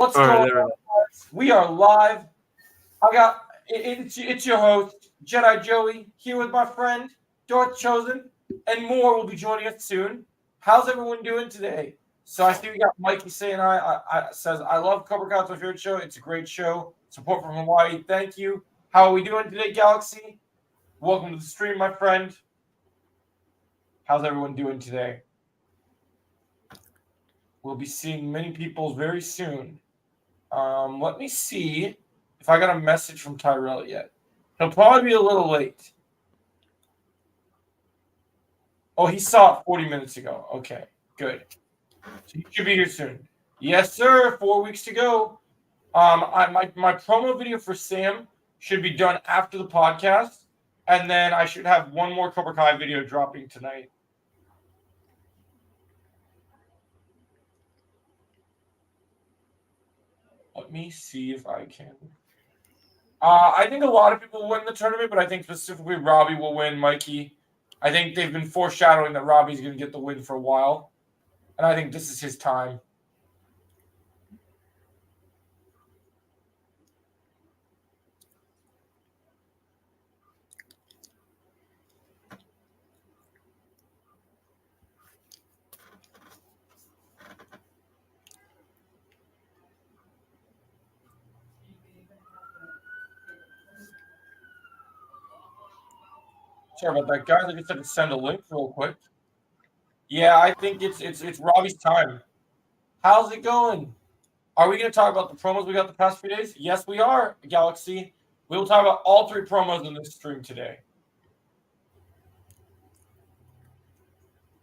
What's All right, going there we on, go. guys? We are live. It's your host, Jedi Joey, here with my friend, Darth Chosen, and more will be joining us soon. How's everyone doing today? So I see we got Mikey saying says I love Cobra Kai. It's my favorite show. It's a great show. Support from Hawaii. Thank you. How are we doing today, Galaxy? Welcome to the stream, my friend. How's everyone doing today? We'll be seeing many people very soon. Let me see if I got a message from Tyrell yet. He'll probably be a little late. Oh, he saw it 40 minutes ago. Okay, good. So he should be here soon. Yes, sir. 4 weeks to go. My promo video for Sam should be done after the podcast, and then I should have one more Cobra Kai video dropping tonight. Let me see if I can. I think a lot of people will win the tournament, but I think specifically Robbie will win, Mikey. I think they've been foreshadowing that Robbie's going to get the win for a while, and I think this is his time. Sorry about that, guys. I just had to send a link real quick. Yeah, I think it's Robbie's time. How's it going? Are we going to talk about the promos we got the past few days? Yes, we are, Galaxy. We will talk about all three promos in this stream today.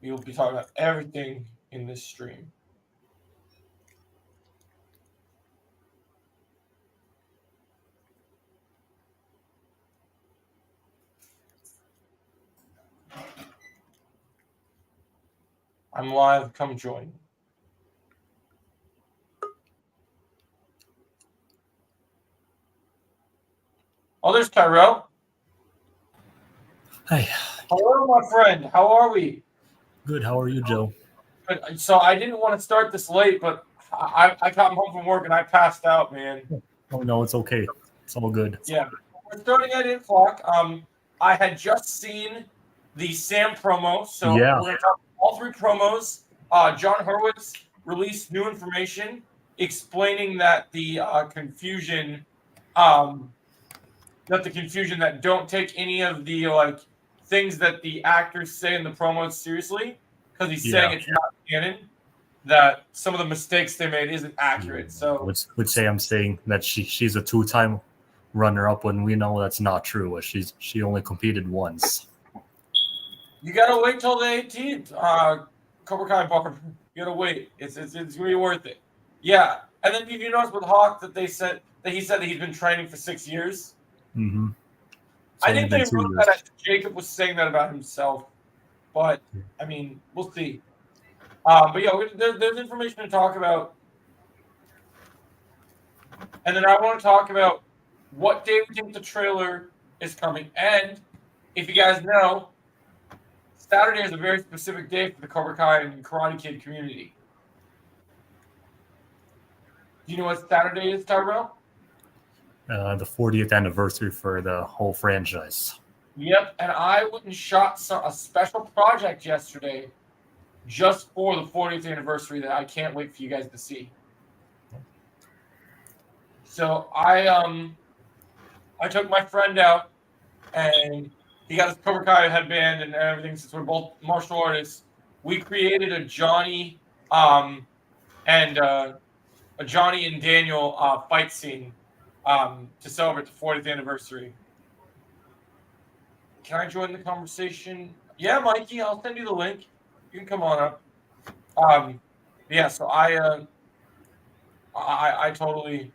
We will be talking about everything in this stream. I'm live. Come join. Oh, there's Tyrell. Hi. Hello, my friend. How are we? Good. How are you, Joe? Good. So I didn't want to start this late, but I got home from work and I passed out, man. Oh no, it's okay. It's all good. Yeah, we're starting at 8 o'clock. I had just seen the Sam promo, so Yeah. we're going to talk all three promos. John Hurwitz released new information explaining that the confusion that don't take any of the things that the actors say in the promos seriously, because he's saying it's not canon. That some of the mistakes they made isn't accurate. So would say I'm saying that she's a two-time runner-up when we know that's not true. She only competed once. You gotta wait till the 18th. Cobra Kai Bar. You gotta wait. It's gonna be worth it. Yeah. And then did you notice with Hawk that he said that he's been training for 6 years? Mm-hmm. I think they wrote that as Jacob was saying that about himself. But I mean, we'll see. But yeah, there's information to talk about. And then I want to talk about what day we think the trailer is coming. And if you guys know, Saturday is a very specific day for the Cobra Kai and Karate Kid community. Do you know what Saturday is, Tyrell? The 40th anniversary for the whole franchise. Yep, and I went and shot a special project yesterday just for the 40th anniversary that I can't wait for you guys to see. So I took my friend out, and he got his Cobra Kai headband and everything. Since we're both martial artists, we created a Johnny and Daniel fight scene to celebrate the 40th anniversary. Can I join the conversation? Yeah, Mikey, I'll send you the link. You can come on up. Yeah, so I totally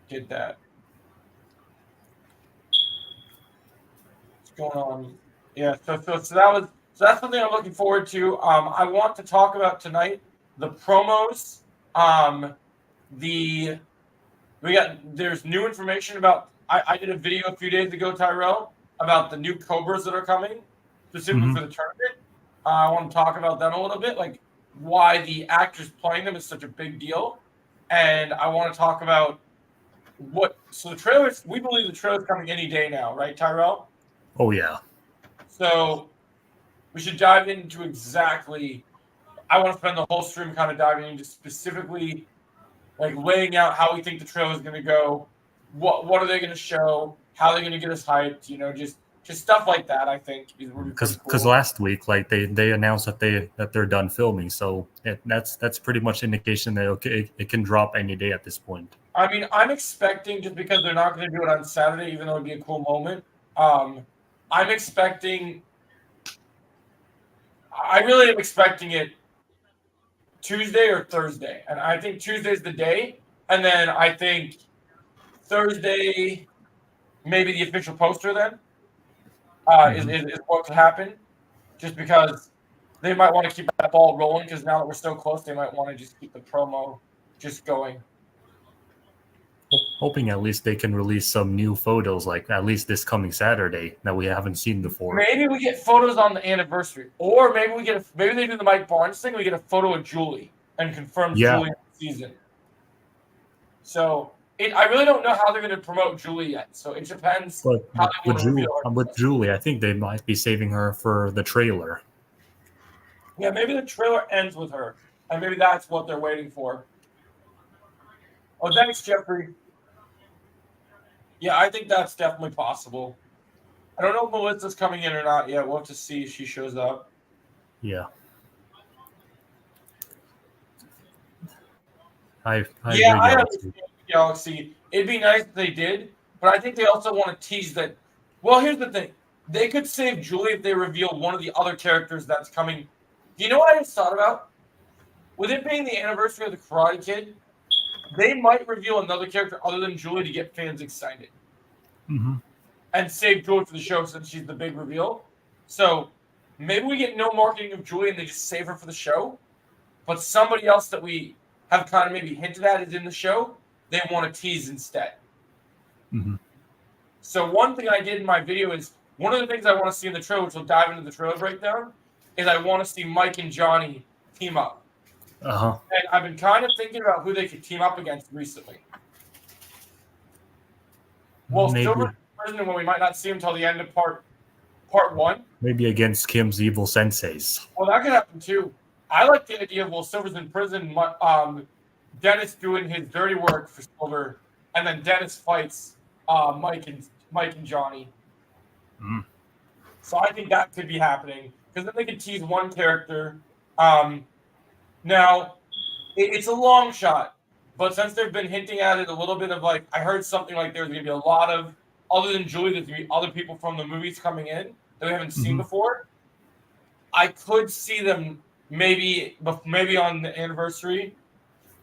did that. What's going on? Yeah, so that's something I'm looking forward to. I want to talk about tonight the promos. There's new information about. I did a video a few days ago, Tyrell, about the new Cobras that are coming, specifically for the tournament. I want to talk about them a little bit, like why the actors playing them is such a big deal. and I want to talk about so the trailers, we believe the trailer's coming any day now, right, Tyrell? Oh yeah. So we should dive into exactly. I want to spend the whole stream kind of diving into specifically like laying out how we think the trailer is going to go. What are they going to show? How are they going to get us hyped? Just stuff like that. I think is would be pretty Because cool. last week, like they announced that they're done filming, so that's pretty much indication that okay, it can drop any day at this point. I mean, I'm expecting just because they're not going to do it on Saturday, even though it'd be a cool moment. I'm expecting. I really am expecting it Tuesday or Thursday, and I think Tuesday's the day, and then I think Thursday maybe the official poster then is what could happen, just because they might want to keep that ball rolling because now that we're so close, they might want to just keep the promo just going. Hoping at least they can release some new photos, like at least this coming Saturday that we haven't seen before. Maybe we get photos on the anniversary, or maybe maybe they do the Mike Barnes thing. We get a photo of Julie and confirm Julie in the season. So I really don't know how they're going to promote Julie yet. So it depends how they want to reveal her. With Julie, I think they might be saving her for the trailer. Yeah, maybe the trailer ends with her, and maybe that's what they're waiting for. Oh, thanks, Jeffrey. Yeah, I think that's definitely possible. I don't know if Melissa's coming in or not yet. We'll have to see if she shows up. Yeah. I agree, understand Galaxy. It'd be nice if they did, but I think they also want to tease that. Well, here's the thing. They could save Julie if they reveal one of the other characters that's coming. Do you know what I just thought about? With it being the anniversary of the Karate Kid, they might reveal another character other than Julie to get fans excited. Mm-hmm. And save Julie for the show since she's the big reveal. So maybe we get no marketing of Julie and they just save her for the show. But somebody else that we have kind of maybe hinted at is in the show, they want to tease instead. Mm-hmm. So one thing I did in my video is one of the things I want to see in the trailer, which we'll dive into the trailer breakdown, is I want to see Mike and Johnny team up. Uh-huh. And I've been kind of thinking about who they could team up against recently. Well, Silver Prison, when we might not see him until the end of part one. Maybe against Kim's evil senseis. Well, that could happen too. I like the idea of Silver's in prison, Dennis doing his dirty work for Silver, and then Dennis fights Mike and Johnny. Mm. So I think that could be happening because then they could tease one character. Now, it's a long shot, but since they've been hinting at it a little bit of like, I heard something like there's going to be a lot of, other than Julie, there's going to be other people from the movies coming in that we haven't seen before. I could see them maybe on the anniversary.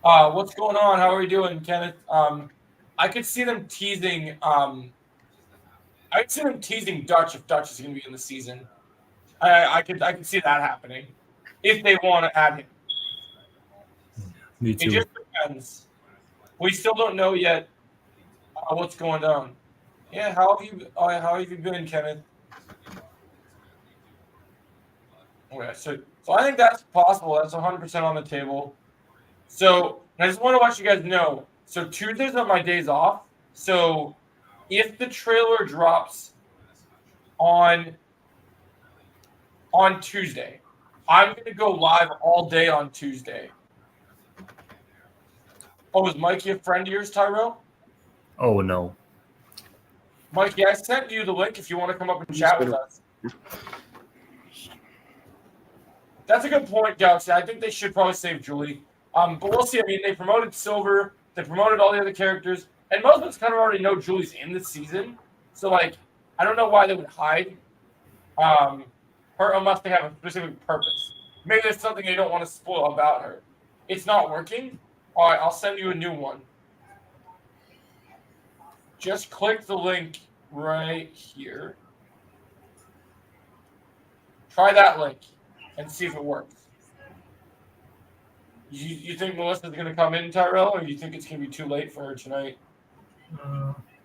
What's going on? How are we doing, Kenneth? I could see them teasing. I'd see them teasing Dutch if Dutch is going to be in the season. I could see that happening if they want to add him. Me too. It just depends. We still don't know yet what's going on. Yeah, how have you been, Kenneth? Okay, so I think that's possible. That's 100% on the table. So I just want to let you guys know. So Tuesdays are my days off. So if the trailer drops on Tuesday, I'm going to go live all day on Tuesday. Oh, is Mikey a friend of yours, Tyrell? Oh, no. Mikey, I sent you the link if you want to come up and chat with us. That's a good point, Galaxy. I think they should probably save Julie. But we'll see. I mean, they promoted Silver. They promoted all the other characters. And most of us kind of already know Julie's in the season. So, like, I don't know why they would hide her unless they have a specific purpose. Maybe there's something they don't want to spoil about her. It's not working. All right, I'll send you a new one. Just click the link right here. Try that link and see if it works. You think Melissa's going to come in, Tyrell, or you think it's going to be too late for her tonight?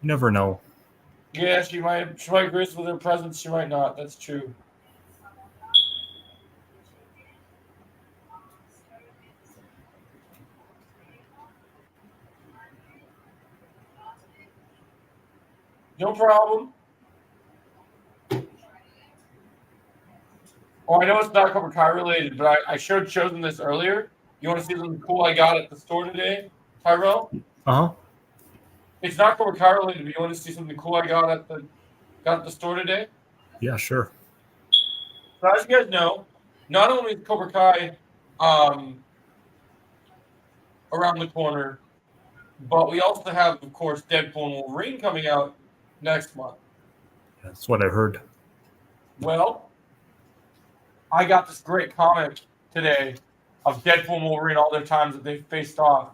Never know. Yeah, she might grace with her presence. She might not. That's true. No problem. Oh, I know it's not Cobra Kai related, but I showed Chosen this earlier. You want to see something cool I got at the store today, Tyrell? Uh-huh. It's not Cobra Kai related, but you want to see something cool I got at the store today? Yeah, sure. So as you guys know, not only is Cobra Kai around the corner, but we also have, of course, Deadpool and Wolverine coming out next month. That's what I heard. Well, I got this great comic today of Deadpool and Wolverine, all their times that they faced off.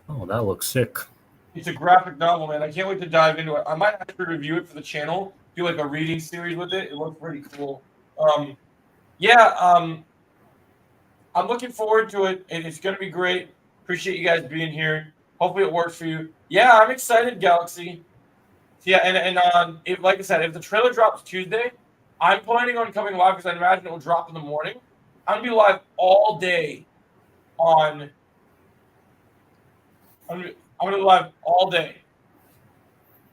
Oh, that looks sick. It's a graphic novel, man. I can't wait to dive into it. I might actually review it for the channel, do like a reading series with it. It looks pretty cool. I'm looking forward to it, and it's going to be great. Appreciate you guys being here. Hopefully it works for you. Yeah, I'm excited, Galaxy. Yeah, and if, like I said, if the trailer drops Tuesday, I'm planning on coming live because I imagine it will drop in the morning. I'm gonna be live all day on. I'm gonna be live all day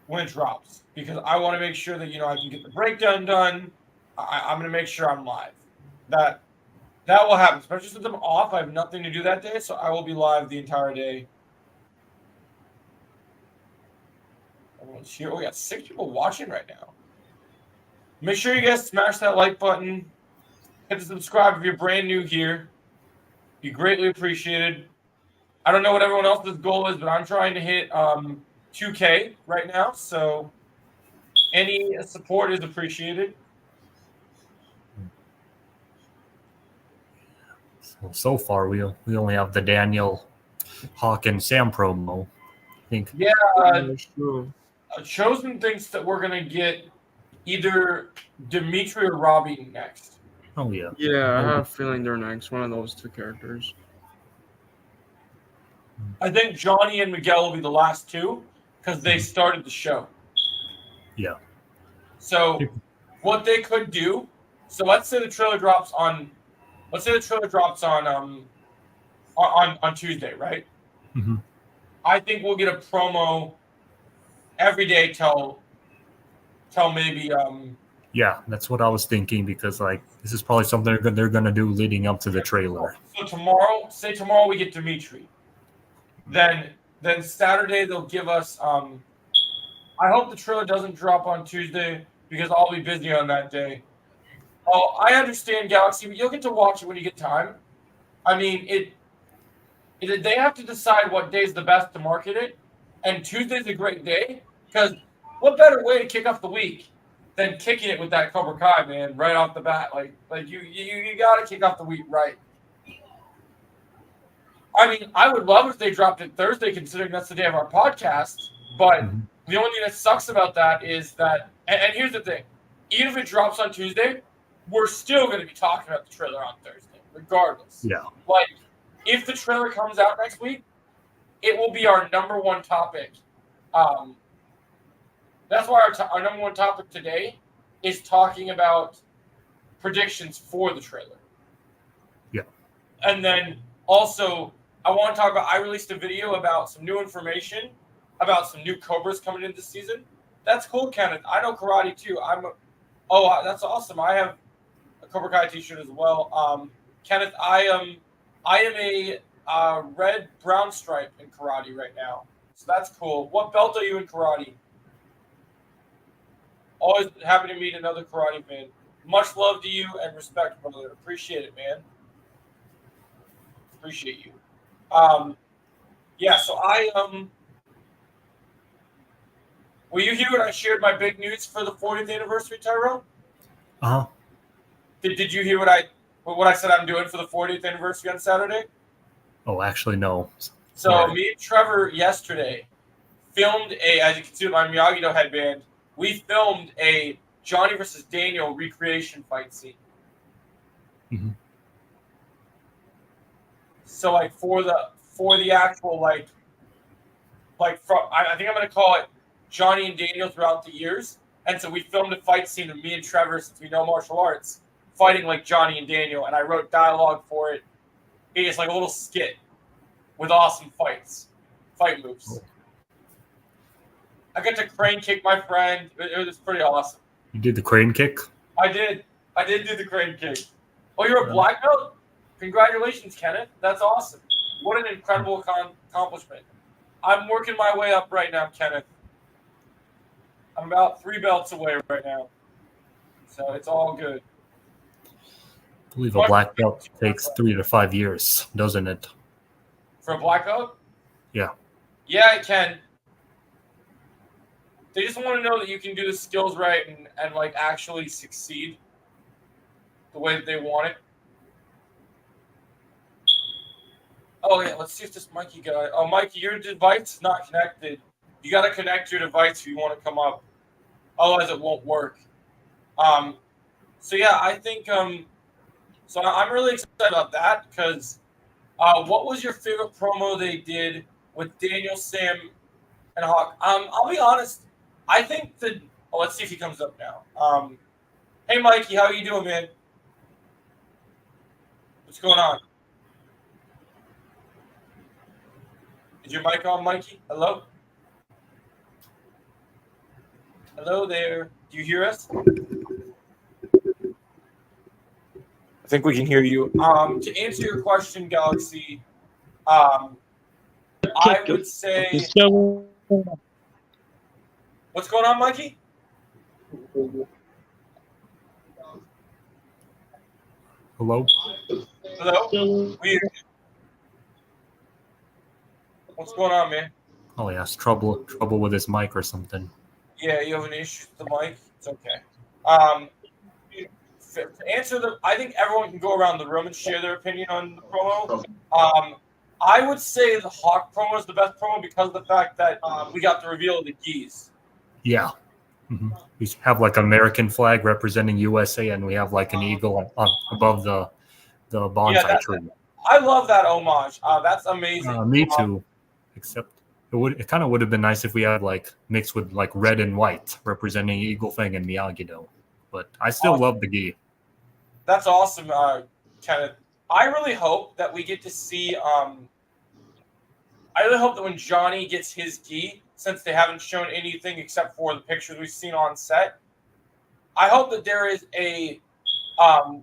when it drops because I want to make sure that I can get the breakdown done. I'm gonna make sure I'm live. That will happen, especially since I'm off. I have nothing to do that day, so I will be live the entire day. Everyone's here. Oh, we got 6 people watching right now. Make sure you guys smash that like button. Hit the subscribe if you're brand new here. Be greatly appreciated. I don't know what everyone else's goal is, but I'm trying to hit 2K right now, so any support is appreciated. So far, we only have the Daniel, Hawk, and Sam promo. I think. Yeah, True. Chosen thinks that we're gonna get either Dimitri or Robbie next. Oh yeah. Yeah, I have a feeling they're next. One of those two characters. I think Johnny and Miguel will be the last two because they started the show. Yeah. So what they could do. So let's say the trailer drops on. Let's say the trailer drops on Tuesday, right? Mm-hmm. I think we'll get a promo every day till maybe Yeah, that's what I was thinking because this is probably something they're gonna do leading up to the trailer. So tomorrow we get Dimitri. Then Saturday they'll give us I hope the trailer doesn't drop on Tuesday because I'll be busy on that day. Oh, I understand, Galaxy, but you'll get to watch it when you get time. I mean, they have to decide what day is the best to market it, and Tuesday's a great day because what better way to kick off the week than kicking it with that Cobra Kai, man, right off the bat? Like you got to kick off the week right. I mean, I would love if they dropped it Thursday, considering that's the day of our podcast. But the only thing that sucks about that is that, and here's the thing: even if it drops on Tuesday, we're still going to be talking about the trailer on Thursday, regardless. Yeah. Like, if the trailer comes out next week, it will be our number one topic. That's why our number one topic today is talking about predictions for the trailer. Yeah. And then also, I want to talk about, I released a video about some new information about some new Cobras coming in this season. That's cool, Kenneth. I know karate too. That's awesome. I have a Cobra Kai t-shirt as well. Kenneth, I am a red brown stripe in karate right now. So that's cool. What belt are you in karate? Always happy to meet another karate fan. Much love to you and respect, brother. Appreciate it, man. Appreciate you. So were you here when I shared my big news for the 40th anniversary, Tyrell? Uh-huh. Did you hear what I said I'm doing for the 40th anniversary on Saturday? Oh, actually, no. So me and Trevor yesterday filmed as you can see with my Miyagi-Do headband, we filmed a Johnny versus Daniel recreation fight scene. Mm-hmm. So for the actual I think I'm gonna call it Johnny and Daniel throughout the years. And so we filmed a fight scene of me and Trevor, since we know martial arts, fighting like Johnny and Daniel, and I wrote dialogue for it. It's like a little skit with awesome fight moves. I got to crane kick my friend. It was pretty awesome. You did the crane kick? I did do the crane kick. Oh, you're a black belt? Congratulations, Kenneth. That's awesome. What an incredible accomplishment. I'm working my way up right now, Kenneth. I'm about 3 belts away right now. So it's all good. I believe a black belt takes 3 to 5 years, doesn't it? For a black belt? Yeah. Yeah, it can. They just want to know that you can do the skills right and like actually succeed the way that they want it. Oh yeah, let's see if this Mikey guy. Oh, Mikey, your device is not connected. You got to connect your device if you want to come up. Otherwise, it won't work. So yeah, I think so I'm really excited about that because what was your favorite promo they did with Daniel, Sam, and Hawk? I'll be honest. I think the let's see if he comes up now. Hey Mikey, how you doing, man? What's going on? Is your mic on, Mikey? Hello? Hello there. Do you hear us? I think we can hear you. To answer your question, Galaxy, I would say. What's going on, Mikey? Hello? Hello? Weird. What's going on, man? Oh, yeah, it's trouble with his mic or something. Yeah, you have an issue with the mic? It's okay. To answer I think everyone can go around the room and share their opinion on the promo. I would say the Hawk promo is the best promo because of the fact that we got the reveal of the geese. Yeah. Mm-hmm. We have like American flag representing USA, and we have like an eagle above the bonsai tree. I love that homage. That's amazing. Me too. Except it kind of would have been nice if we had like mixed with like red and white representing Eagle Fang and Miyagi-Do. But I still love the gi. That's awesome, Kenneth. I really hope that we get to see. I really hope that when Johnny gets his gi, since they haven't shown anything except for the pictures we've seen on set, I hope that there is a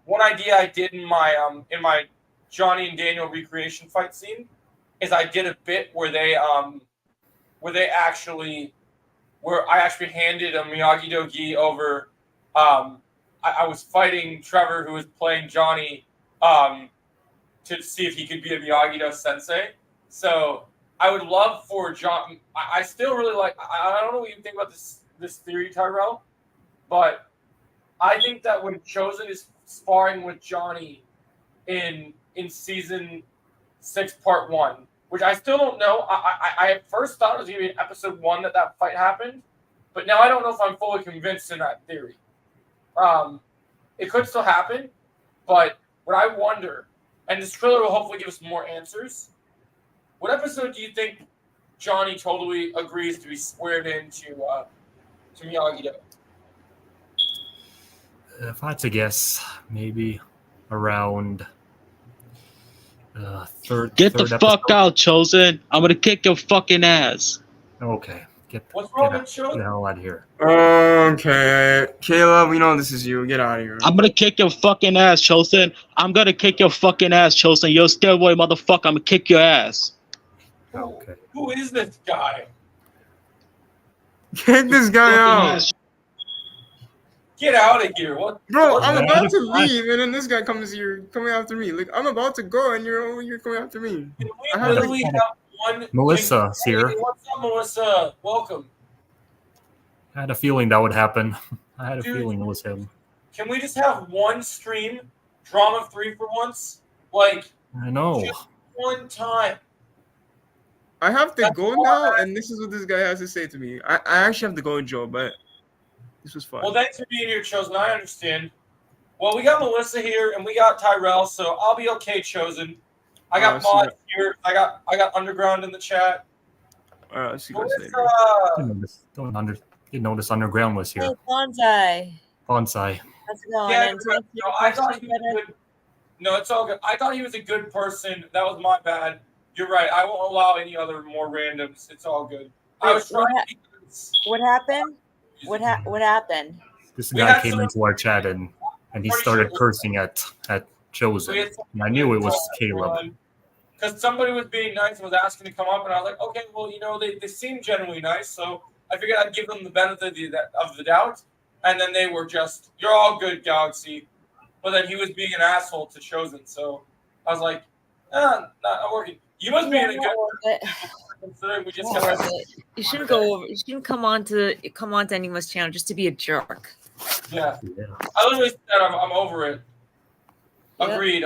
one idea I did in my Johnny and Daniel recreation fight scene is I did a bit where I actually handed a Miyagi-Do gi over. I was fighting Trevor, who was playing Johnny, to see if he could be a Miyagi-Do sensei. So I would love for John. I still really like. I don't know what you think about this theory, Tyrell, but I think that when Chosen is sparring with Johnny in season 6, part 1, which I still don't know. I at first thought it was going to be in episode 1 that fight happened, but now I don't know if I'm fully convinced in that theory. It could still happen, but what I wonder, and this trailer will hopefully give us more answers. What episode do you think Johnny totally agrees to be squared into to Miyagi-Do? If I had to guess, maybe around third. Get the episode. fuck out, Chosen. I'm gonna kick your fucking ass. Okay. What's wrong with Get Chosen? the hell out of here. Okay. Caleb, we know this is you. Get out of here. I'm gonna kick your fucking ass, Chosen. I'm gonna kick your fucking ass, Chosen. You're a steroid motherfucker. I'm gonna kick your ass. Okay. Who is this guy? Kick this guy out. Ass. Get out of here! What, Bro, what- I'm about to leave, and then this guy comes here, coming after me. Like, I'm about to go, and you're over here coming after me. Can we I have to- literally have one? Melissa's here. Hey, what's up, Melissa? Welcome. I had a feeling that would happen. I had a Dude. feeling it was him. Can we just have one stream, drama free for once? Like I know. just one time. I have to That's go why- now, and this is what this guy has to say to me. I actually have to go, Joe, but this was fun. Well, thanks for being here, Chosen. I understand. Well, we got Melissa here, and we got Tyrell, so I'll be okay, Chosen. I got Oh, mods here. I got Underground in the chat. All right, let's see what's Melissa, later. Didn't notice Underground was Hey, here. Bonsai. Bonsai. How's it going? yeah, And no, I thought he was good. No, it's all good. I thought he was a good person. That was my bad. You're right. I won't allow any other more randoms. It's all good. I was trying to be good What happened? What happened? This We guy had came someone- into our chat and he Pretty started sure- cursing at Chosen. We had And I knew it was Caleb. Because somebody was being nice and was asking to come up, and I was like, okay, well, they seem genuinely nice, so I figured I'd give them the benefit of the doubt. And then they were just, you're all good, Galaxy. But then he was being an asshole to Chosen, so I was like, not working. You must be in a good considering we just got. You shouldn't go over. You shouldn't come on to anyone's channel just to be a jerk. Yeah. Yeah. I literally said I'm over it. Yep. Agreed.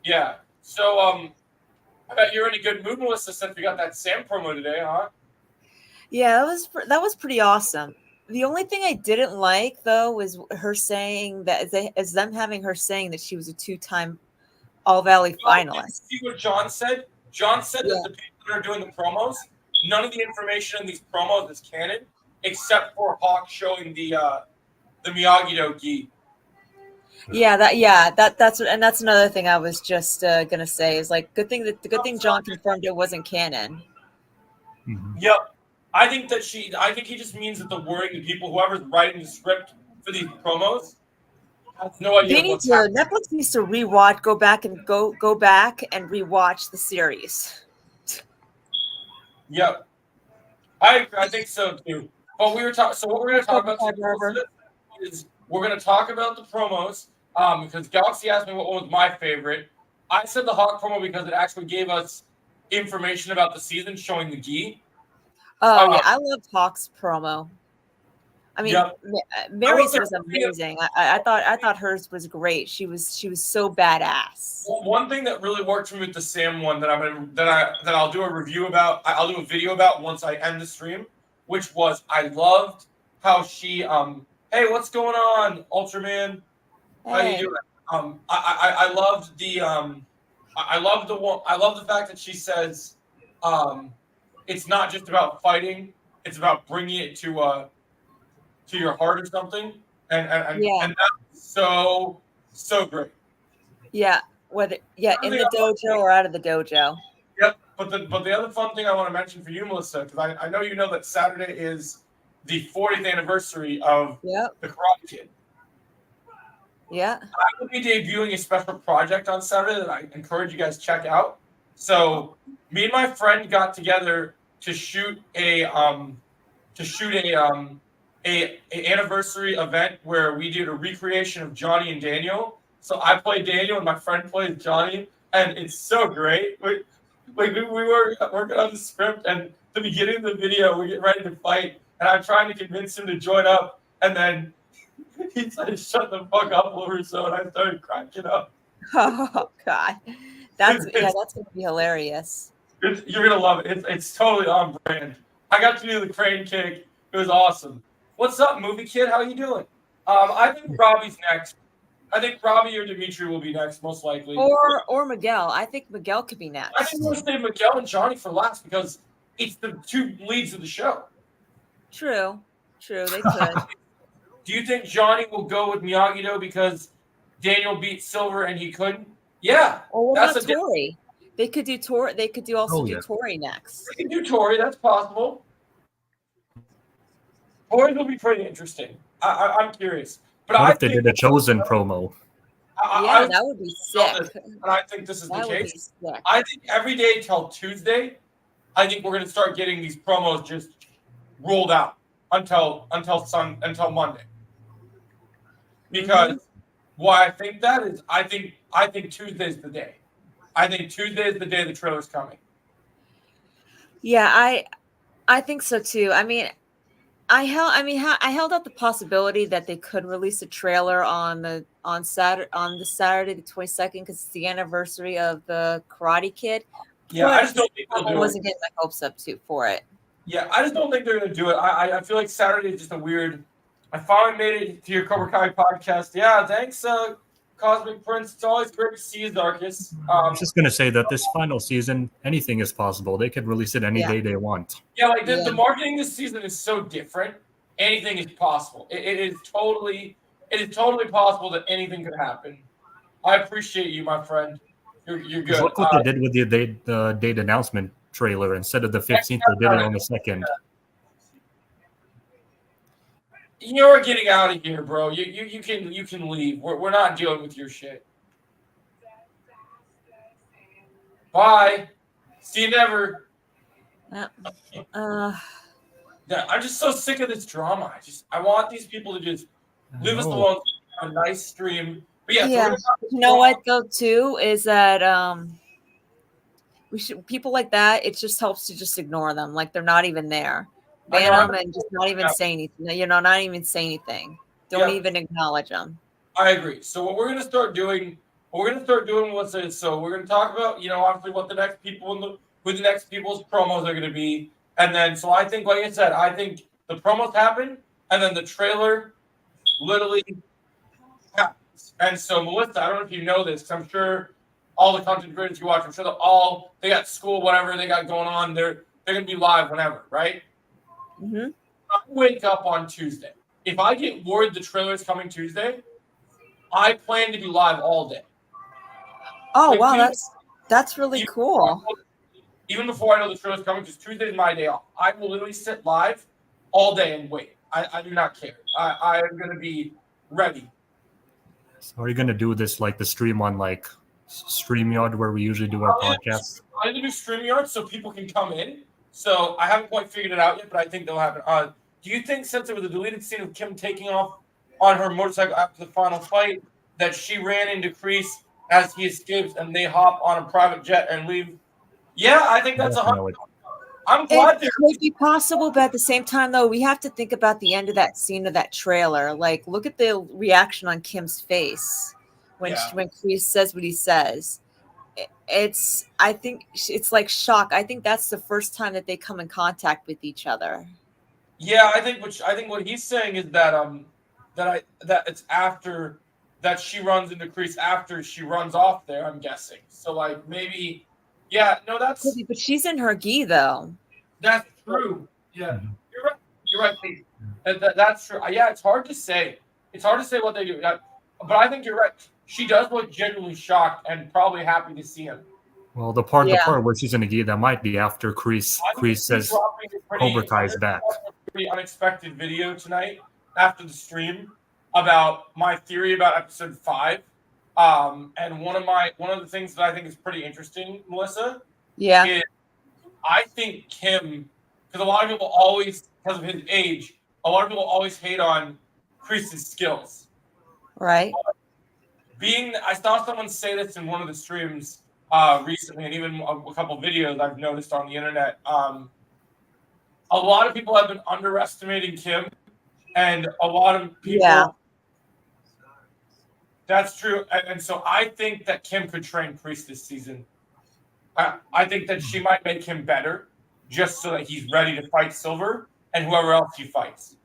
Yeah. So I bet you're in a good mood, Melissa, since we got that Sam promo today, huh? Yeah, that was pretty awesome. The only thing I didn't like though was her saying that as them having her saying that she was a 2-time All Valley finalist. See what John said? John said Yeah. that the people that are doing the promos, none of the information in these promos is canon, except for Hawk showing the Miyagi-Do gi. That's another thing I was just gonna say is like good thing John confirmed it wasn't canon. Mhm. Yep. I think he just means that the wording, the people, whoever's writing the script for these promos, has no idea what's happening. Netflix needs to go back and rewatch the series. Yep. I agree. I think so too. But we were talking. So what we're going to talk about today is we're going to talk about the promos. Because Galaxy asked me what was my favorite. I said the Hawk promo because it actually gave us information about the season, showing the gi. Oh yeah, I loved Hawk's promo. I mean, Yep. Mary's was amazing. I thought hers was great. She was so badass. One thing that really worked for me with the Sam one that I'll do a review about. I'll do a video about once I end the stream, which was I loved how she hey, what's going on, Ultraman? How you doing? I loved the I love the fact that she says it's not just about fighting, it's about bringing it to your heart or something, and that's so great. Yeah, in the dojo or out of the dojo. Yep. But the other fun thing I want to mention for you, Melissa, because I know you know that Saturday is the 40th anniversary of the Karate Kid. Yeah. I will be debuting a special project on Saturday that I encourage you guys to check out. So me and my friend got together to shoot a anniversary event where we did a recreation of Johnny and Daniel. So I play Daniel and my friend plays Johnny, and it's so great. We were working on the script, and at the beginning of the video, we get ready to fight, and I'm trying to convince him to join up, and then he said, "Shut the fuck up over so," and I started cracking up. Oh God, that's gonna be hilarious. You're gonna love it. It's totally on brand. I got to do the crane kick. It was awesome. What's up, movie kid? How you doing? I think Robbie's next. I think Robbie or Dimitri will be next, most likely. Or Miguel. I think Miguel could be next. I think we'll save Miguel and Johnny for last because it's the two leads of the show. True, they could. Do you think Johnny will go with Miyagi-Do because Daniel beat Silver and he couldn't? Yeah. Or what that's about Tori? They could do Tori. They could do Tori next. They can do Tori. That's possible. Tori will be pretty interesting. I'm curious. But What if they did a Chosen promo? That would be sick. And I think this is the That would be case. sick. I think every day till Tuesday, I think we're going to start getting these promos just rolled out until Monday. Because why I think that is, I think Tuesday's the day. I think Tuesday is the day the trailer's coming. Yeah, I think so too. I mean, I held out the possibility that they could release a trailer on Saturday the 22nd because it's the anniversary of the Karate Kid. Yeah, I just don't think they'll do it. I wasn't getting my hopes up for it. Yeah, I just don't think they're going to do it. I feel like Saturday is just a weird. I finally made it to your Cobra Kai podcast. Yeah, thanks, Cosmic Prince. It's always great to see you, Darkus. I was just going to say that this final season, anything is possible. They could release it any day they want. Yeah, like the marketing this season is so different. Anything is possible. It is totally possible that anything could happen. I appreciate you, my friend. You're good. Look what they did with the date announcement trailer. Instead of the 15th, they did it on the 2nd. You're getting out of here, bro. You can leave. We're not dealing with your shit. Bye. See you never. Uh, Yeah, I'm just so sick of this drama. I want these people to just leave us alone. A nice stream. But yeah, so we're yeah. gonna talk You know what though too is that we should people like that. It just helps to just ignore them, like they're not even there. I Ban know, them and just not even say anything. You know, not even say anything. Don't Yeah. even acknowledge them. I agree. So what we're gonna start doing, Melissa, is so we're gonna talk about, obviously what the next people who the next people's promos are gonna be, and then so I think, like I said, I think the promos happen, and then the trailer literally happens. And so Melissa, I don't know if you know this, because I'm sure all the content creators you watch, I'm sure they got school, whatever they got going on, they're gonna be live whenever, right? Mm-hmm. I wake up on Tuesday. If I get word the trailer is coming Tuesday, I plan to be live all day. Oh Like, wow, that's really cool. Even before I know the trailer is coming, because Tuesday is my day off. I will literally sit live all day and wait. I do not care. I am going to be ready. So are you gonna do this like the stream on like StreamYard where we usually do our podcasts? I'm going to do StreamYard so people can come in. So I haven't quite figured it out yet, but I think they'll happen. Do you think, since it was a deleted scene of Kim taking off on her motorcycle after the final fight, that she ran into Kreese as he escapes and they hop on a private jet and leave? Yeah, I think that's Definitely. I'm glad It could be possible, but at the same time, though, we have to think about the end of that scene of that trailer. Like, look at the reaction on Kim's face when when Kreese says what he says. I think it's like shock. I think that's the first time that they come in contact with each other. Yeah, I think what he's saying is that that it's after that she runs into Kreese after she runs off there. I'm guessing. So like maybe, yeah, no, that's But she's in her gi though. That's true. Yeah, you're right. You're right, Pete. That's true. Yeah, it's hard to say. It's hard to say what they do. But I think you're right. She does look genuinely shocked and probably happy to see him. Well, the part where she's in a gi, that might be after Kreese says Cobra Kai is back. Pretty unexpected video tonight after the stream about my theory about episode 5. And one of the things that I think is pretty interesting, Melissa, is I think Kim, because a lot of people always, because of his age, a lot of people always hate on Kreese's skills. Right. I saw someone say this in one of the streams recently, and even a couple videos I've noticed on the internet. A lot of people have been underestimating Kim, and a lot of people. Yeah. That's true, and so I think that Kim could train Kreese this season. I think that she might make him better, just so that he's ready to fight Silver and whoever else he fights.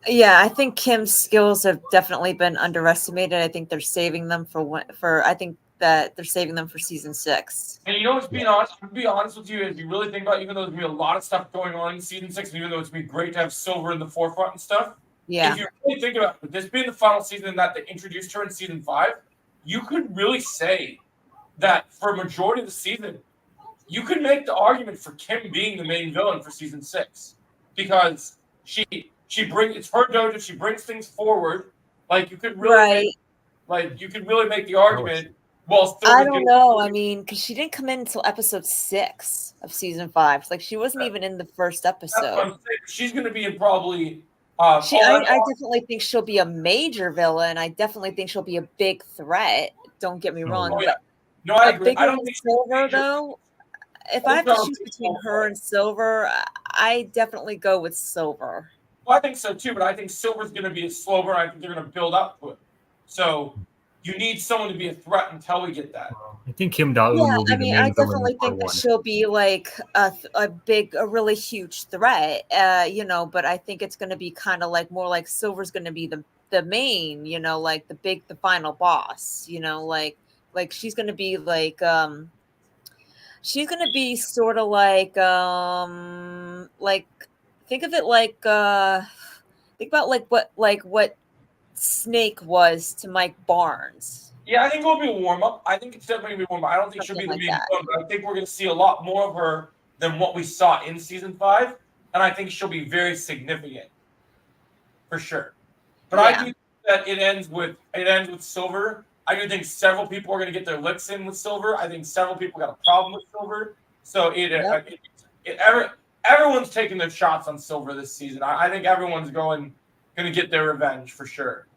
Yeah, I think Kim's skills have definitely been underestimated. I think they're saving them I think that they're saving them for season 6. And to be honest with you, if you really think about it, even though there's gonna be a lot of stuff going on in season 6, and even though it's gonna be great to have Silver in the forefront and stuff, if you really think about it, with this being the final season that they introduced her in season 5, you could really say that for a majority of the season, you could make the argument for Kim being the main villain for season 6, because it's her dojo. She brings things forward. Like you could really, make the argument. Well, I don't know. I mean, because she didn't come in until episode 6 of season 5. Like she wasn't even in the first episode. She's going to be in probably. I definitely think she'll be a major villain. I definitely think she'll be a big threat. Don't get me wrong. Yeah. No, I agree. I don't think Silver though. If I have to choose between her and Silver, I definitely go with Silver. Well, I think so too, but I think Silver's going to be a slow burn. I think they're going to build up to it. So you need someone to be a threat until we get that. I think Kim Dawoon will be the main villain. I definitely think that she'll be like a really huge threat, but I think it's going to be kind of like more like Silver's going to be the main, like the final boss, like she's going to be like, she's going to be sort of like think of it like think about what Snake was to Mike Barnes. Yeah, I think it'll be a warm up. I think it's definitely gonna be a warm up. I don't think she'll be the main villain, but I think we're gonna see a lot more of her than what we saw in season 5, and I think she'll be very significant for sure. But I do think that it ends with Silver. I do think several people are going to get their licks in with Silver. I think several people got a problem with Silver. So everyone's taking their shots on Silver this season. I think everyone's going to get their revenge for sure.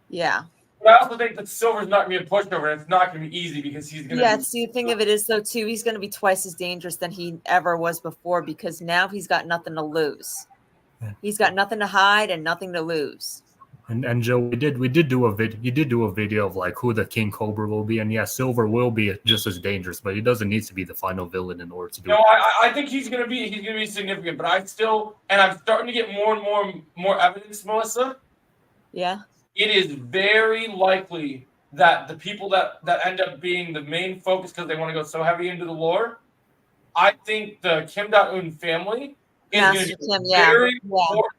Yeah. But I also think that Silver's not going to be a pushover. And it's not going to be easy because he's going to. Yeah. See, the thing of it is, though, too, he's going to be twice as dangerous than he ever was before because now he's got nothing to lose. Yeah. He's got nothing to hide and nothing to lose. And Joe, we did do a video. You did do a video of like who the King Cobra will be, and yeah, Silver will be just as dangerous, but he doesn't need to be the final villain in order to do it. No, I think he's gonna be significant, but I'm starting to get more and more evidence, Melissa. Yeah. It is very likely that the people that end up being the main focus because they want to go so heavy into the lore, I think the Kim Da-eun family is going to be very important.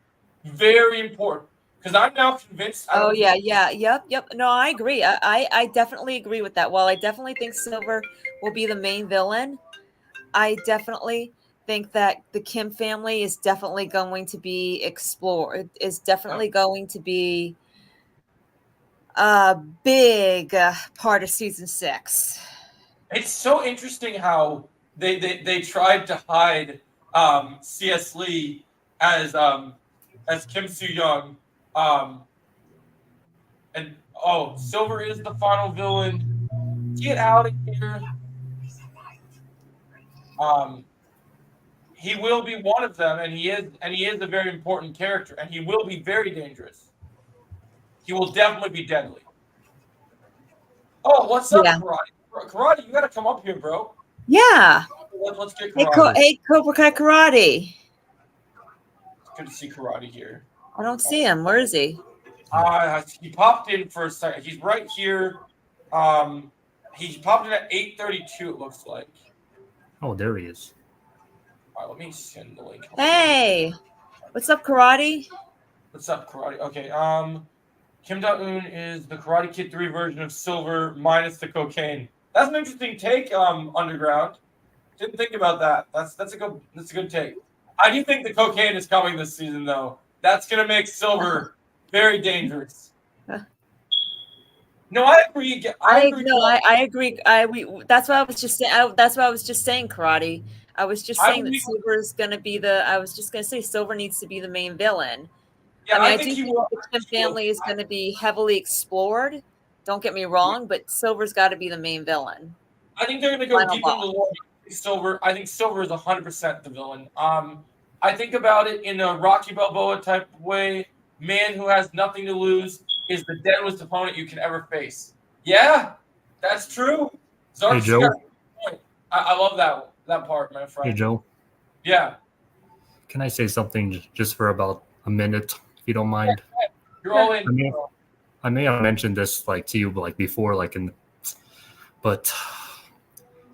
Very important. Because I'm now convinced. Yep. No, I agree. I definitely agree with that. While I definitely think Silver will be the main villain, I definitely think that the Kim family is definitely going to be explored. Is definitely going to be a big part of season 6. It's so interesting how they tried to hide C.S. Lee as Kim Soo-young. Silver is the final villain. Get out of here. He will be one of them, and he is a very important character, and he will be very dangerous. He will definitely be deadly. Oh, what's up, Karate? Karate, you gotta come up here, bro. Yeah. Let's get Karate. Hey, Cobra Kai Karate. It's good to see Karate here. I don't see him. Where is he? He popped in for a second. He's right here. He popped in at 8:32. It looks like. Oh, there he is. All right, let me send the link. Hey, what's up, Karate? What's up, Karate? Okay. Kim Da-eun is the Karate Kid 3 version of Silver minus the cocaine. That's an interesting take. Underground. Didn't think about that. That's a good take. I do think the cocaine is coming this season, though. That's gonna make Silver very dangerous. No, I agree. I agree. That's what I was just saying. That's what I was just saying, Karate. I was just saying that Silver is going to be I was just going to say Silver needs to be the main villain. Yeah, I think the Kim family is going to be heavily explored. Don't get me wrong, but Silver's got to be the main villain. I think they're going to go deep into the lore. Silver. I think Silver is 100% the villain. I think about it in a Rocky Balboa type way. Man who has nothing to lose is the deadliest opponent you can ever face. Yeah, that's true. Hey, Joe. I love that part, my friend. Hey, Joe. Yeah. Can I say something just for about a minute, if you don't mind? Yeah. You're all in. I may have mentioned this to you before, but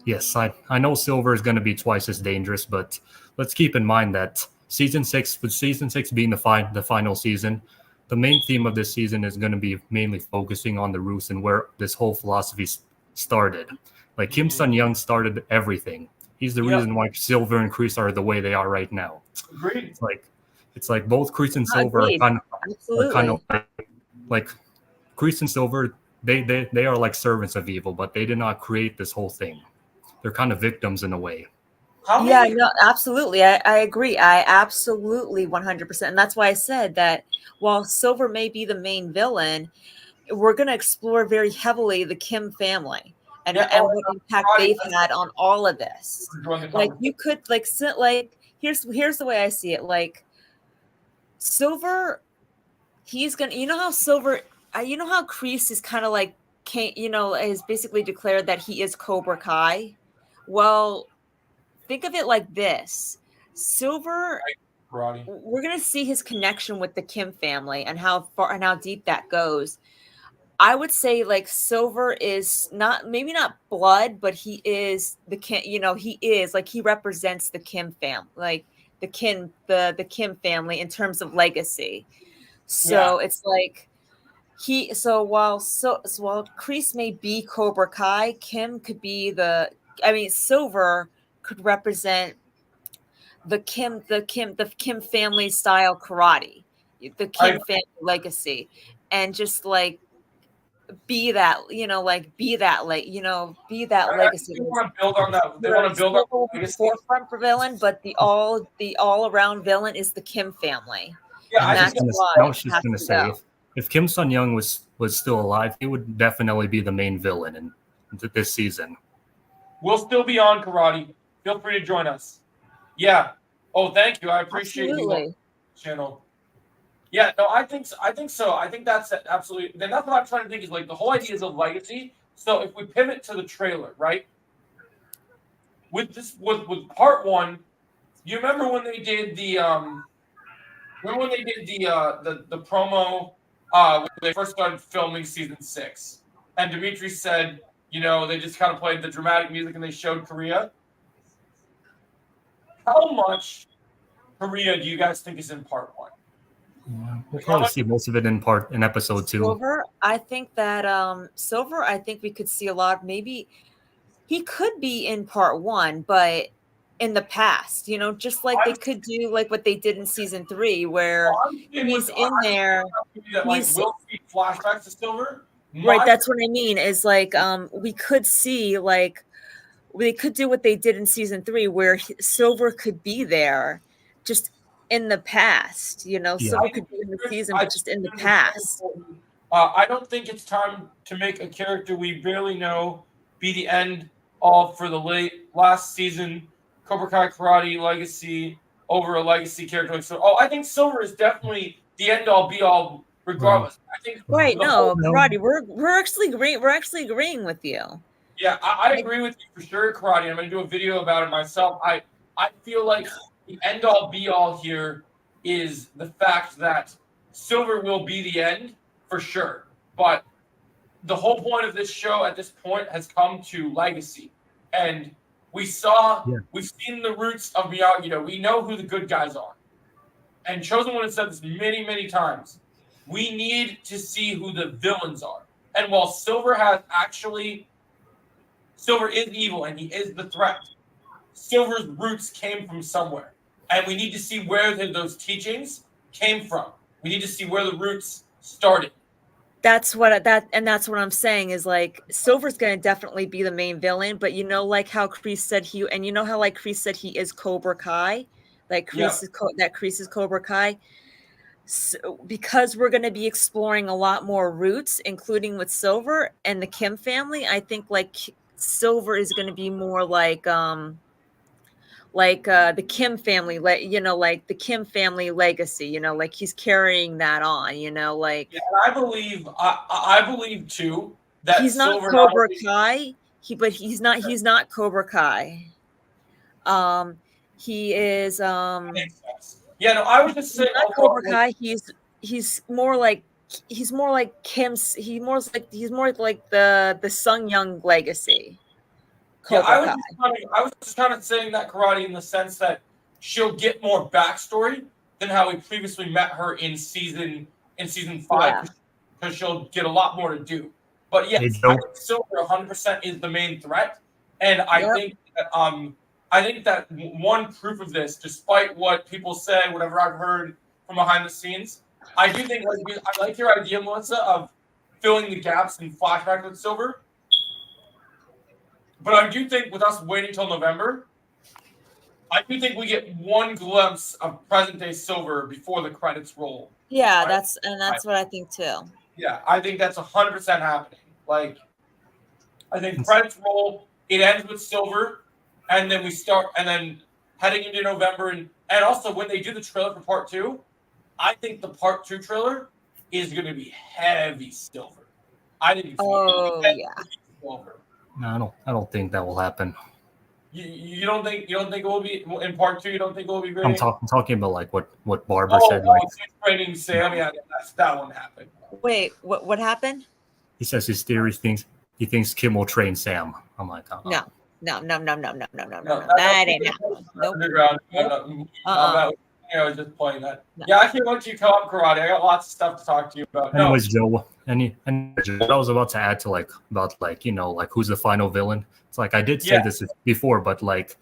yes, I know Silver is going to be twice as dangerous, but let's keep in mind that season 6, with season 6 being the final season, the main theme of this season is going to be mainly focusing on the roots and where this whole philosophy started. Like Kim Sun-young started everything. He's the reason why Silver and Kreese are the way they are right now. Agreed. It's like both Kreese and Silver are kind of like Kreese and Silver. They are like servants of evil, but they did not create this whole thing. They're kind of victims in a way. Absolutely. I agree. I absolutely 100%. And that's why I said that while Silver may be the main villain, we're going to explore very heavily the Kim family and what impact they've had on all of this. Like you could here's the way I see it. Like Silver, he's going to, how Silver, how Kreese is kind of like, has basically declared that he is Cobra Kai. Well, think of it like this. Silver, we're going to see his connection with the Kim family and how far and how deep that goes. I would say Silver is maybe not blood, but he is the Kim, he is he represents the Kim family, the Kim family in terms of legacy. So it's while Kreese may be Cobra Kai, Kim could be Silver could represent the Kim family style karate. the I- Kim family legacy, and just like be that, be that legacy. They want to build on that. They want to build on Silver will the be the legacy. forefront for villain, but the all around villain is the Kim family. Yeah, And I that's think why I was it just has gonna to say, go. if Kim Sun Young was still alive, he would definitely be the main villain in this season. we'll still be on Karate. Feel free to join us. Yeah. Oh, thank you. I appreciate you on Absolutely. the channel. Yeah, no, I think so. I think that's absolutely. Then that's what I'm trying to think is like the whole idea is of legacy. So if we pivot to the trailer, right? With part one, you remember when they did the the promo when they first started filming season 6, and Dimitri said, they just kind of played the dramatic music and they showed Korea. How much Korea do you guys think is in part one? We'll probably see most of it in episode 2. Silver, I think that Silver, I think we could see a lot. Maybe he could be in part 1, but in the past, just like they could do like what they did in season 3, where he's in there. That, like, we'll see flashbacks to Silver. Right, that's what I mean. Is like we could see like they could do what they did in season 3, where Silver could be there, just in the past. Silver could be in the season, but just in the past. I don't think it's time to make a character we barely know be the end all for the last season Cobra Kai Karate legacy over a legacy character like Silver. I think Silver is definitely the end all be all regardless. I think right. No, Karate. We're actually agreeing. We're actually agreeing with you. Yeah, I agree with you for sure, Karate. I'm going to do a video about it myself. I feel like the end all be all here is the fact that Silver will be the end for sure. But the whole point of this show at this point has come to legacy. And we've seen the roots of Miyagi-Do. We know who the good guys are. And Chosen One has said this many, many times. We need to see who the villains are. And while Silver is evil and he is the threat, Silver's roots came from somewhere. And we need to see where those teachings came from. We need to see where the roots started. That's what I'm saying is like Silver's going to definitely be the main villain, but like how Kreese said Kreese said he is Cobra Kai, like Kreese is Cobra Kai. So, because we're going to be exploring a lot more roots, including with Silver and the Kim family, I think like Silver is going to be more like the Kim family, like the Kim family legacy, like he's carrying that on, like. Yeah, I believe too that he's not Silver Cobra Kai. He's not Cobra Kai. He is. Yeah, no, I was just saying. Not Cobra Kai. He's more like Kim's. He's more like the Sung Young legacy. Yeah, I was just kind of saying that Karate in the sense that she'll get more backstory than how we previously met her in season 5, because she'll get a lot more to do. But yes, I think Silver 100% is the main threat, and I think that one proof of this, despite what people say, whatever I've heard from behind the scenes, I do think I like your idea, Melissa, of filling the gaps in flashback with Silver. But I do think with us waiting till November, I do think we get one glimpse of present day Silver before the credits roll. Yeah, that's what I think too. Yeah, I think that's 100% happening. Like, I think credits roll, it ends with Silver, and then we start, and then heading into November, and also when they do the trailer for part 2, I think the part 2 trailer is going to be heavy Silver. I think it's heavy Silver. No, I don't think that will happen. You don't think it will be in part 2? You don't think it will be great? I'm talking about like what Barbara said. Like training Sam. Yeah, that one happened. Wait, what happened? He says his theory he thinks Kim will train Sam. I'm like, no. That ain't happening. Nope. Underground. I was just playing that. No. Yeah, I can't let you come up, Karate. I got lots of stuff to talk to you about. Anyways, Joe, what I was about to add to about who's the final villain. It's like I did say this before, but like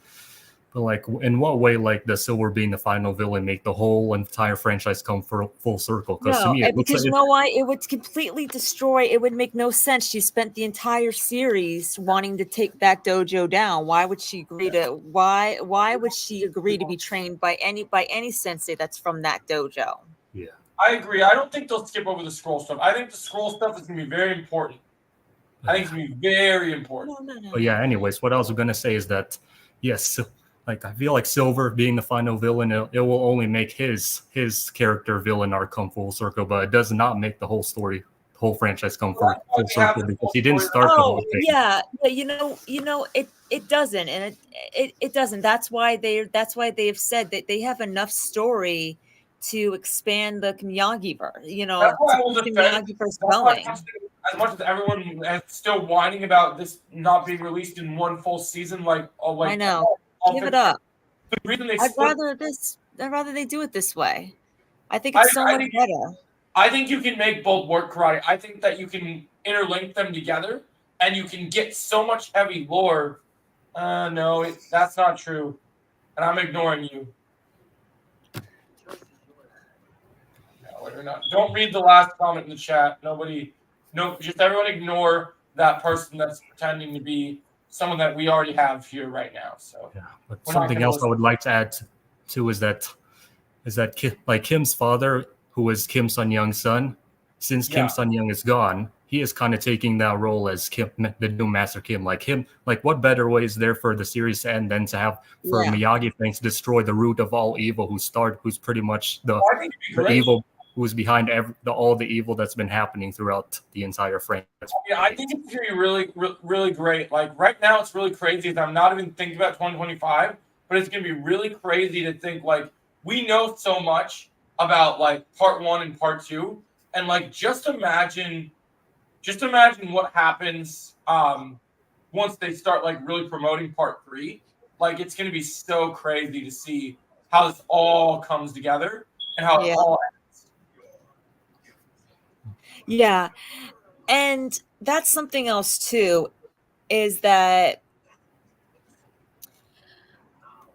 But like, in what way, like the Silver being the final villain, make the whole entire franchise come full circle? Because to No, me, it looks because like you know why? It would completely destroy. It would make no sense. She spent the entire series wanting to take that dojo down. Why would she agree to? Why would she agree to be trained by any sensei that's from that dojo? yeah. I agree. I don't think they'll skip over the scroll stuff. I think the scroll stuff is going to be very important. I think it's going to be very important. No. But yeah, anyways, what I was gonna say is that yes, like I feel like Silver being the final villain, it will only make his character villain arc come full circle, but it does not make the whole story, the whole franchise come full circle because he didn't start the whole thing. Yeah, you know, it doesn't, and it doesn't. That's why they've said that they have enough story to expand the Miyagi-verse. You know, That's why I to will keep the defend. Miyagi-verse That's why going. as much as everyone is still whining about this not being released in one full season, I know. Give it up. The reason they I'd split, rather they do it this way. I think it's so much better. I think you can make both work, Karate. I think that you can interlink them together, and you can get so much heavy lore. No, that's not true, and I'm ignoring you. No, you're not. Don't read the last comment in the chat. Just everyone ignore that person that's pretending to be someone that we already have here right now. So Yeah, but we're not something gonna else I listen. would like to add too is that like Kim's father, who is Kim Sun Young's son, since Kim Yeah. Sun Young is gone, he is kind of taking that role as Kim, the new Master Kim. Like what better way is there for the series to end than to have for Yeah. Miyagi things destroy the root of all evil, who's pretty much the I think it'd be great. evil, who's behind all the evil that's been happening throughout the entire franchise. Yeah, I think it's gonna be really, really great. Like right now, it's really crazy. I'm not even thinking about 2025, but it's gonna be really crazy to think like we know so much about like part 1 and part 2, and like just imagine what happens once they start like really promoting part 3. Like it's gonna be so crazy to see how this all comes together and how it Yeah. all. Yeah. And that's something else too, is that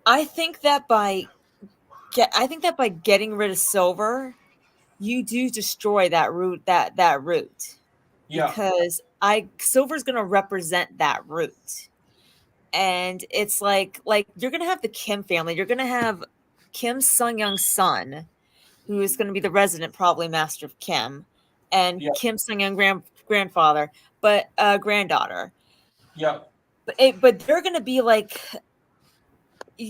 I think that by getting rid of Silver, you do destroy that root Yeah, because Silver's going to represent that root. And it's like you're going to have the Kim family. You're going to have Kim Sun Young's son, who is going to be the resident probably master of Kim, and Yeah. Kim Sun Young granddaughter, yeah, but they're going to be like do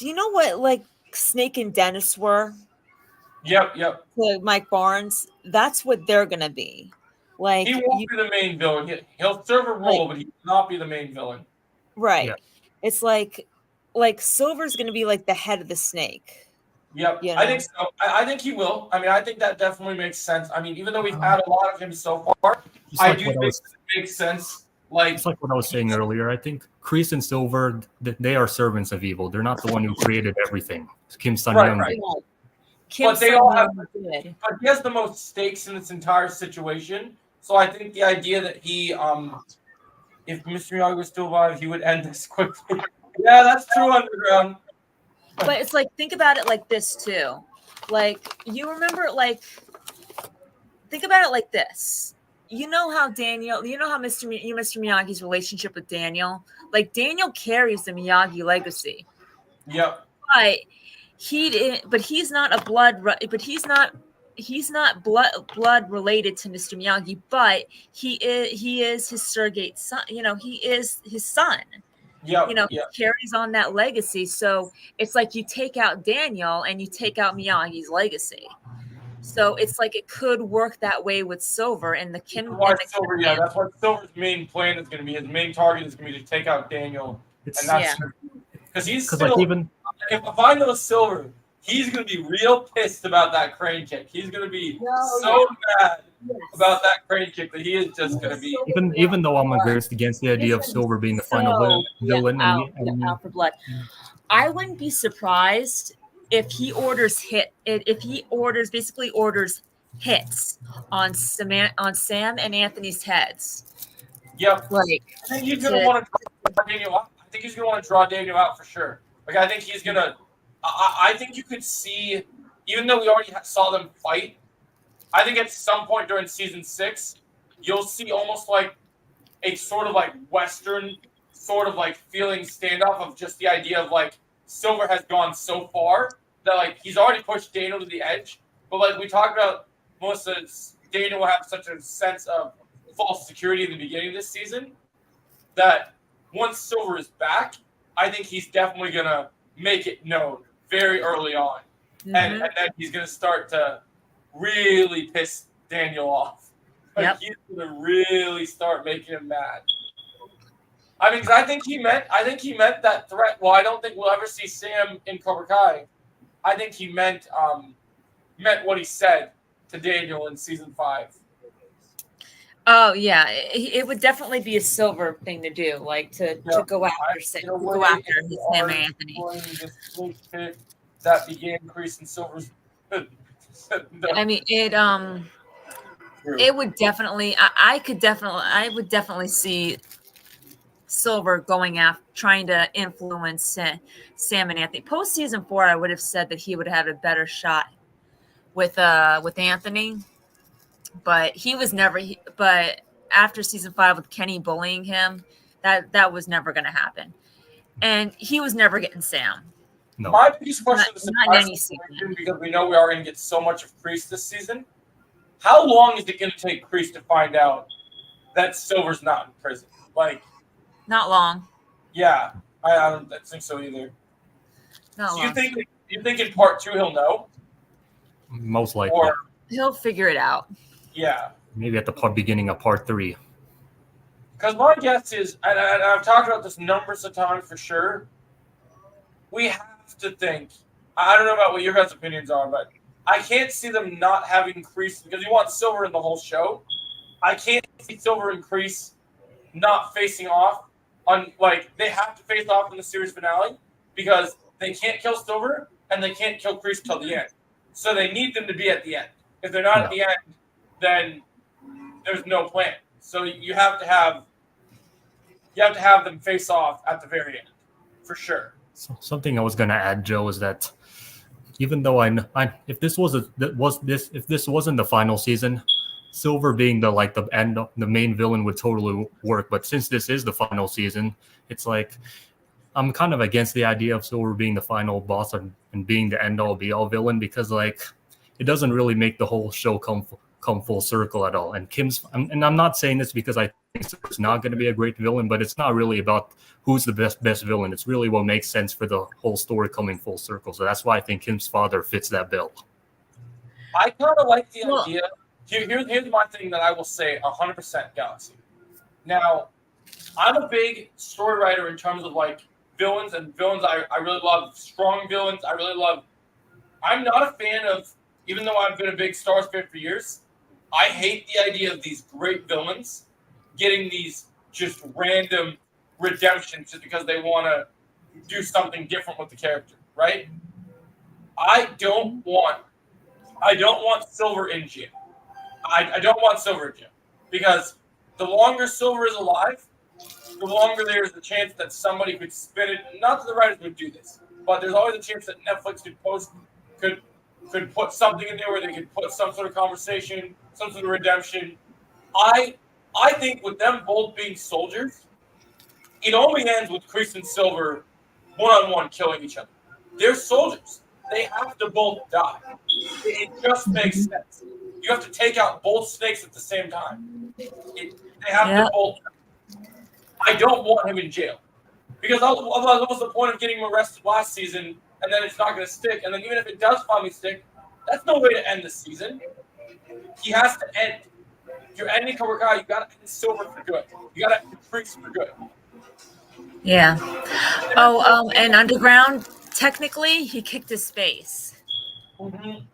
you know what like Snake and Dennis were yep. to Mike Barnes? That's what they're gonna be. Like He won't be the main villain. He'll serve a role, but he will not be the main villain. right. Yeah. It's like Silver's gonna be like the head of the snake. Yep, You I know? think so. I think he will. I mean, I think that definitely makes sense. I mean, even though we've had a lot of him so far, Just I like do what think it makes sense. Like, It's like what I was saying earlier. I think Kreese and Silver, they are servants of evil. They're not the one who created everything. Kim Sun Right, Young right. did. Kim But they Sun all have- Young did. but he has the most stakes in this entire situation. So I think the idea that he, if Mr. Miyagi was still alive, he would end this quickly. Yeah, that's true, Underground. But it's like think about it like this too. Like you remember think about it like this. You know how Mr. Miyagi's relationship with Daniel? Like Daniel carries the Miyagi legacy. Yep. But he's not blood related to Mr. Miyagi, but he is his surrogate son. You know, he is his son. Yep. You know, Yep. he carries on that legacy. So it's like you take out Daniel and you take out Miyagi's legacy. So it's like it could work that way with Silver and the Kim. That's why and the Silver, Kim yeah, that's what Silver's main plan is going to be. His main target is going to be to take out Daniel, It's and that's because he's because still. like even If I know Silver, he's going to be real pissed about that crane kick. He's going to be so mad about that crane kick that he is just going to be. even though I'm against the idea of Silver being the final villain, out for blood. I wouldn't be surprised if he orders basically orders hits on Sam and Anthony's heads. Yep. Like I think he's going to want to drop Daniel. I think he's gonna want to draw Daniel out for sure. Like I think he's gonna. I think you could see, even though we already saw them fight, I think at some point during season 6, you'll see almost like a sort of like Western sort of like feeling standoff of just the idea of like Silver has gone so far that like he's already pushed Daniel to the edge. But like we talked about, Melissa, Daniel will have such a sense of false security in the beginning of this season that once Silver is back, I think he's definitely going to make it known very early on. Mhm. And then he's going to start to really piss Daniel off. Like Yep. he's going to really start making him mad. I mean, 'cause I think he meant that threat. Well, I don't think we'll ever see Sam in Cobra Kai. I think he meant what he said to Daniel in season 5. Oh yeah, it would definitely be a Silver thing to do, like to go after Sam and Anthony. This pit that began Kreese and Silver's. I mean, it would definitely. I would definitely see Silver going after, trying to influence Sam and Anthony. Post season 4, I would have said that he would have a better shot with Anthony, but he was never. But after season 5 with Kenny bullying him, that was never going to happen, and he was never getting Sam. No. My biggest question is Not any season. because we know we are going to get so much of Kreese this season. How long is it going to take Kreese to find out that Silver's not in prison? Like, Not long. yeah, I don't think so either. Not So long. you think in part 2 he'll know? Most likely. Or He'll figure it out. yeah. Maybe at the beginning of part 3. Because my guess is, and I've talked about this numbers of times for sure, we have to think, I don't know about what your guys' opinions are, but I can't see them not having Kreese, because you want Silver in the whole show. I can't see Silver and Kreese not facing off on, like, they have to face off in the series finale, because they can't kill Silver, and they can't kill Kreese till the end. So they need them to be at the end. If they're not at the end, then there's no plan. So you have to have them face off at the very end, for sure. So something I was gonna add, Joe, is that even though if this wasn't the final season, Silver being the main villain would totally work. But since this is the final season, it's like I'm kind of against the idea of Silver being the final boss and being the end all be all villain, because like it doesn't really make the whole show come full circle at all. And I'm not saying this because I think Silver's not going to be a great villain, but it's not really about who's the best villain. It's really what makes sense for the whole story coming full circle. So that's why I think Kim's father fits that bill. I kind of like the idea. Here's my thing that I will say 100% Galaxy. Now, I'm a big story writer in terms of like villains, and villains I really love strong villains. I'm not a fan of, even though I've been a big Star Wars fan for years, I hate the idea of these great villains getting these just random redemptions just because they want to do something different with the character, right? I don't want Silver in jail. I don't want Silver in jail, because the longer Silver is alive, the longer there's the chance that somebody could spin it. Not that the writers would do this, but there's always a chance that Netflix could put something in there where they could put some sort of conversation, some sort of redemption. I think with them both being soldiers, it only ends with Kreese and Silver one-on-one killing each other. They're soldiers. They have to both die. It just makes sense. You have to take out both snakes at the same time. They have to both. I don't want him in jail, because otherwise, what was the point of getting him arrested last season, and then it's not going to stick? And then even if it does finally stick, that's no way to end the season. He has to end. If you're ending Cobra Kai, you got to end Silver for good. You got to end Freaks for good. Yeah. Oh, and Underground, technically, he kicked his face. Mm-hmm.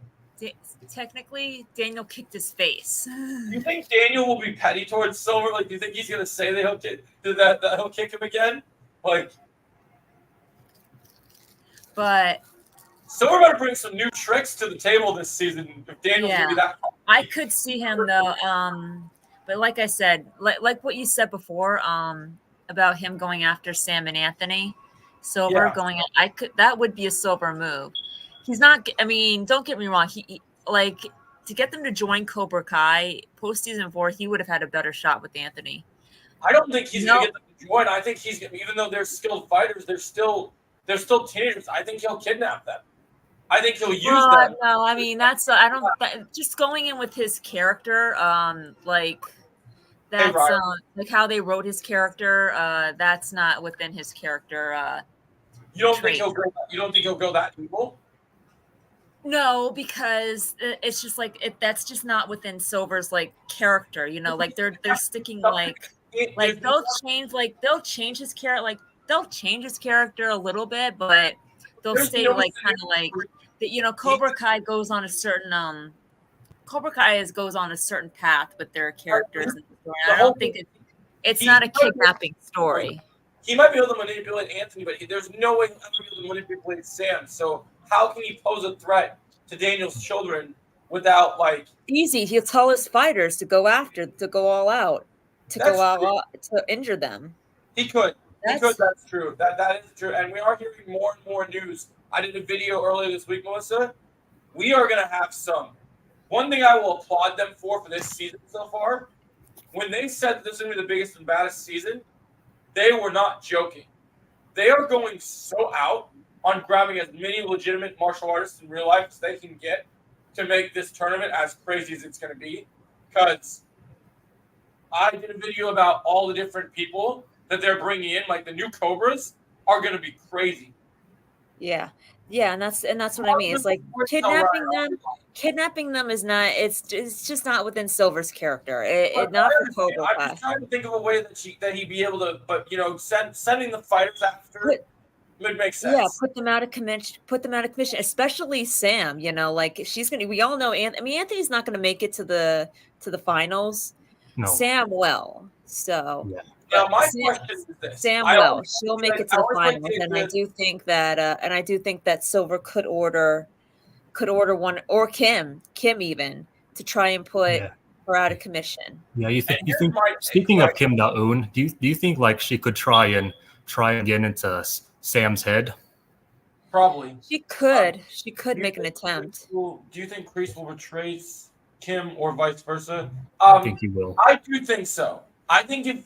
Technically, Daniel kicked his face. Do you think Daniel will be petty towards Silver? Like, do you think he's going to say that he'll kick him again? Like, but Silver better bring some new tricks to the table this season. If Daniel's going to be that. I could see him though. But like I said, like what you said before, about him going after Sam and Anthony. Silver going. That would be a Silver move. He's not. I mean, don't get me wrong. He like to get them to join Cobra Kai post season 4. He would have had a better shot with Anthony. I don't think he's going to get them to join. I think he's even though they're skilled fighters, they're still teenagers. I think he'll kidnap them. I think he'll use them. No, I mean that's I don't just going in with his character, like that's like how they wrote his character. That's not within his character. You don't think he'll go that evil? No, because it's just like that's just not within Silver's like character. You know, like they're sticking like they'll change his character, like they'll change his character a little bit, but they'll stay like kind of like. You know, Cobra Kai goes on a certain path with their characters. I don't think it's not a kidnapping story. He might be able to manipulate Anthony, but there's no way he'll ever be able to manipulate Sam. So how can he pose a threat to Daniel's children without like easy? He'll tell his fighters to go all out, to injure them. He could. That's true. That is true. And we are hearing more and more news. I did a video earlier this week, Melissa. We are going to have some. One thing I will applaud them for this season so far, when they said that this is going to be the biggest and baddest season, they were not joking. They are going so out on grabbing as many legitimate martial artists in real life as they can get to make this tournament as crazy as it's going to be. Because I did a video about all the different people that they're bringing in, like the new Cobras are going to be crazy. Yeah, and that's what I mean. It's like kidnapping them is not. It's just not within Silver's character. Not for Cobra Kai. I'm just trying to think of a way that he'd be able to, but sending the fighters after would make sense. Yeah, put them out of commission. Especially Sam. You know, like she's gonna. We all know. Anthony's not gonna make it to the finals. No. Sam will. So. Yeah. Now, my question is this: Sam will. She'll make it to the finals, and I do think that Silver could order one or Kim even to try and put her out of commission. Yeah, you think? Speaking of Kim Da-eun, do you think like she could try and get into Sam's head? Probably. She could make an attempt. Do you think Kreese will betray Kim or vice versa? I think he will. I do think so. I think if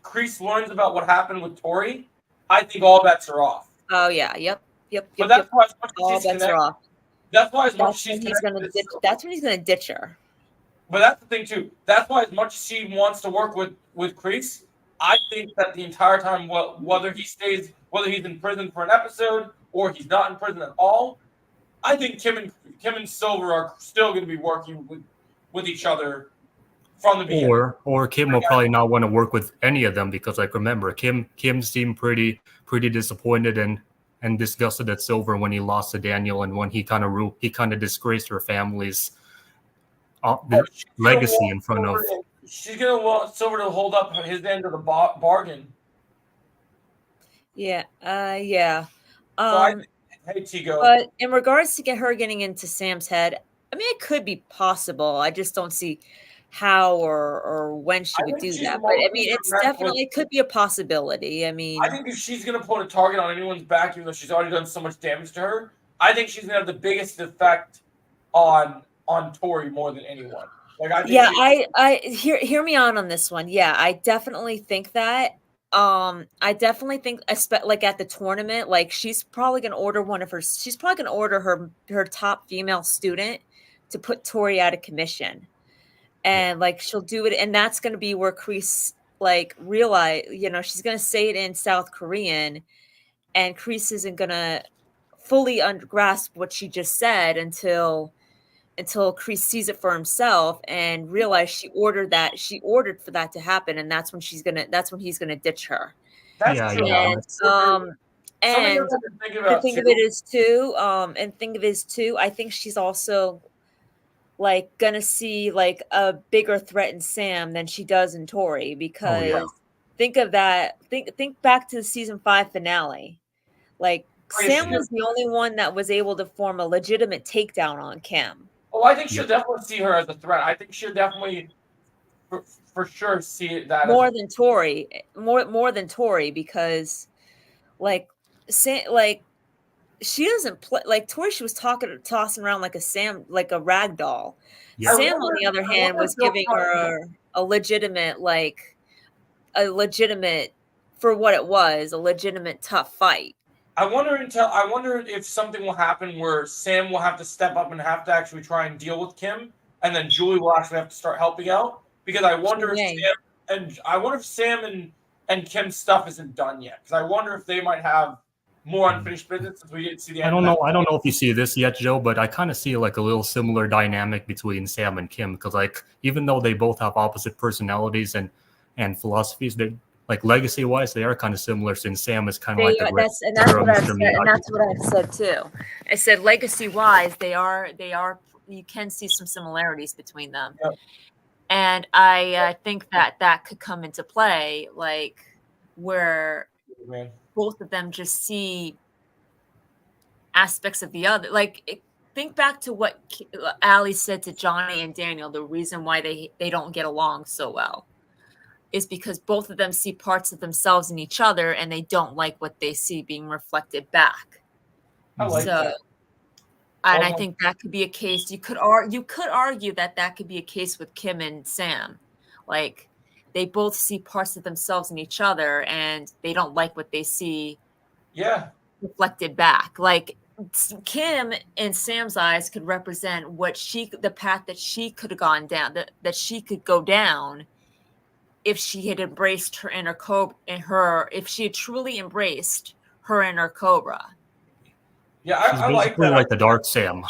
Kreese learns about what happened with Tori, I think all bets are off. Oh yeah, yep. But that's why all bets are off. That's why as much as she's that's when he's gonna ditch her. But that's the thing too. That's why as much as she wants to work with Kreese, I think that the entire time, whether he's in prison for an episode or he's not in prison at all, I think Kim and Silver are still going to be working with each other. From the beginning. Or Kim will probably not want to work with any of them because, like, remember, Kim seemed pretty disappointed and disgusted at Silver when he lost to Daniel and when he kind of disgraced her family's legacy in front of. She's gonna want Silver to hold up his end of the bargain. Yeah. Hey, Tigo. But in regards to her getting into Sam's head, I mean, it could be possible. I just don't see how or when she would do that. But I mean, it could be a possibility. I mean, I think if she's going to put a target on anyone's back, even though she's already done so much damage to her, I think she's going to have the biggest effect on Tori more than anyone. Like, I hear me on this one. Yeah, I definitely think that. I definitely think, like at the tournament, like she's probably going to order her top female student to put Tori out of commission. And like she'll do it, and that's going to be where Kreese like realize, she's going to say it in South Korean, and Kreese isn't going to fully grasp what she just said until Kreese sees it for himself and realize she ordered for that to happen, and that's when he's gonna ditch her. That's true. And the thing of it is too, I think she's also like gonna see like a bigger threat in Sam than she does in Tori, because think of that. Think back to the season 5 finale. Like Sam was the only one that was able to form a legitimate takedown on Kim. Oh, I think she'll definitely see her as a threat. I think she'll definitely for sure see that more than Tori, more than Tori, because like she doesn't play like Tori. She was tossing around like a rag doll. Yeah. Sam, on the other hand, was giving her a legitimate, for what it was, a legitimate tough fight. I wonder if something will happen where Sam will have to step up and have to actually try and deal with Kim, and then Julie will actually have to start helping out. Because I wonder if Sam and Kim's stuff isn't done yet. Because I wonder if they might have more unfinished business since we didn't see the end. I don't know if you see this yet, Joe, but I kind of see like a little similar dynamic between Sam and Kim, because like even though they both have opposite personalities and philosophies, they like legacy wise they are kind of similar. Since Sam is kind of like that's what I've said too. I said legacy wise they are you can see some similarities between them. Yep. And I think that could come into play, like where both of them just see aspects of the other. Like think back to what Allie said to Johnny and Daniel. The reason why they don't get along so well is because both of them see parts of themselves in each other, and they don't like what they see being reflected back. I like that. And I think that could be a case. You could argue that could be a case with Kim and Sam. Like they both see parts of themselves in each other, and they don't like what they see. Yeah. Reflected back. Like Kim in Sam's eyes could represent the path that she could have gone down, that she could go down if she had embraced her inner Cobra, if she had truly embraced her inner Cobra. Yeah, She's I like that. Like the dark Sam.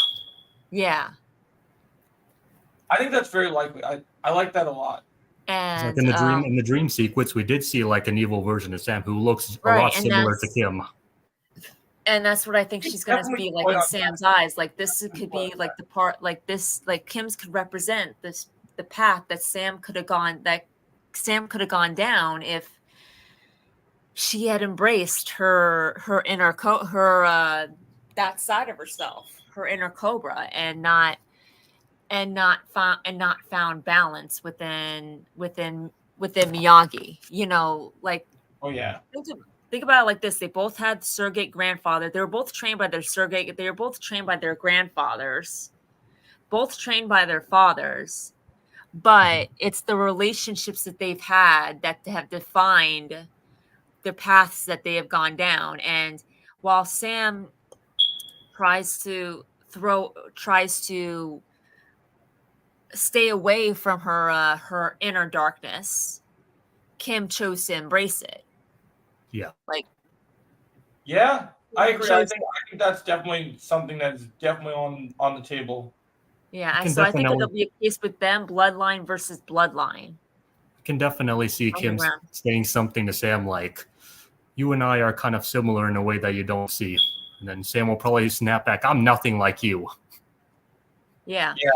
Yeah. I think that's very likely. I like that a lot. And like in the dream sequence, we did see like an evil version of Sam who looks a lot similar to Kim. And that's what I think she's going to be like in Sam's eyes. Like this could be like the part, like this, like Kim's could represent the path that Sam could have gone down if she had embraced her inner that side of herself, her inner Cobra, and not found balance within Miyagi. You know, like, oh yeah. Think about it like this: they both had surrogate grandfather. They were both trained by their surrogate. They were both trained by their grandfathers, both trained by their fathers. But it's the relationships that they've had that have defined the paths that they have gone down. And while Sam tries to stay away from her inner darkness, Kim chose to embrace it. Yeah. Yeah, I agree. I think that's definitely something that's definitely on the table. Yeah, so I think it'll be a case with them, bloodline versus bloodline. I can definitely see Kim saying something to Sam like, "You and I are kind of similar in a way that you don't see." And then Sam will probably snap back, "I'm nothing like you." Yeah. Yeah.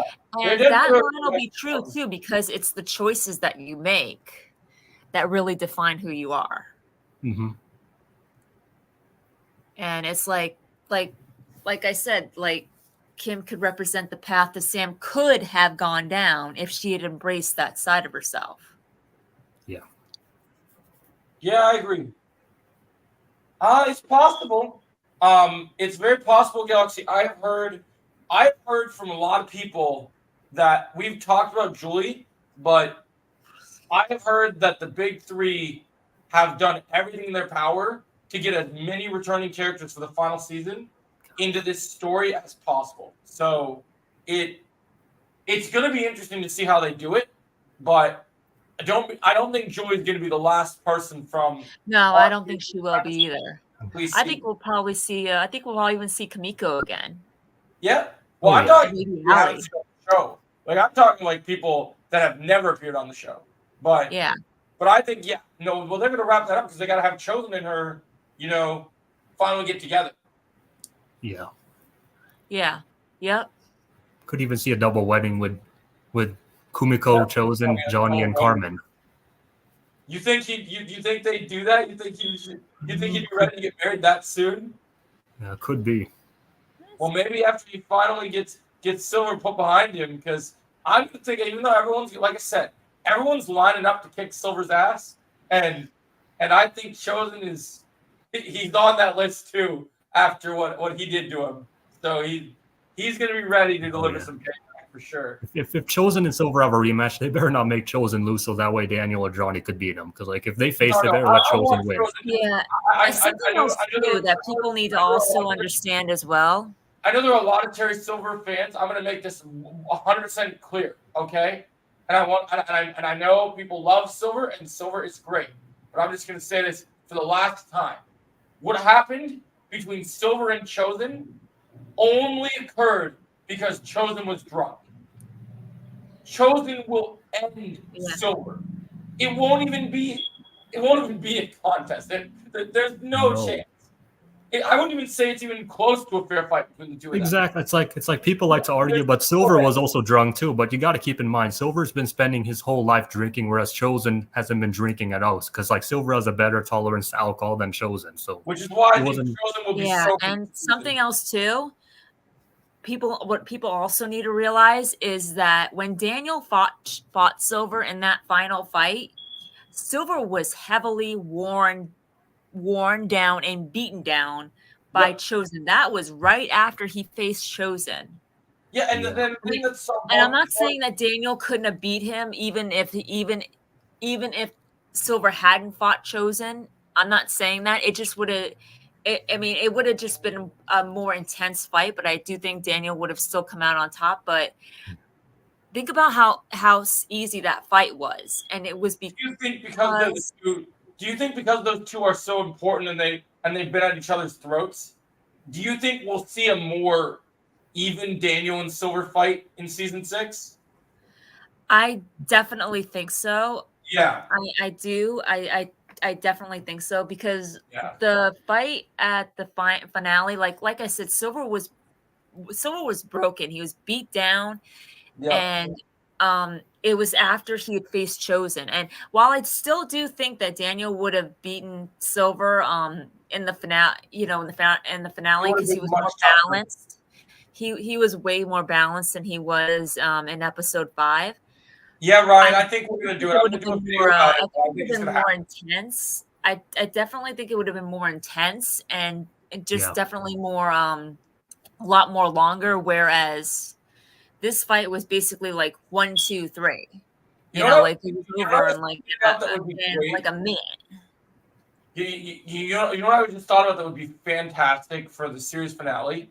And that line will be true too, because it's the choices that you make that really define who you are. Mm-hmm. And it's like I said, like Kim could represent the path that Sam could have gone down if she had embraced that side of herself. Yeah. Yeah, I agree. It's possible. It's very possible, Galaxy. I've heard from a lot of people that we've talked about Julie, but I have heard that the big three have done everything in their power to get as many returning characters for the final season into this story as possible. So it's going to be interesting to see how they do it, but I don't think Julie's going to be the last person from. No, I don't think she will be either. I think we'll probably see. I think we'll even see Kamiko again. Yeah. Well, I'm talking about the show. Like I'm talking like people that have never appeared on the show. But yeah. But I think they're going to wrap that up because they got to have Chosen and her, finally get together. Yeah. Yeah. Yep. Could even see a double wedding with Kumiko, Chosen, Johnny, and Carmen. You think you think they'd do that? You think he'd be ready to get married that soon? Yeah, could be. Well, maybe after he finally gets Silver put behind him, because I'm thinking, even though everyone's, like I said, everyone's lining up to kick Silver's ass, and I think Chosen he's on that list too after what he did to him. So he's gonna be ready to deliver some payback for sure. If Chosen and Silver have a rematch, they better not make Chosen lose, so that way Daniel or Johnny could beat him. Because like if they face, they better let Chosen win. Yeah, something else too that people need to also understand as well. I know there are a lot of Terry Silver fans. I'm going to make this 100% clear, okay? And I know people love Silver, and Silver is great. But I'm just going to say this for the last time. What happened between Silver and Chosen only occurred because Chosen was drunk. Chosen will end Silver. It won't even be a contest. There's no chance. I wouldn't even say it's even close to a fair fight between the two of them. Exactly. It's like people like to argue, but Silver was also drunk too. But you got to keep in mind, Silver's been spending his whole life drinking, whereas Chosen hasn't been drinking at all. Because like Silver has a better tolerance to alcohol than Chosen. So which is why I think Chosen will be so. And something else too. What people also need to realize is that when Daniel fought Silver in that final fight, Silver was heavily worn down and beaten down by Chosen. That was right after he faced Chosen. Yeah, and then I'm not saying that Daniel couldn't have beat him even if Silver hadn't fought Chosen. I'm not saying that. It just would have. It would have just been a more intense fight, but I do think Daniel would have still come out on top. But think about how easy that fight was, and it was because. Do you think because those two are so important and they've been at each other's throats? Do you think we'll see a more even Daniel and Silver fight in season 6? I definitely think so. Yeah, I do. I definitely think so because the fight at the finale, like I said, Silver was broken. He was beat down, and it was after he had faced Chosen. And while I still do think that Daniel would have beaten Silver in the finale, because he was more balanced. He was way more balanced than he was in episode 5. Yeah, Ryan, I think we're going to do it. I'm going to do a video about it. I think it would have been more intense. I definitely think it would have been more intense and just definitely more a lot more longer, whereas this fight was basically like 1, 2, 3. Like it was over in like a minute. You know what I just thought about that would be fantastic for the series finale?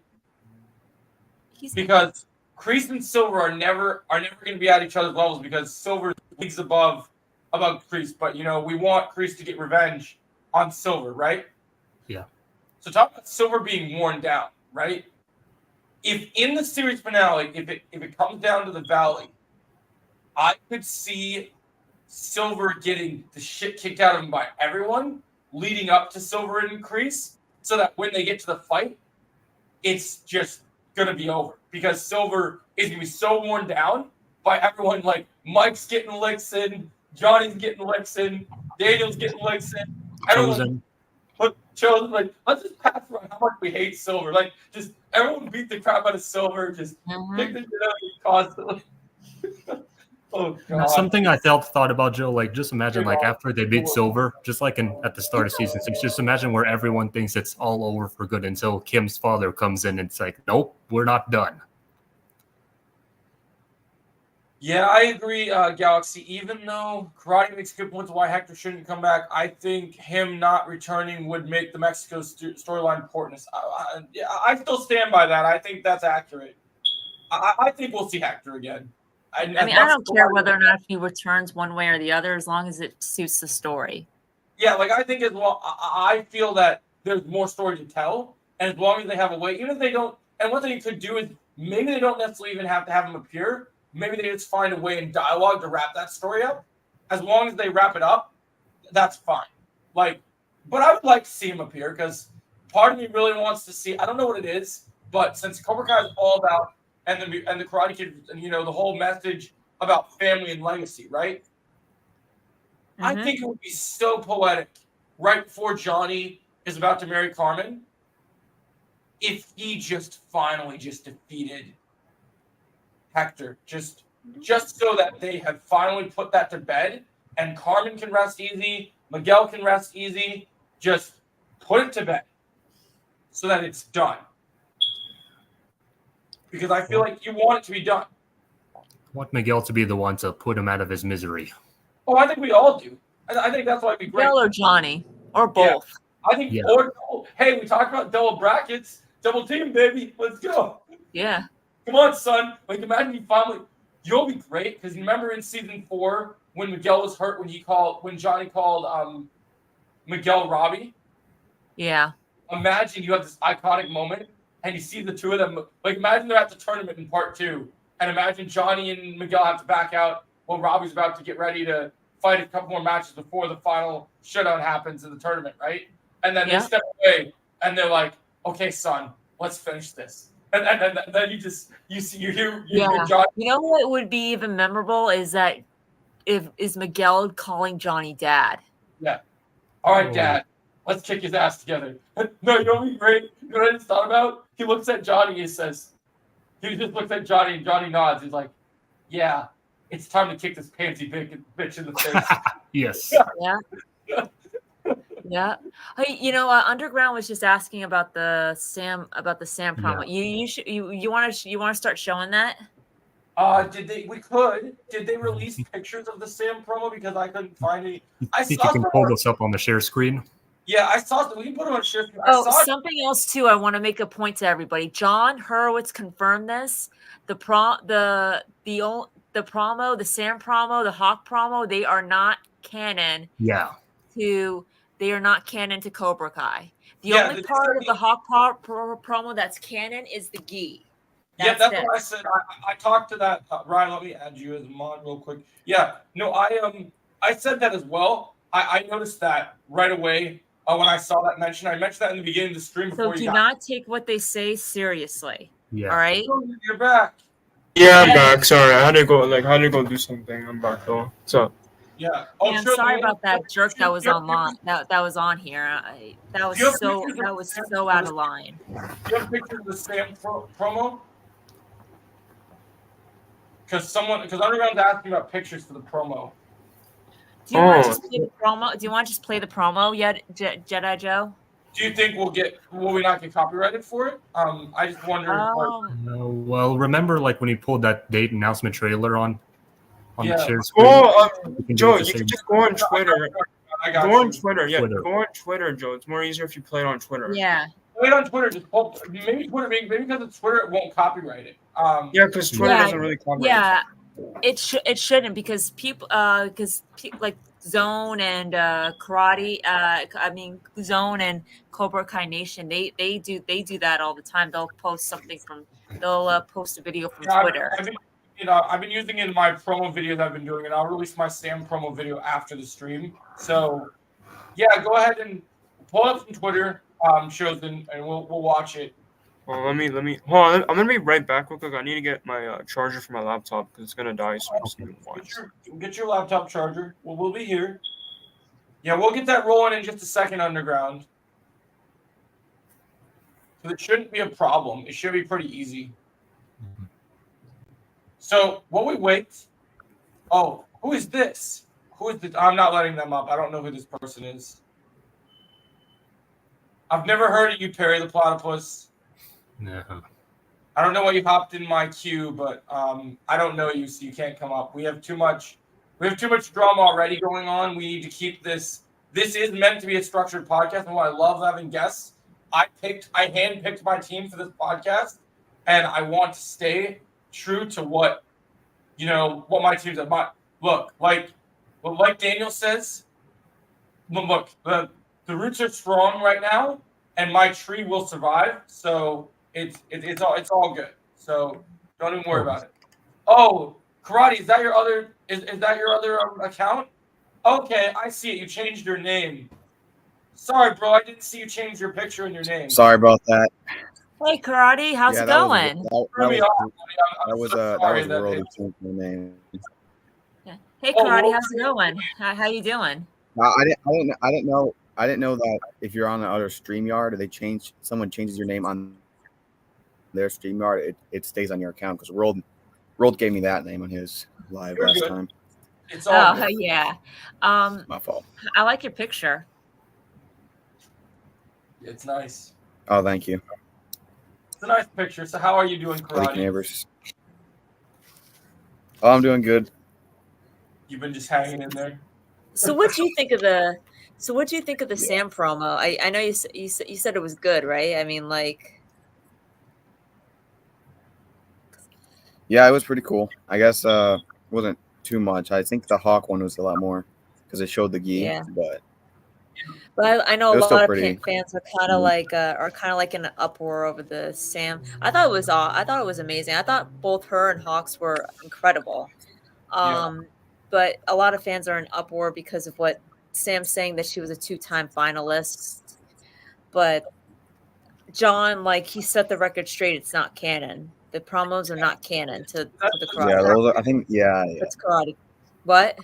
Because Kreese and Silver are never going to be at each other's levels because Silver leagues above Kreese. But we want Kreese to get revenge on Silver, right? Yeah. So talk about Silver being worn down, right? If in the series finale, if it comes down to the Valley, I could see Silver getting the shit kicked out of him by everyone leading up to Silver and Kreese, so that when they get to the fight, it's just gonna be over because Silver is gonna be so worn down by everyone. Like Mike's getting licks in, Johnny's getting licks in, Daniel's getting licks in, everyone. Chosen, like, let's just pass around how much we hate Silver. Like, just everyone beat the crap out of Silver, just pick the shit out of you constantly. Oh god. Something I thought about, Joe, like just imagine like after they beat Silver, just like at the start of season 6, just imagine where everyone thinks it's all over for good until Kim's father comes in and it's like, nope, we're not done. Yeah, I agree, Galaxy. Even though Karate makes good points why Hector shouldn't come back, I think him not returning would make the Mexico storyline important. I still stand by that. I think that's accurate. I think we'll see Hector again. I don't care whether or not he returns one way or the other, as long as it suits the story. Yeah, like I think as well. I feel that there's more story to tell, and as long as they have a way, even if they don't, and what they could do is maybe they don't necessarily even have to have him appear. Maybe they just find a way in dialogue to wrap that story up. As long as they wrap it up, that's fine. Like, but I would like to see him appear because part of me really wants to see. I don't know what it is, but since Cobra Kai is all about and the Karate Kid, and the whole message about family and legacy, right? Mm-hmm. I think it would be so poetic right before Johnny is about to marry Carmen if he just finally just defeated Hector, just just so that they have finally put that to bed, and Carmen can rest easy, Miguel can rest easy. Just put it to bed so that it's done. Because I feel like you want it to be done. I want Miguel to be the one to put him out of his misery. Oh, I think we all do. I think that's why it'd be great. Miguel or Johnny or both. I think, hey, we talked about double brackets, double team, baby. Let's go. Yeah. Come on, son. Like, imagine you finally. You'll be great because remember in season 4 when Miguel was hurt when Johnny called Miguel Robbie. Yeah. Imagine you have this iconic moment and you see the two of them. Like, imagine they're at the tournament in part 2, and imagine Johnny and Miguel have to back out while Robbie's about to get ready to fight a couple more matches before the final showdown happens in the tournament, right? And then they step away and they're like, "Okay, son, let's finish this." And then you hear Johnny. You know what would be even memorable is that is Miguel calling Johnny dad. Yeah. All right, Dad. Let's kick his ass together. No, you know what would be great? You know what I just thought about? He looks at Johnny and says, he just looks at Johnny and Johnny nods. He's like, yeah, it's time to kick this pansy bitch in the face. Yes. Yeah. Yeah. Hey, Underground was just asking about the Sam promo. You want to start showing that? Did they release pictures of the Sam promo? Because I couldn't find any. I think you can pull this up on the share screen. Yeah, I saw. We can put it on share screen. Something else too. I want to make a point to everybody. John Hurwitz confirmed this. The promo, the Sam promo, the Hawk promo, they are not canon. Yeah. They are not canon to Cobra Kai. The only part of the Hawk promo that's canon is the gi. That's what I said. I talked to that. Ryan, let me add you as a mod real quick. Yeah, no, I said that as well. I noticed that right away when I saw that mention. I mentioned that in the beginning of the stream before you got. So do not take what they say seriously. Yeah. All right. You're back. Yeah, I'm back. Sorry, I had to go do something. I'm back though. So. Yeah. I'm sorry about that jerk that was online. That was on here. That was so out of line. Do you have pictures of the Sam promo? Because Underground's asking about pictures for the promo. Do you want to just play the promo? Do you want to just play the promo yet, Jedi Joe? Do you think will we not get copyrighted for it? I just wonder. No. Well, remember, like when he pulled that date announcement trailer on the share screen. Joe, you can just go on Twitter. Go on Twitter. Yeah, Twitter. Go on Twitter, Joe. It's more easier if you play it on Twitter. Yeah. Play it on Twitter. Just maybe because it's Twitter, it won't copyright it. Yeah, because Twitter doesn't really copyright. Yeah, it shouldn't because people like Zone and Karate. Zone and Cobra Kai Nation. They do that all the time. They'll post post a video from Twitter. I've been using it in my promo videos I've been doing, and I'll release my Sam promo video after the stream. So, yeah, go ahead and pull up from Twitter, shows, and we'll watch it. Well, let me hold on. I'm gonna be right back real quick. I need to get my charger for my laptop because it's gonna die. So I'm just gonna watch. Get your laptop charger. We'll be here. Yeah, we'll get that rolling in just a second, Underground. So it shouldn't be a problem. It should be pretty easy. So while we wait, who is this? I'm not letting them up. I don't know who this person is. I've never heard of you, Perry the Platypus. No. I don't know why you hopped in my queue, but I don't know you, so you can't come up. We have too much drama already going on. We need to keep this. This is meant to be a structured podcast, and I love having guests. I handpicked my team for this podcast, and I want to stay true to what my team's about. Look, like Daniel says, look, the roots are strong right now, and my tree will survive. So it's all good. So don't even worry about it. Oh, Karate, is that your other account? Okay, I see it. You changed your name. Sorry, bro, I didn't see you change your picture and your name. Sorry about that. Hey, Karate, how's it going? That was world change my name. Yeah. Hey, Karate, how's it going? How you doing? I didn't know that if you're on the other StreamYard, or someone changes your name on their StreamYard, it stays on your account because World Rold gave me that name on his live You're last good. time. It's all Oh good. yeah. My fault. I like your picture. It's nice. Oh, thank you. It's a nice picture. So how are you doing, Like karate? neighbors. Oh, I'm doing good. You've been just hanging in there. So what do you think of the? So what do you think of the Yeah. Sam promo? I know you said it was good, right? I mean, like, Yeah, it was pretty cool. I guess wasn't too much. I think the Hawk one was a lot more because it showed the gi. Yeah. But I know It a was still lot of pretty. fans are kind of like in an uproar over the Sam. I thought it was amazing. I thought both her and Hawks were incredible. Yeah. But a lot of fans are in uproar because of what Sam's saying, that she was a 2-time finalist. But John, like, he set the record straight. It's not canon. The promos are not canon to the karate. yeah, those are, I think It's karate. What?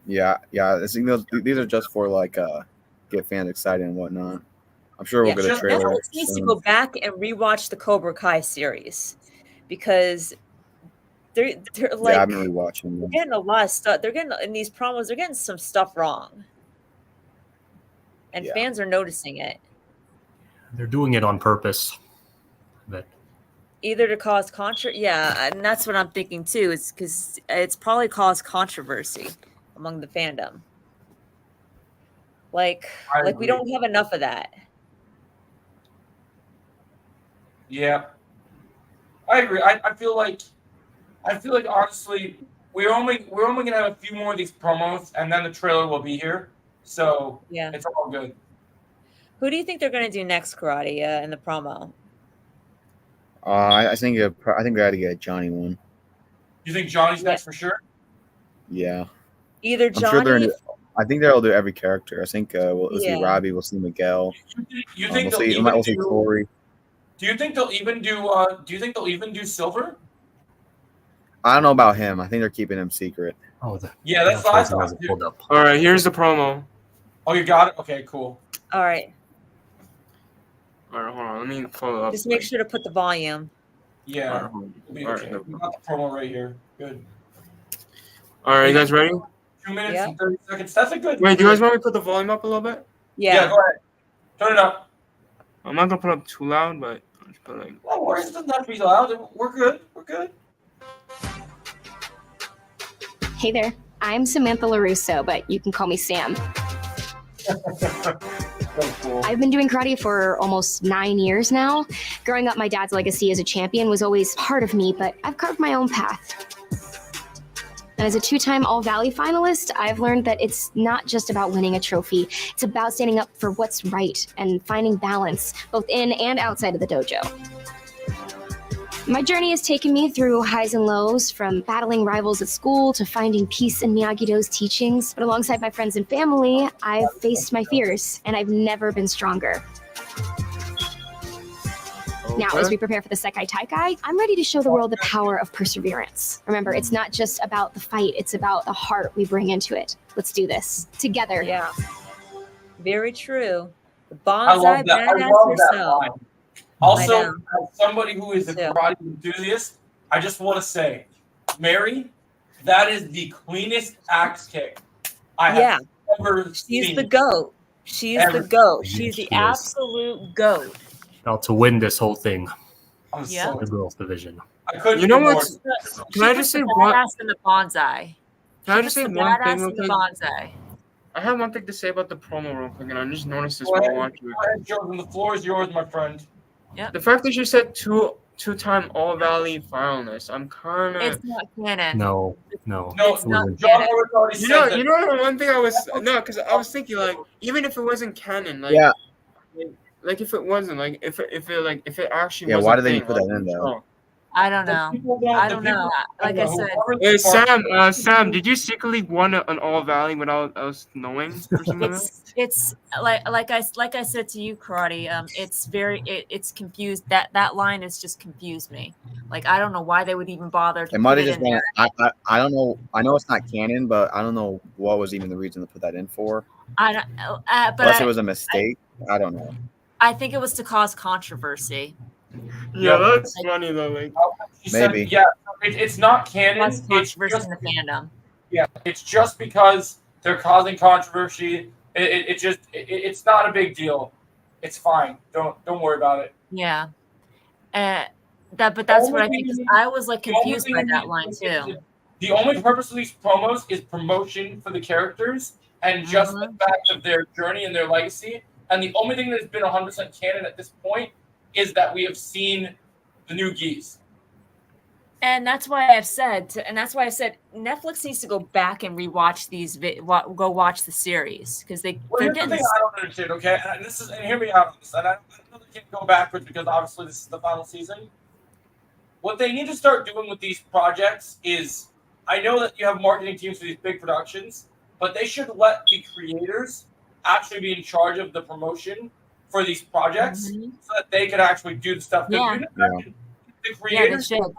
yeah. I think these are just for like get fans excited and whatnot. I'm sure we'll Yeah. get a Just- trailer. Netflix needs to soon. go back and rewatch the Cobra Kai series, because they're Yeah, like, I've been rewatching they're them. getting a lot of stuff. They're getting in these promos. They're getting some stuff wrong, and Yeah. fans are noticing it. They're doing it on purpose. But Either to cause and that's what I'm thinking too. It's because it's probably caused controversy among the fandom. Like I we agree. don't have enough of that. Yeah. I agree. I feel like honestly we're only gonna have a few more of these promos and then the trailer will be here. So Yeah. it's all good. Who do you think they're going to do next, karate, in the promo? I think we had to get a Johnny one. You think Johnny's Yeah. next for sure? Yeah, Either I'm sure Johnny. I think they'll do every character. I think we'll see Yeah. Robbie, we'll see Miguel, You think we'll they'll see even we'll see do? Corey. Do you think they'll even do? Do you think they'll even do Silver? I don't know about him. I think they're keeping him secret. Yeah, that's what I Frozen thought. hasn't pulled up. All right, here's the promo. Oh, you got it. Okay, cool. All right. All right, hold on. Let me follow up. Just make sure to put the volume. Yeah, All right, hold on. we'll be All right, okay. here we We go. got the promo right here. Good. All right, you guys ready? 2 minutes Yeah. and 30 seconds. That's a good. Wait, do you guys want me to put the volume up a little bit? Yeah, go ahead. Turn it up. I'm not gonna put it up too loud, but I'll just put like. No worries. It doesn't have to be loud. We're good. We're good. Hey there, I'm Samantha LaRusso, but you can call me Sam. So cool. I've been doing karate for almost 9 years now. Growing up, my dad's legacy as a champion was always part of me, but I've carved my own path. And as a 2-time All-Valley finalist, I've learned that it's not just about winning a trophy. It's about standing up for what's right and finding balance, both in and outside of the dojo. My journey has taken me through highs and lows, from battling rivals at school to finding peace in Miyagi-Do's teachings. But alongside my friends and family, I've faced my fears, and I've never been stronger. Now, as we prepare for the Sekai Taikai, I'm ready to show the world the power of perseverance. Remember, it's not just about the fight, it's about the heart we bring into it. Let's do this together. Yeah. Very true. The I bonsai love that. I badass love that yourself. line. Also, I know. as somebody who is a Yeah. karate enthusiast, I just want to say, Mary, that is the cleanest axe kick I have Yeah. ever She's seen. the goat. She's Ever. the goat. She She's the is. absolute goat. About to win this whole thing, I'm Yeah. so, the girls division. I couldn't. You know be more- what's- She I puts just the say one- badass in the bonsai? Can I She just puts say the one badass thing real in the quick? bonsai. I have one thing to say about the promo real quick, and I just noticed this Go while ahead, watching it. go ahead, Jordan. The floor is yours, my friend. The fact that you said two-time All-Valley finalist, I'm kind of. It's not canon. No. No, It's not Wouldn't- John canon. Lewis already You said know, that. you know the one thing I was because I was thinking like even if it wasn't canon, like Yeah. like if it wasn't like if it actually Yeah, was why a did they thing, put that like, in, though? oh. I don't The know. people I the don't know. people- Like I said, Hey Sam, did you secretly won an All Valley without us knowing or something? Like that? it's like I said to you, karate. It's confused. That line has just confused me. Like, I don't know why they would even bother to It might put have it just in been. there. I don't know. I know it's not canon, but I don't know what was even the reason to put that in for. I don't. But Unless it was a mistake. I don't know. I think it was to cause controversy. Yeah, that's funny though. Like She said, Maybe. yeah, It's not canon. Cause It's controversy just in the fandom. yeah. It's just because they're causing controversy. It's not a big deal. It's fine. Don't worry about it. Yeah. But that's what I think. 'Cause I was like The only confused thing by you that need line to get too. The only purpose of these promos is promotion for the characters and just the fact of their journey and their legacy. And the only thing that's been 100% canon at this point is that we have seen the new geese. And that's why I've said, Netflix needs to go back and rewatch these, go watch the series because Well, they're here's the getting. thing I don't understand, okay? And hear me out on this. And I know they can't go backwards because obviously this is the final season. What they need to start doing with these projects is, I know that you have marketing teams for these big productions, but they should let the creators actually be in charge of the promotion for these projects so that they can actually do the stuff. Yeah. The creators should. for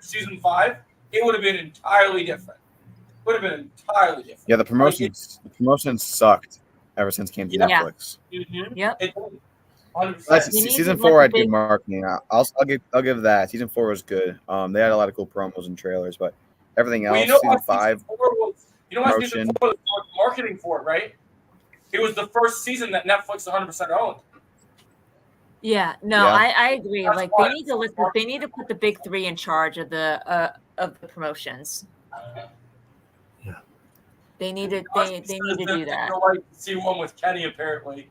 season 5, it would have been entirely different. Yeah, the promotion sucked ever since it came to Yeah. Netflix. Yep. It, 100%. You need Season to 4 let had the good big- marketing. I'll give that. Season 4 was good. They had a lot of cool promos and trailers, but everything else, Well, you know why season 5, season 4 was, season promotion. 4 was marketing for it, right? It was the first season that Netflix 100% owned. Yeah, no, Yeah. I agree. That's Like why- they need to put the big three in charge of the promotions. Yeah. They need to do that. You'll like to see one with Kenny apparently.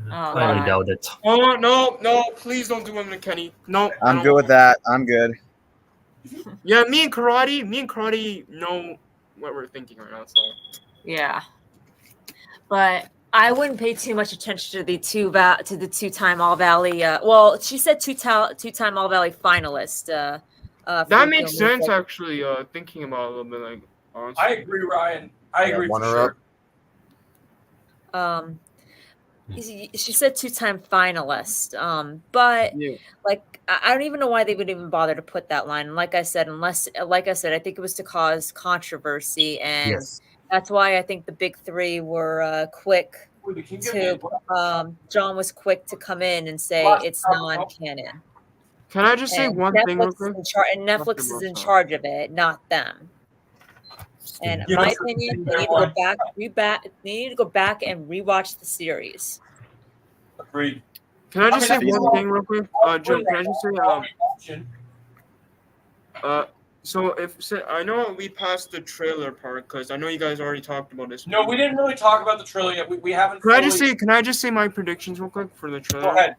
Oh, I highly God. doubt it. Oh no! Please don't do one with Kenny. No. I I'm don't good with want- that. I'm good. Yeah, me and Karate know what we're thinking right now. So Yeah, but I wouldn't pay too much attention to the two-time All Valley. Well, she said two-time All Valley finalist. that makes sense, actually. Thinking about it a little bit, like honestly. I agree, Ryan. I agree for runner-up. sure. She said two-time finalist. But Yeah. like I don't even know why they would even bother to put that line. Like I said, I think it was to cause controversy, and Yes. that's why I think the big three were quick Wait, can you give me to. John was quick to come in and say Last it's time, non-canon. Can I just say And one thing real quick? Netflix is in charge of it, not them. And in Yeah, my that's the opinion, thing, they need to go back and rewatch the series. Agreed. Can I just I say mean, one thing real quick? Joe, can I just say Option. so I know we passed the trailer part because I know you guys already talked about this. No, we didn't really talk about the trailer yet. We haven't. Can I just say my predictions real quick for the trailer? Go ahead.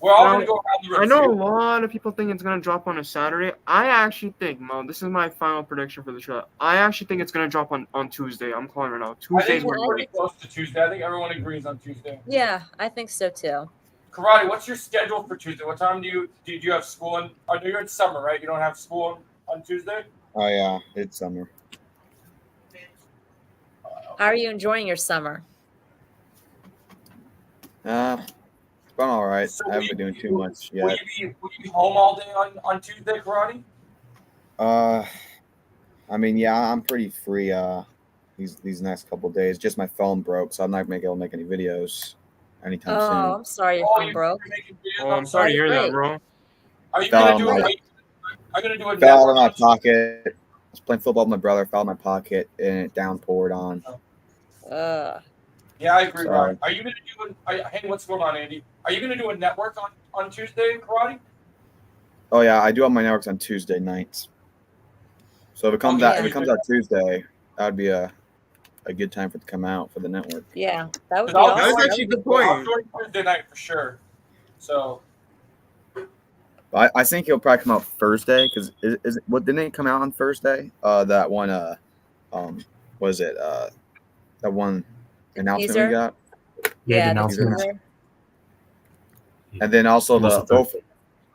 We're all Now, gonna go around the room. I know a lot of people think it's gonna drop on a Saturday. I actually think, this is my final prediction for the trailer. I actually think it's gonna drop on Tuesday. I'm calling it now. I Tuesday's think we're my pretty close to Tuesday. I think everyone agrees on Tuesday. Yeah, I think so too. Karate, what's your schedule for Tuesday? What time do you have school? I know you're in summer, right? You don't have school on Tuesday. Oh yeah, it's summer. How are you enjoying your summer? It's been all right. So I haven't been doing too much Will yet. you be home all day on Tuesday, Karate? I mean, yeah, I'm pretty free. These next couple of days. Just my phone broke, so I'm not gonna be able to make any videos anytime Oh, I'm sorry your phone broke. you're making videos? Oh, I'm sorry to hear that, Great. bro. Are you Fell gonna on do my- it? Are you gonna do a Fell out of my network? pocket. I was playing football with my brother. Fell in my pocket, and it downpoured on. Yeah, I agree, Sorry. Ryan. Are you gonna do hey, what's going on, Andy? Are you gonna do a network on Tuesday, Karate? Oh yeah, I do have my networks on Tuesday nights. So if it comes Okay. out Tuesday, that would be a good time for it to come out for the network. Yeah, that would be I'll awesome. That's actually a good point. I'll join Tuesday night for sure. So I think it'll probably come out Thursday because what didn't it come out on Thursday? That one was it that one announcement Teaser? we got, Yeah, the the announcement. teaser. and then also Also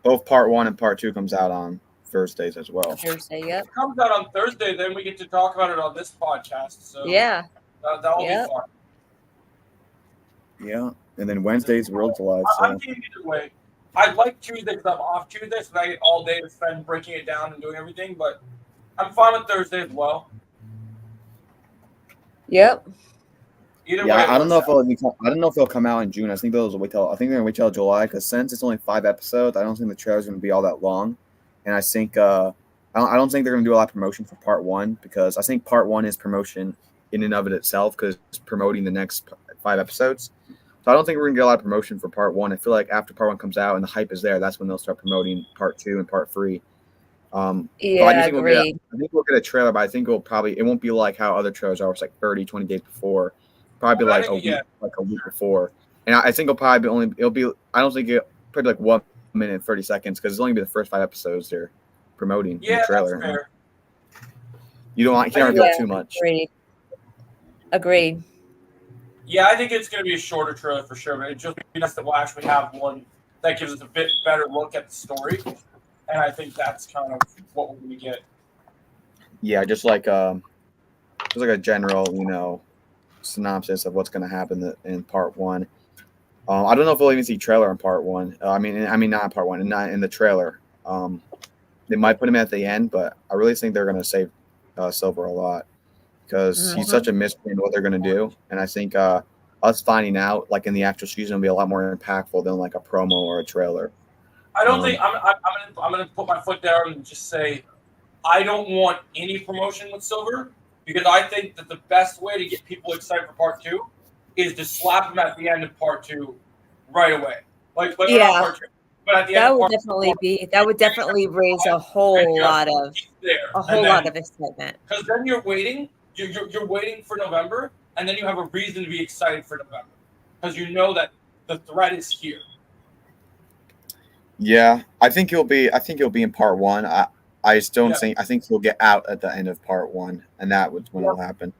both part 1 and part 2 comes out on Thursdays as well. Thursday, yep. if it comes out on Thursday, then we get to talk about it on this podcast. So Yeah. that'll Yep. be fun. Yeah, and then Wednesday's World's Live. I'm So game either way. I like Tuesday because I'm off Tuesday, so I get all day to spend breaking it down and doing everything. But I'm fine with Thursday as well. Yep. Either way, yeah, I don't know if works I don't know if it'll come out in June. I think they'll wait till they're gonna wait till July because since it's only 5 episodes, I don't think the trailer's gonna be all that long, and I think I don't think they're going to do a lot of promotion for part 1 because I think part 1 is promotion in and of it itself because it's promoting the next 5 episodes. So I don't think we're going to get a lot of promotion for part 1. I feel like after part 1 comes out and the hype is there, that's when they'll start promoting part 2 and part 3. But I do Yeah, think agreed. we'll get a trailer, but I think it won't be like how other trailers are. It's like 30, 20 days before. Probably I like think, a week before. And I think I don't think it'll probably like 1 minute, 30 seconds because it's only be the first 5 episodes they're promoting in Yeah, the trailer. that's fair. You can't reveal too much. Agreed. Yeah, I think it's going to be a shorter trailer for sure, but it just be nice that we'll actually have one that gives us a bit better look at the story. And I think that's kind of what we're going to get. Yeah, just like a general, synopsis of what's going to happen in part 1. I don't know if we'll even see trailer in part 1. I mean not in part 1, not in the trailer. They might put him at the end, but I really think they're going to save Silver a lot because he's such a mystery in what they're going to do, and I think us finding out like in the actual season will be a lot more impactful than like a promo or a trailer. I don't think I'm going to put my foot down and just say I don't want any promotion with Silver because I think that the best way to get people excited for part 2 is to slap him at the end of part 2 right away. Like not part 2, but at the end of part 2. That would definitely raise a whole lot of excitement. Because then you're waiting for November, and then you have a reason to be excited for November because you know that the threat is here. Yeah, I think he'll be in part 1. I still don't think. I think he'll get out at the end of part 1, and that was when it'll happen.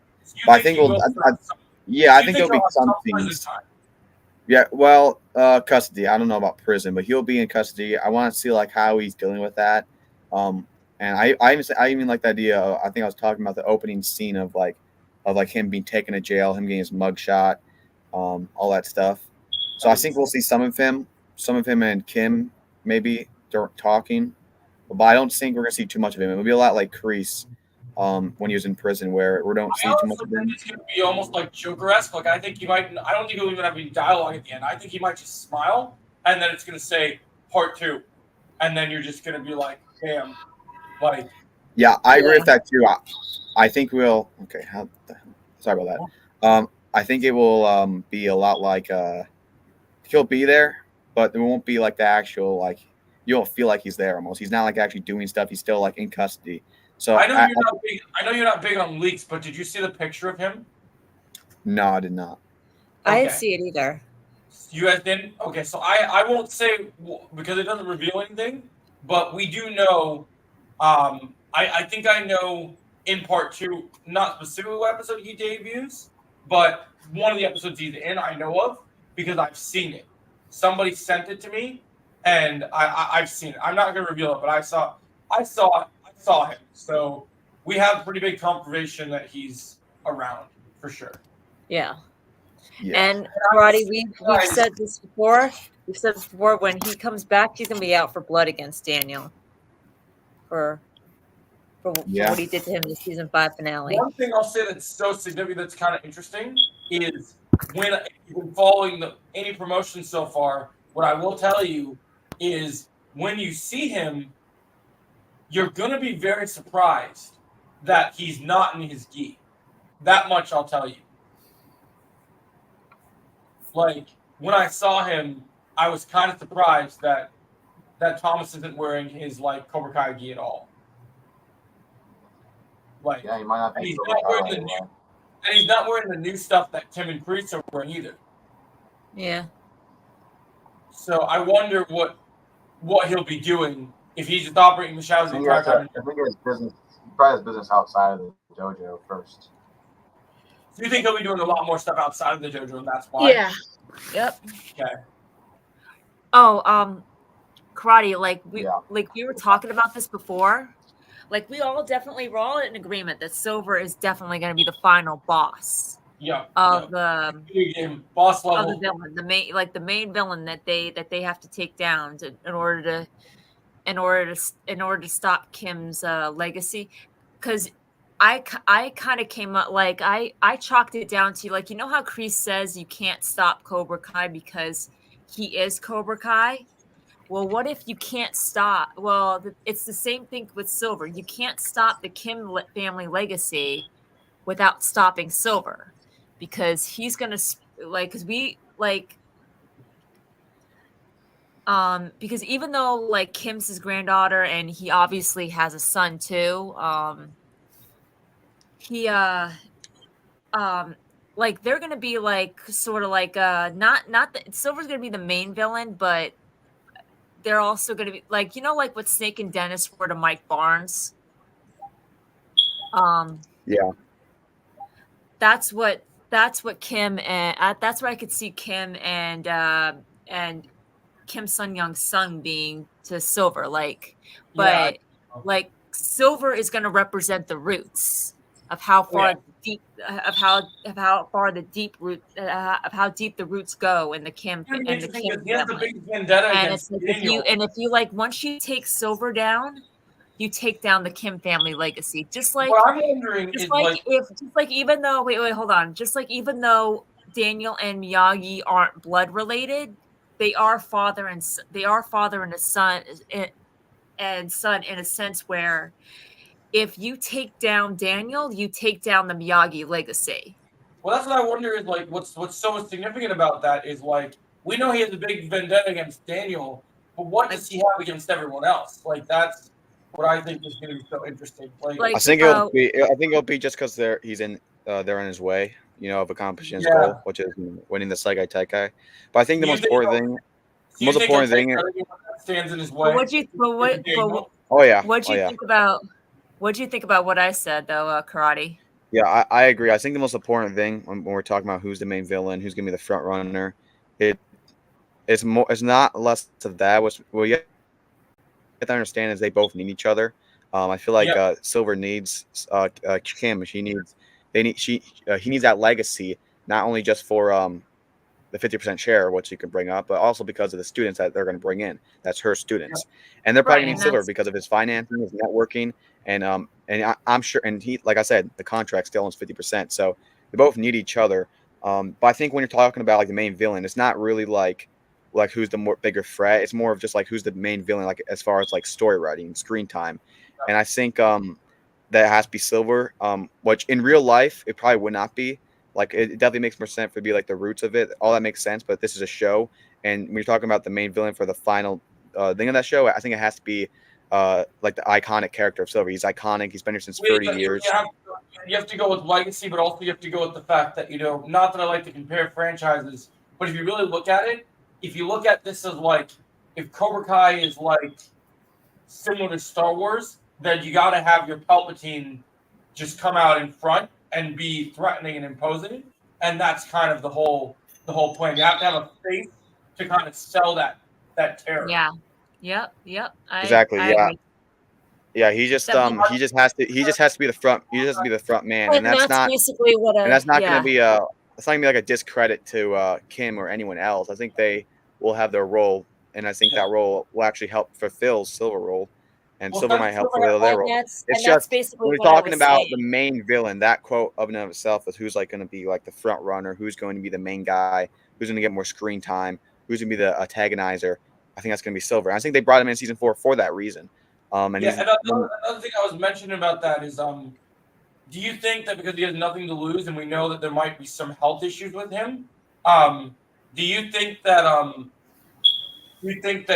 But I think I think there'll be something. Yeah, well, custody. I don't know about prison, but he'll be in custody. I want to see like how he's dealing with that. And I even like the idea. I think I was talking about the opening scene of him being taken to jail, him getting his mugshot, all that stuff. So I think we'll see some of him and Kim maybe talking, but I don't think we're gonna see too much of him. It'll be a lot like Kreese when he was in prison, where we don't see too much of him. It's gonna be almost like Joker-esque. Like I think he might. I don't think he'll even have any dialogue at the end. I think he might just smile, and then it's gonna say part 2, and then you're just gonna be like, "Damn!" Like. Yeah, I agree with that too. I think we'll. Okay, sorry about that. I think it will be a lot like he'll be there, but it won't be like the actual like you don't feel like he's there almost. He's not like actually doing stuff. He's still like in custody. So I know you're not big on leaks, but did you see the picture of him? No, I did not. I didn't see it either. You guys didn't? Okay, so I won't say because it doesn't reveal anything, but we do know. I think I know in part 2, not specifically what episode he debuts, but one of the episodes he's in I know of because I've seen it. Somebody sent it to me, and I've seen it. I'm not going to reveal it, but I saw him. So we have pretty big confirmation that he's around for sure. Yeah. And Roddy, we've said this before. We've said this before. When he comes back, he's going to be out for blood against Daniel. For what he did to him in the season 5 finale. One thing I'll say that's so significant, that's kind of interesting, is when you've been following any promotion so far. What I will tell you is when you see him, you're gonna be very surprised that he's not in his gi. That much I'll tell you. Like when I saw him, I was kind of surprised that Thomas isn't wearing his like Cobra Kai gi at all. Like, he might not be. And he's not wearing the new stuff that Tim and Kreese are wearing either. Yeah. So I wonder what he'll be doing if he's just operating the shadows the entire time. I think his business. He probably has business outside of the dojo first. So you think he'll be doing a lot more stuff outside of the dojo, and that's why? Yeah. Yep. Okay. Oh, Karate. Like we were talking about this before. Like we're all in agreement that Silver is definitely going to be the final boss. Yeah. Of the boss level. Of the villain, the main villain that they have to take down in order to stop Kim's legacy. Because I kind of came up like I chalked it down to like, you know how Kreese says you can't stop Cobra Kai because he is Cobra Kai. well, what if you can't stop? Well, it's the same thing with Silver. You can't stop the Kim family legacy without stopping Silver, because he's gonna because we because even though like Kim's his granddaughter and he obviously has a son too, he like they're gonna be like sort of like not that Silver's gonna be the main villain, but they're also gonna be like, like what Snake and Dennis were to Mike Barnes. Yeah. That's what Kim and that's where I could see Kim and Kim Sun Young's son being to Silver, but like Silver is going to represent the roots of how far deep of how far the deep root of how deep the roots go in the Kim and the Kim he has a family. big vendetta And against it's like Daniel. if you like once you take Silver down, you take down the Kim family legacy. Just like what I'm wondering is even though wait, hold on. Just like even though Daniel and Miyagi aren't blood related, they are father and a son and son in a sense where if you take down Daniel, you take down the Miyagi legacy. Well, that's what I wonder is like what's so significant about that is like we know he has a big vendetta against Daniel, but what does he have against everyone else? Like that's what I think is going to be so interesting. Like I think it'll be just because they're in his way, of accomplishing his goal, which is winning the Saigai Taikai. But I think the most important thing stands in his way. What'd you think about? What'd you think about what I said though, Karate? Yeah, I agree. I think the most important thing when we're talking about who's the main villain, who's gonna be the front runner, it's not less of that. What you have to understand is they both need each other. I feel like Silver needs Kim. He needs that legacy, not only just for the 50% share, which you can bring up, but also because of the students that they're going to bring in. That's her students, and they're probably going to need Silver because of his financing, his networking, and I'm sure. And he, like I said, the contract still owns 50%, so they both need each other. But I think when you're talking about like the main villain, it's not really like who's the bigger threat. It's more of just like who's the main villain, like as far as like story writing, screen time, and I think that has to be Silver. Which in real life it probably would not be. Like it definitely makes more sense for it to be like the roots of it. All that makes sense, but this is a show, and when you're talking about the main villain for the final thing of that show, I think it has to be like the iconic character of Silver. He's iconic. He's been here since 30 years. You have to go with legacy, but also you have to go with the fact that not that I like to compare franchises, but if you really look at it, if you look at this as like if Cobra Kai is like similar to Star Wars, then you got to have your Palpatine just come out in front and be threatening and imposing, and that's kind of the whole plan. You have to have a face to kind of sell that terror. Yeah. Yep. Exactly. Yeah. He just has to be the front. He just has to be the front man, and that's not basically what. And that's not going to be it's not going to be like a discredit to Kim or anyone else. I think they will have their role, and I think that role will actually help fulfill Silver role. And Silver might help fulfill their role. It's just when we're talking about the main villain, that quote of and of itself is who's like going to be like the front runner, who's going to be the main guy, who's going to get more screen time, who's going to be the antagonizer. I think that's going to be Silver. And I think they brought him in season 4 for that reason. And another thing I was mentioning about that is, do you think that because he has nothing to lose, and we know that there might be some health issues with him, do you think that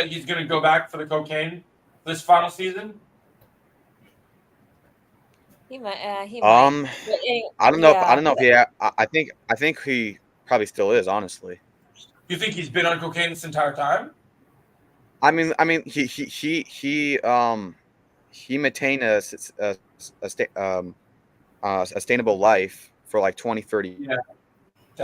he's going to go back for the cocaine this final season? He might. I don't know. I don't know if I think he probably still is. Honestly. You think he's been on cocaine this entire time? I mean, he maintained a sustainable life for like 20, 30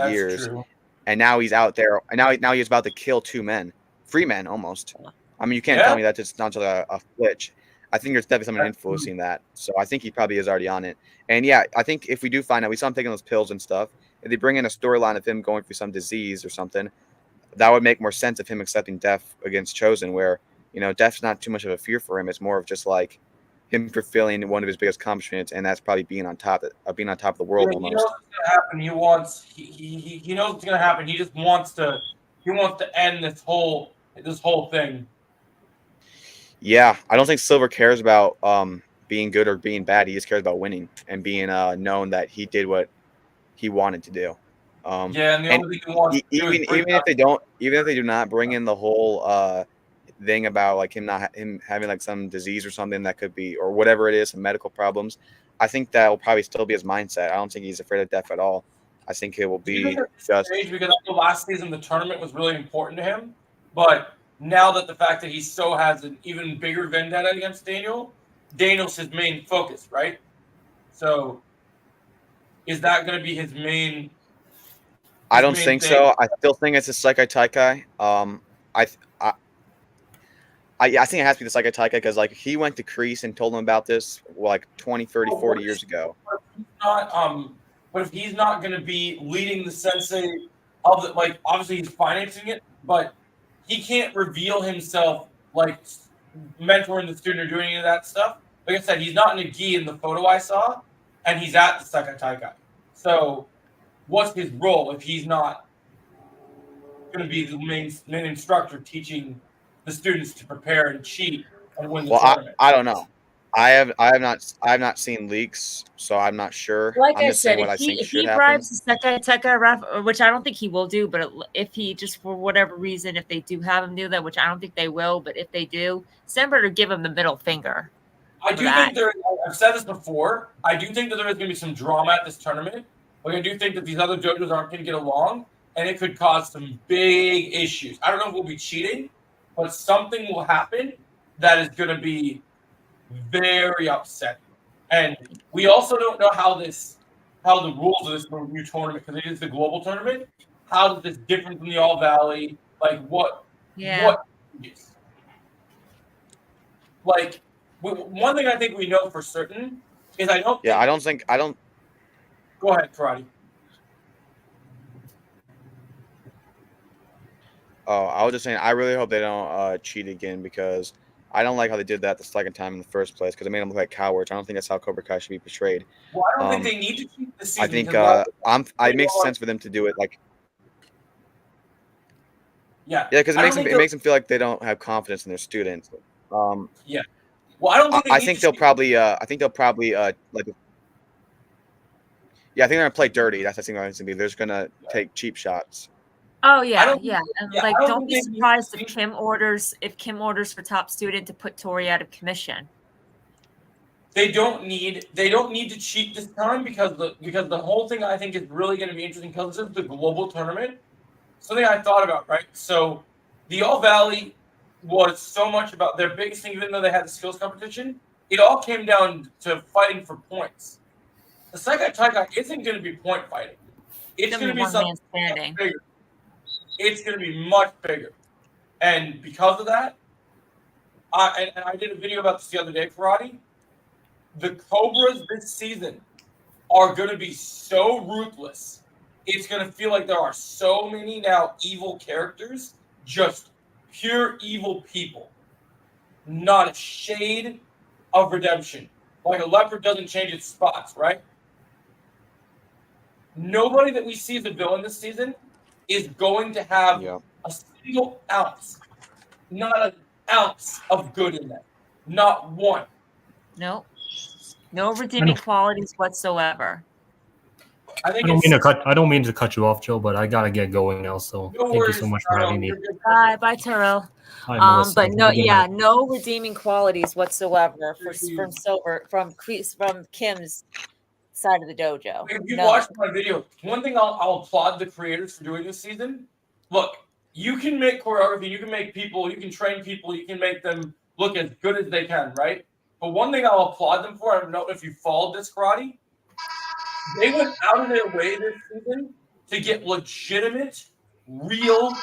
years, true. And now he's out there, and now he's about to kill 2 men, 3 men almost. I mean, you can't tell me that it's not just a glitch. I think there's definitely something influencing that. So I think he probably is already on it. And yeah, I think if we do find out, we saw him taking those pills and stuff. If they bring in a storyline of him going through some disease or something, that would make more sense of him accepting death against Chosen, where death's not too much of a fear for him. It's more of just like him fulfilling one of his biggest accomplishments, and that's probably being on top of the world. He knows what's gonna happen. He knows what's gonna happen. He just wants to end this whole thing. Yeah, I don't think Silver cares about being good or being bad. He just cares about winning and being known that he did what he wanted to do. Yeah, and the And only thing he wants to do is bring even if they don't, even if they do not bring in the whole thing about like him having like some disease or something that could be, or whatever it is, some medical problems, I think that will probably still be his mindset. I don't think he's afraid of death at all. I think it will Do you think be at this just stage, because I know last season the tournament was really important to him, but now that the fact that he so has an even bigger vendetta against Daniel's his main focus, right? So is that going to be his main? I don't main think thing? so. I still think it's a Sekai Taikai. I I think it has to be the Sekai Taikai because like he went to Kreese and told him about this like 20, 30, 40 years ago. Not but if he's not going to be leading the sensei of the, like, obviously he's financing it, but he can't reveal himself like mentoring the student or doing any of that stuff. Like I said, he's not in a gi in the photo I saw, and he's at the Sekai Taikai. So what's his role if he's not going to be the main instructor teaching the students to prepare and cheat and win the tournament? I don't know. I have not seen leaks, so I'm not sure. Like I'm I just said, saying what if I think he should happen. bribes the Sekai ref, which I don't think he will do, but if he just for whatever reason, if they do have him do that, which I don't think they will, but if they do, Semper to give him the middle finger. I do think I've said this before. I do think that there is going to be some drama at this tournament. Like I do think that these other dojos aren't going to get along, and it could cause some big issues. I don't know if we'll be cheating, but something will happen that is going to be very upsetting. And we also don't know how the rules of this new tournament, because it is the global tournament, how is this different from the All Valley? Like what? Yeah. What? Like one thing I think we know for certain is I don't. Yeah, think, I don't. Go ahead, Karate. Oh, I was just saying. I really hope they don't cheat again because I don't like how they did that the second time in the first place because it made them look like cowards. I don't think that's how Cobra Kai should be portrayed. Well, I don't think they need to cheat this season. I think it makes sense for them to do it like. Yeah. Yeah, because it makes them feel like they don't have confidence in their students. Yeah. Well, I don't think. I think they'll probably. I think they'll probably like. Yeah, I think they're gonna play dirty. That's the thing. They're just gonna take cheap shots. Oh yeah, yeah, and yeah, like I don't don't be think they surprised need if Kim orders for top student to put Tori out of commission. They don't need to cheat this time because the whole thing I think is really going to be interesting because this is the global tournament. Something I thought about, right? So the All Valley was so much about their biggest thing, even though they had the skills competition. It all came down to fighting for points. The Sekai Taikai isn't going to be point fighting. It's going to be something much bigger. It's going to be much bigger, and because of that, I did a video about this the other day, Karate. The Cobras this season are going to be so ruthless. It's going to feel like there are so many now evil characters, just pure evil people. Not a shade of redemption. Like a leopard doesn't change its spots, right? Nobody that we see as a villain this season is going to have a single ounce, not an ounce of good in them. Not one. No redeeming qualities whatsoever. I don't mean to cut you off, Joe, but I gotta get going now. So thank you so much for having me. Bye, Terrell. Melissa. But no redeeming qualities whatsoever from Kim's side of the dojo. If you watched my video, one thing I'll applaud the creators for doing this season. Look, you can make choreography, you can make people, you can train people, you can make them look as good as they can, right? But one thing I'll applaud them for, I don't know if you followed this, Karate, they went out of their way this season to get legitimate, real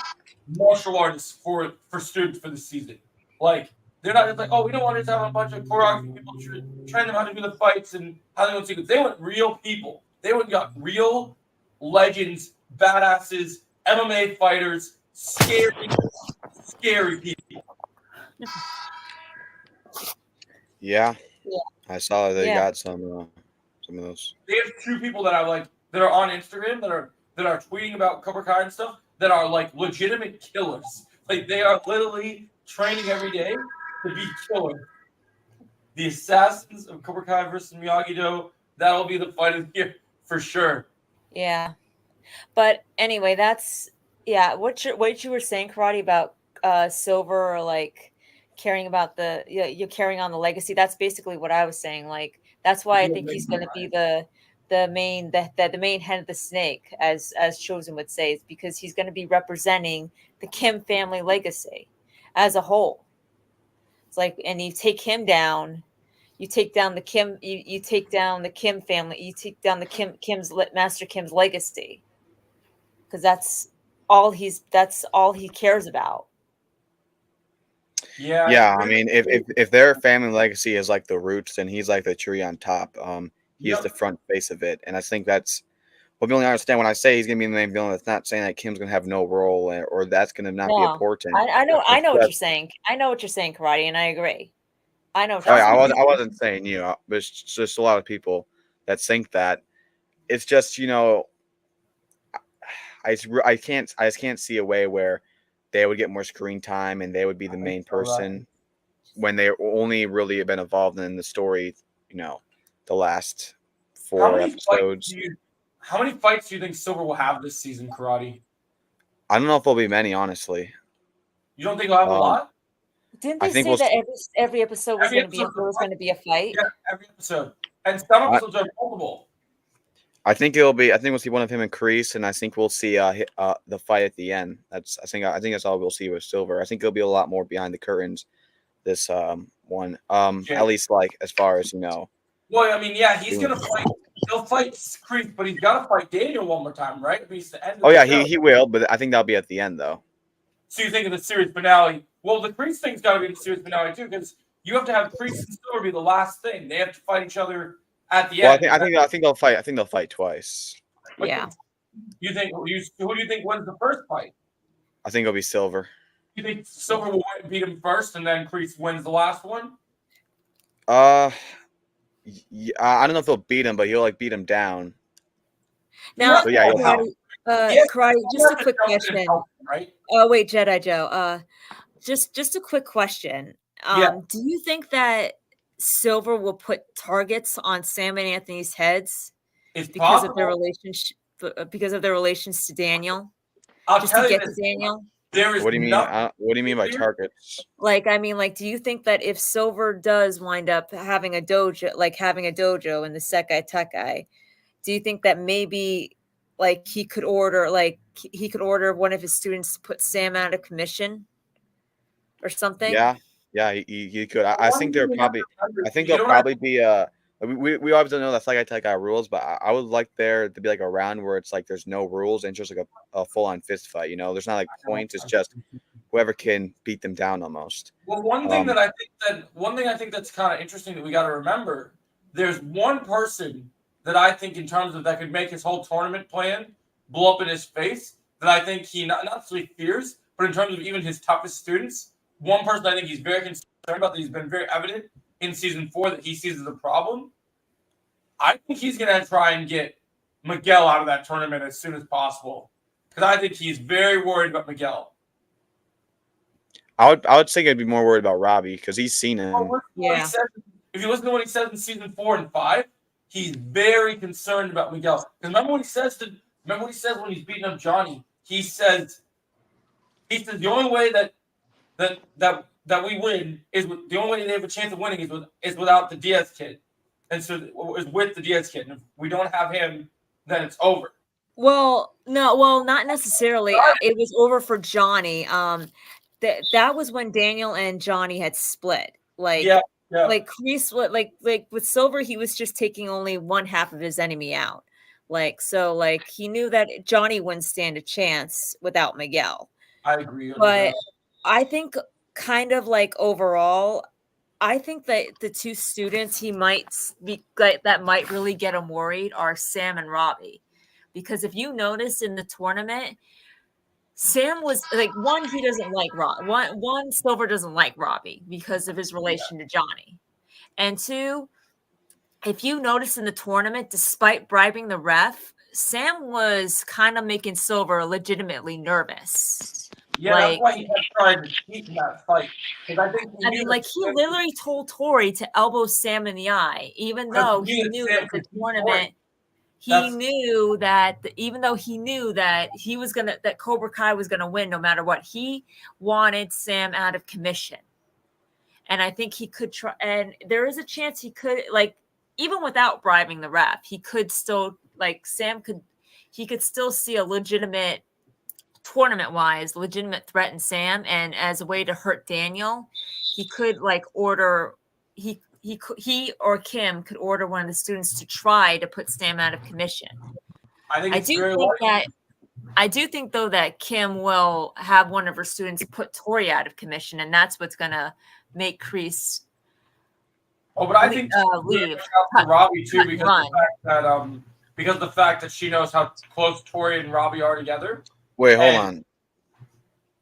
martial artists for students for the season. Like, they're not just like, oh, we don't want to just have a bunch of choreography people train them how to do the fights and how they want to see. They want real people. They went and got real legends, badasses, MMA fighters, scary people. Yeah. I saw that they got some of those. They have two people that I like that are on Instagram that are tweeting about Cobra Kai and stuff that are like legitimate killers. Like they are literally training every day to be killer. The Assassins of Cobra Kai versus Miyagi-Do. That'll be the fight of the year for sure. Yeah. But anyway, that's what you were saying, Karate, about Silver, or like caring about you're carrying on the legacy. That's basically what I was saying. Like that's why I think he's going to be the main the main head of the snake, as Chosen would say, is because he's going to be representing the Kim family legacy as a whole. It's like, and you take him down, you take down the Kim, you take down the Kim family, you take down the Kim's Master Kim's legacy, because that's all he cares about. Yeah. I mean, if their family legacy is like the roots, then he's like the cherry on top. He's the front face of it, and I think that's what we only understand when I say he's gonna be the main villain. It's not saying that Kim's gonna have no role or that's gonna not be important. I know what you're saying. I know what you're saying, Karate, and I agree. I know. I wasn't saying you, but it's just a lot of people that think that. It's just I just can't see a way where they would get more screen time and they would be the main person when they only really have been involved in the story. The last 4 episodes. How many fights do you think Silver will have this season, Karate? I don't know if there'll be many, honestly. You don't think he'll have a lot? Didn't they say that every episode was going to be a fight? Yeah, every episode, and some episodes are multiple. I think we'll see one of him increase, and I think we'll see the fight at the end. I think that's all we'll see with Silver. I think there'll be a lot more behind the curtains this one. At least like as far as Well, I mean, yeah, he's gonna fight. He'll fight Kreese, but he's got to fight Daniel one more time, right? I mean, it's the end. He will, but I think that'll be at the end though. So you think of the series finale? Well, the Kreese thing's got to be the series finale too, because you have to have Kreese and Silver be the last thing. They have to fight each other at the end. I think they'll fight. I think they'll fight twice. Yeah. You think? Who do you think wins the first fight? I think it'll be Silver. You think Silver will beat him first, and then Kreese wins the last one? Yeah, I don't know if he'll beat him, but he'll beat him down. Now, Karate, just a quick question. Right? Oh wait, Jedi Joe. Just a quick question. Do you think that Silver will put targets on Sam and Anthony's heads because of their relationship? Because of their relations to Daniel? To get to Daniel. What do you mean? What do you mean by targets? Do you think that if Silver does wind up having a dojo in the Sekai Tekai, do you think that maybe he could order one of his students to put Sam out of commission or something? Yeah, he could. I think there'll probably be we always don't know the Sekai Tekai rules, but I would like there to be a round where it's there's no rules and just a full-on fist fight. There's not points. It's just whoever can beat them down almost. Well, one thing I think that's kind of interesting that we got to remember. There's one person that I think in terms of that could make his whole tournament plan blow up in his face. That I think he not necessarily fears, but in terms of even his toughest students, one person I think he's very concerned about that he's been very evident in season 4 that he sees as a problem. I think he's going to try and get Miguel out of that tournament as soon as possible because I think he's very worried about Miguel. I would say I'd be more worried about Robbie because he's seen him. If you listen to what he says in season 4 and 5, he's very concerned about Miguel. Because remember what he says when he's beating up Johnny. He says the only way that we win is the only way they have a chance of winning is without the Diaz kid, and so is with the Diaz kid. And if we don't have him, then it's over. Well, not necessarily. It was over for Johnny. That was when Daniel and Johnny had split. Kreese, with Silver, he was just taking only one half of his enemy out. He knew that Johnny wouldn't stand a chance without Miguel. I agree. But I think overall, I think that the two students he might be that might really get him worried are Sam and Robbie. Because if you notice in the tournament, Sam was one, he doesn't like Robbie. One, Silver doesn't like Robbie because of his relation to Johnny. And two, if you notice in the tournament, despite bribing the ref, Sam was kind of making Silver legitimately nervous Yeah, Like, that's why he kept trying to cheat in that fight. Because I think he I knew mean, that like he literally told Tori to elbow Sam in the eye, even Because though he he knew knew Sam that the could beat tournament. He That's- knew that even though he knew that he was gonna that Cobra Kai was gonna win no matter what, he wanted Sam out of commission. And I think he could try, and there is a chance he could, like, even without bribing the ref, he could still, like, he could still see a legitimate tournament-wise, legitimate threat in Sam, and as a way to hurt Daniel, he could like order he or Kim could order one of the students to try to put Sam out of commission. I think I it's do very think likely. that I do think though that Kim will have one of her students put Tori out of commission, and that's what's gonna make Kreese Oh, but I think leave. for Robbie too, cut and because run. the fact that she knows how close Tori and Robbie are together. Wait, hold And- on.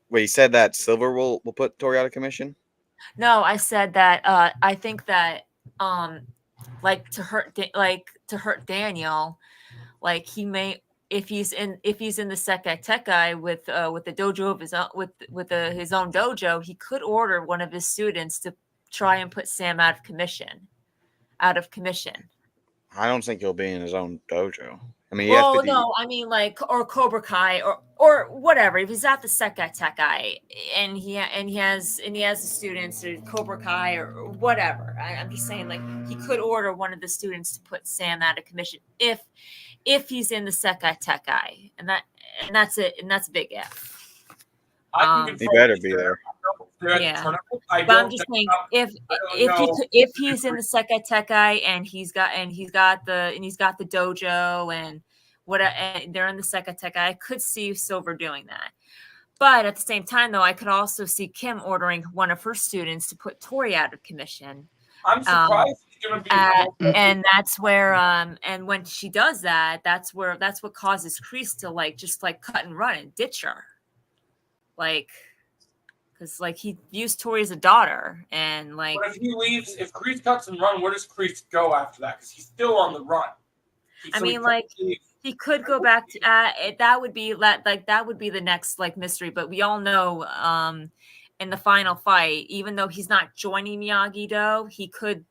Wait, you said that Silver will put Tori out of commission? No, I said that I think that like to hurt Daniel, like he may if he's in the Sekkai Tekai with the dojo of his own his own dojo, he could order one of his students to try and put Sam out of commission. I don't think he'll be in his own dojo. I mean, Well, no, I mean like or Cobra Kai or whatever. If he's at the Sekkai Tekai and he has the students or Cobra Kai or whatever, I'm just saying like he could order one of the students to put Sam out of commission if he's in the Sekkai Tekai, and that's it, and that's a big if. He better be there. Yeah, but I'm just saying if he's in the Sekkai Tekai and he's got the dojo and and they're in the Sekkai Tekai, I could see Silver doing that. But at the same time, though, I could also see Kim ordering one of her students to put Tori out of commission. I'm surprised he's going to be. And that's where, and when she does that, that's what causes Kreese to just cut and run and ditch her, because he views Tori as a daughter, and But if he leaves, if Kreese cuts and run, where does Kreese go after that? Because he's still on the run. He could go back to that would be that would be the next mystery. But we all know in the final fight, even though he's not joining Miyagi-Do, he could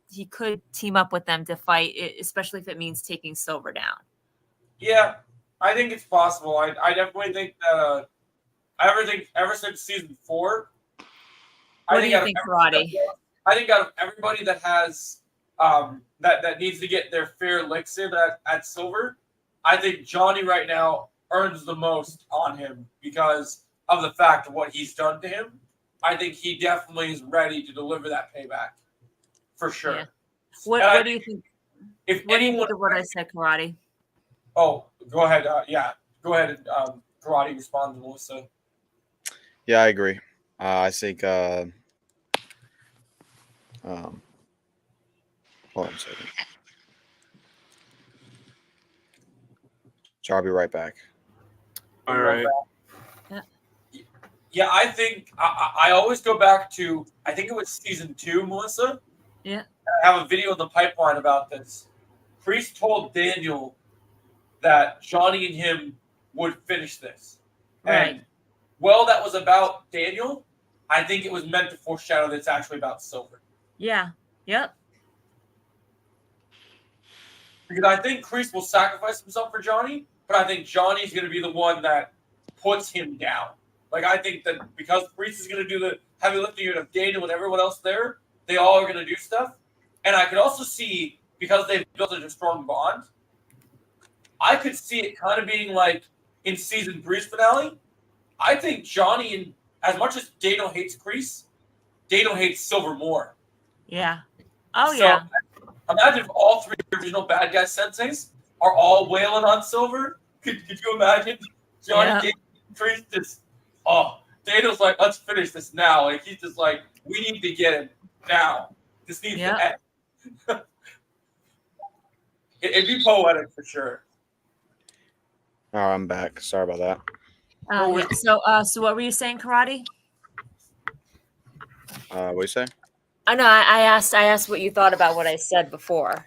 team up with them to fight, especially if it means taking Silver down. Yeah, I think it's possible. I definitely think that ever since season 4. What do you think, Karate? I think out of everybody that has that needs to get their fair licks in at Silver, I think Johnny right now earns the most on him because of the fact of what he's done to him. I think he definitely is ready to deliver that payback for sure. Yeah. What do you think? What do you think of what I said, Karate? Oh, go ahead. Go ahead and Karate respond to Melissa. Yeah, I agree. I think. Hold on a second. So I'll be right back. All right. Yeah, I think I always go back to, I think it was season 2, Melissa. Yeah. I have a video in the pipeline about this. Kreese told Daniel that Johnny and him would finish this. Right. And while that was about Daniel, I think it was meant to foreshadow that it's actually about Silver. Yeah. Yep. Because I think Kreese will sacrifice himself for Johnny, but I think Johnny's going to be the one that puts him down. I think that because Kreese is going to do the heavy lifting of Daniel and everyone else there, they all are going to do stuff. And I could also see, because they've built such a strong bond, I could see it kind of being like in season 3's finale. I think Johnny, and as much as Daniel hates Kreese, Daniel hates Silver more. Yeah. Oh, So, yeah. Imagine if all 3 original bad guy senseis are all wailing on Silver. Could you imagine Johnny, Yeah. Daniel, Kreese just... Oh, Daniel's like, let's finish this now. He's just like, we need to get him now. This needs to end. It'd be poetic for sure. All right, I'm back. Sorry about that. Yeah. So what were you saying, Karate? What you say? I know. I asked what you thought about what I said before.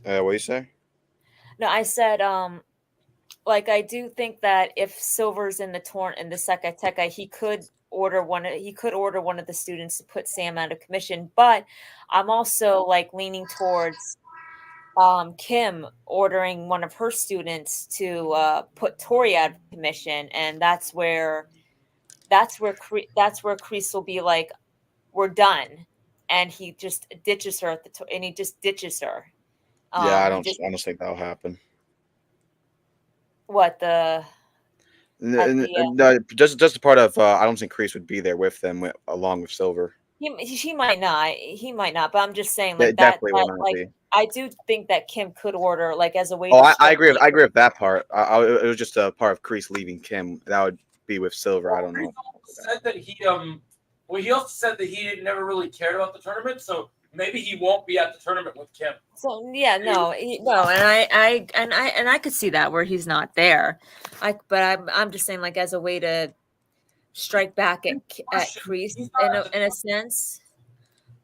What you say? No, I said I do think that if Silver's in the Sekai Tekai, he could order one of the students to put Sam out of commission. But I'm also like leaning towards Kim ordering one of her students to put Tori out of commission, and that's where Kreese will be like, we're done, and he just ditches her ditches her. Yeah, I don't Just think that'll happen. what the No, just a part of. I don't think Kreese would be there with them along with Silver. he might not. He might not. But I'm just saying, They like that. definitely will not Like be. I do think that Kim could order like as a way. Oh, to I agree. I agree with that part. It was just a part of Kreese leaving Kim. That would be with Silver. I don't know. Said that he he also said that he never really cared about the tournament, so maybe he won't be at the tournament with Kim. So yeah, no, and I could see that where he's not there. But I'm just saying, like as a way to strike back at Kreese in a sense.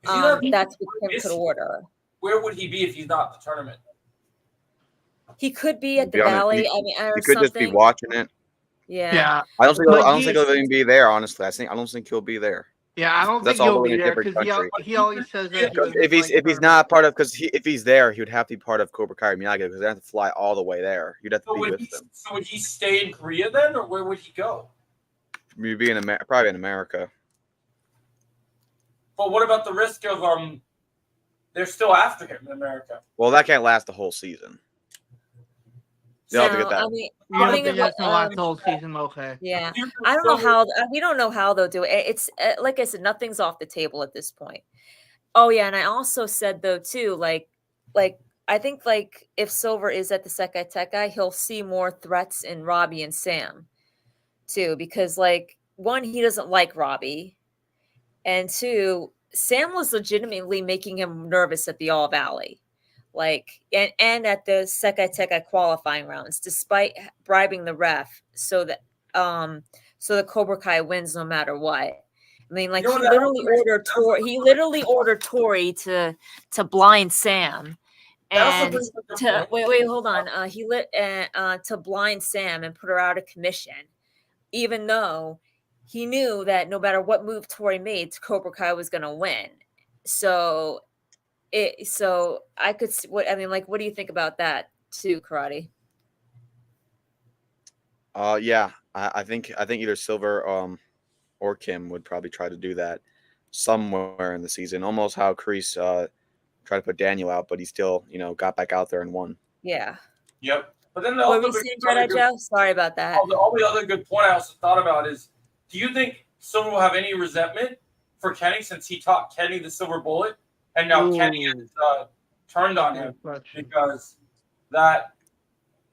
That's what Kim could order. Where would he be if he's not at the tournament? He could be at the Valley. Or he could something. just be watching it. Yeah. I don't think he'll even be there. Honestly, I don't think he'll be there. Yeah, I don't That's think he'll all be in a there different because country. he always says that. If he's not part of, if he's there, he would have to be part of Cobra Kai Miyagi because they have to fly all the way there. You'd have to be with them. So would he stay in Korea then, or where would he go? You'd be probably in America. But what about the risk of they're still after him in America? Well, that can't last the whole season. You have to get that. The whole season, okay. Yeah, I don't know how. We don't know how they'll do it. It's like I said, nothing's off the table at this point. Oh yeah, and I also said though too, like I think like if Silver is at the Sekai Tekai, he'll see more threats in Robbie and Sam, too, because like one, he doesn't like Robbie, and two, Sam was legitimately making him nervous at the All Valley. Like and at the Sekai Tekai qualifying rounds, despite bribing the ref so that so the Cobra Kai wins no matter what. I mean, like he literally ordered Tori to blind Sam, and hold on, to blind Sam and put her out of commission, even though he knew that no matter what move Tori made, Cobra Kai was going to win. So I could see what do you think about that too, Karate? Yeah, I think either Silver or Kim would probably try to do that somewhere in the season, almost how Kreese tried to put Daniel out, but he still got back out there and won. Yeah. Yep. But then sorry about that. The only other good point I also thought about is, do you think Silver will have any resentment for Kenny since he taught Kenny the silver bullet? And now Kenny has turned on him because that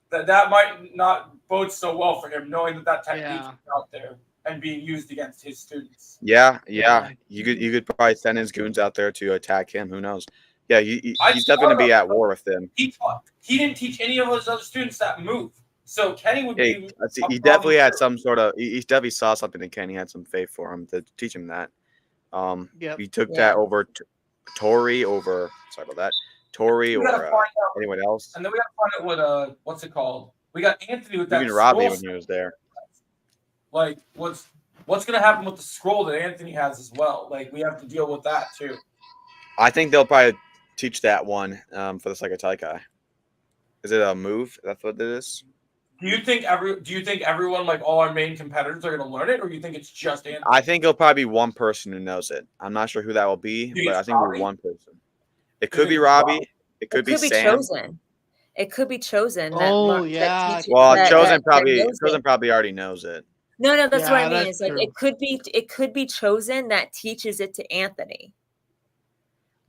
might not bode so well for him, knowing that technique is out there and being used against his students. Yeah. You could probably send his goons out there to attack him. Who knows? Yeah, he's definitely going to be at war with them. He didn't teach any of his other students that move. So Kenny would be. He definitely had some sort of. He definitely saw something in Kenny. Had some faith for him to teach him that. He took that over. Tori over. Sorry about that. Tori or anyone else. And then we got to find out what what's it called? We got Anthony with that. Even Robbie when he was there. Like what's going to happen with the scroll that Anthony has as well? Like we have to deal with that too. I think they'll probably teach that one for the Sekai Tekai. Is it a move? That's what it is. Do you think everyone, like all our main competitors, are going to learn it, or do you think it's just Anthony? I think it'll probably be one person who knows it. I'm not sure who that will be, but I think it'll be one person. It could be Robbie. It could be Sam. Chosen. It could be Chosen. Well, Chosen probably already knows it. No, that's what I mean. It's like it could be Chosen that teaches it to Anthony.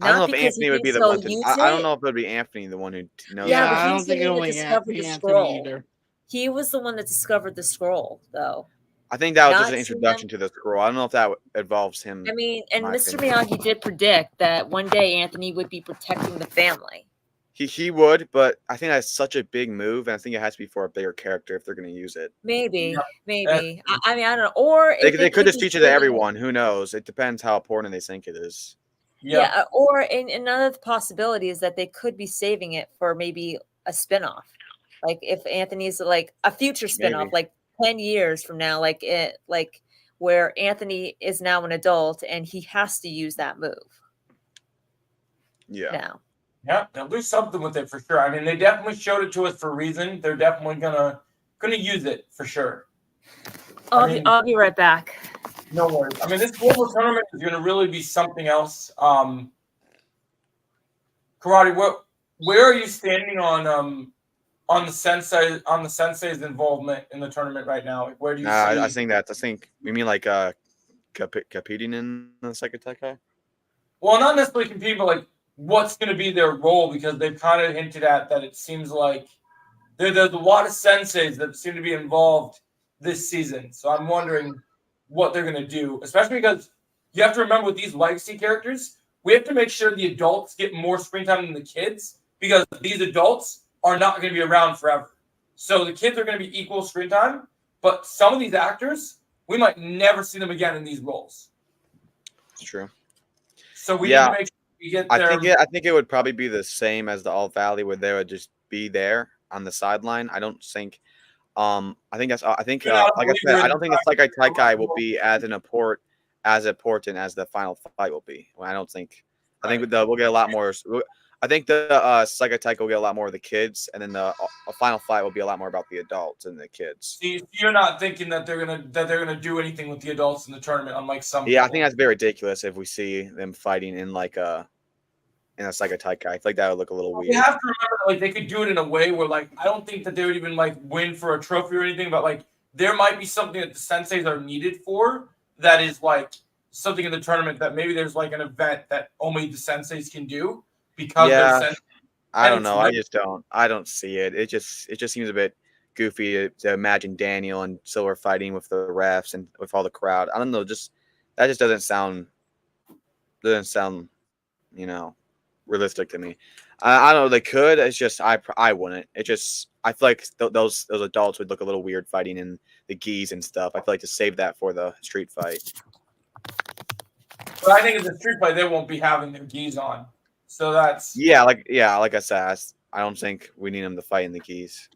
I don't know if Anthony would be the one. I don't know if it would be Anthony the one who knows. Yeah, it. but I don't think it would be Anthony either. He was the one that discovered the scroll, though. I think that was just an introduction to the scroll. I don't know if that involves him. I mean, and Mr. Miyagi did predict that one day Anthony would be protecting the family. He would, but I think that's such a big move, and I think it has to be for a bigger character if they're going to use it. Maybe. I mean, I don't know. Or they could just teach it to everyone. Who knows? It depends how important they think it is. Yeah. Or another possibility is that they could be saving it for maybe a spinoff. Like if Anthony's like a future spinoff, Maybe. like 10 years from now, like where Anthony is now an adult and he has to use that move Yeah. now. Yeah, they'll do something with it for sure. I mean, they definitely showed it to us for a reason. They're definitely gonna use it for sure. I'll be right back. No worries. I mean, this global tournament is gonna really be something else. Karate, where are you standing on the sensei's involvement in the tournament right now? Like, where do you see? I think we mean like competing in the Sakatekai. Well, not necessarily competing, but like what's going to be their role, because they've kind of hinted at that it seems like there's a lot of senseis that seem to be involved this season. So I'm wondering what they're going to do, especially because you have to remember with these legacy characters, we have to make sure the adults get more screen time than the kids, because these adults are not going to be around forever. So the kids are going to be equal screen time, but some of these actors, we might never see them again in these roles. It's true. So we need to make sure we get there. I think it would probably be the same as the Alt Valley, where they would just be there on the sideline. I don't think. I think like I said, I don't think the Saikai Taikai will be as important as the final fight will be. I don't think. I think we'll get a lot more. I think the Saikai Taikai will get a lot more of the kids, and then the final fight will be a lot more about the adults and the kids. See, you're not thinking that they're gonna do anything with the adults in the tournament, unlike some. Yeah, people. I think that's very ridiculous if we see them fighting in like a Saikai Taikai. I feel like that would look a little weird. You have to remember, like, they could do it in a way where, like, I don't think that they would even like win for a trophy or anything, but like there might be something that the senseis are needed for that is like something in the tournament that maybe there's like an event that only the senseis can do because they're I don't know. I don't see it. It just seems a bit goofy to imagine Daniel and Silver fighting with the refs and with all the crowd. I don't know. That just doesn't sound, realistic to me. I don't know. They could. It's just I wouldn't. I feel like those adults would look a little weird fighting in the gis and stuff. I feel like to save that for the street fight. But I think in the street fight they won't be having their gis on. So that's like I said, I don't think we need them to fight in the gis.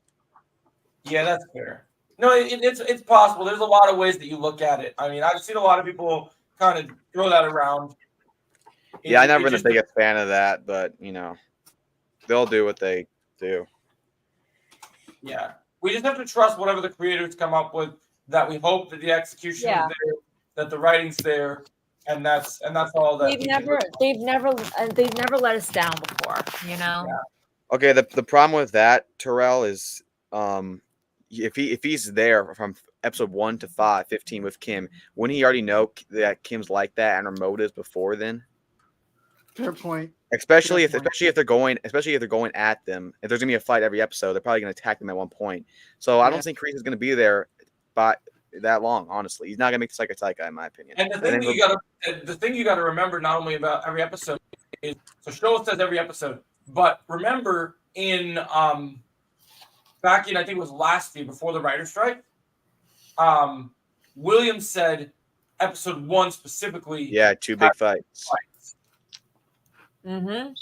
Yeah, that's fair. No, it's possible. There's a lot of ways that you look at it. I mean, I've seen a lot of people kind of throw that around. Yeah, I've never been the biggest fan of that, but they'll do what they do. Yeah, we just have to trust whatever the creators come up with. That we hope that the execution is there, that the writing's there. And that's all that they've never let us down before, Yeah. Okay, the problem with that, Terrell, is if he's there from episode 1 to 15 with Kim, wouldn't he already know that Kim's like that and her motives before then? Fair point. Especially if they're going at them. If there's gonna be a fight every episode, they're probably gonna attack them at one point. So I don't think Kreese is gonna be there by that long. Honestly, he's not gonna make the Saikai Taikai, in my opinion. And the thing you gotta remember not only about every episode is, so Showa says every episode, but remember in back in, I think it was last year before the writer's strike, Williams said episode 1 specifically. Yeah, 2 big fights. Mm-hmm.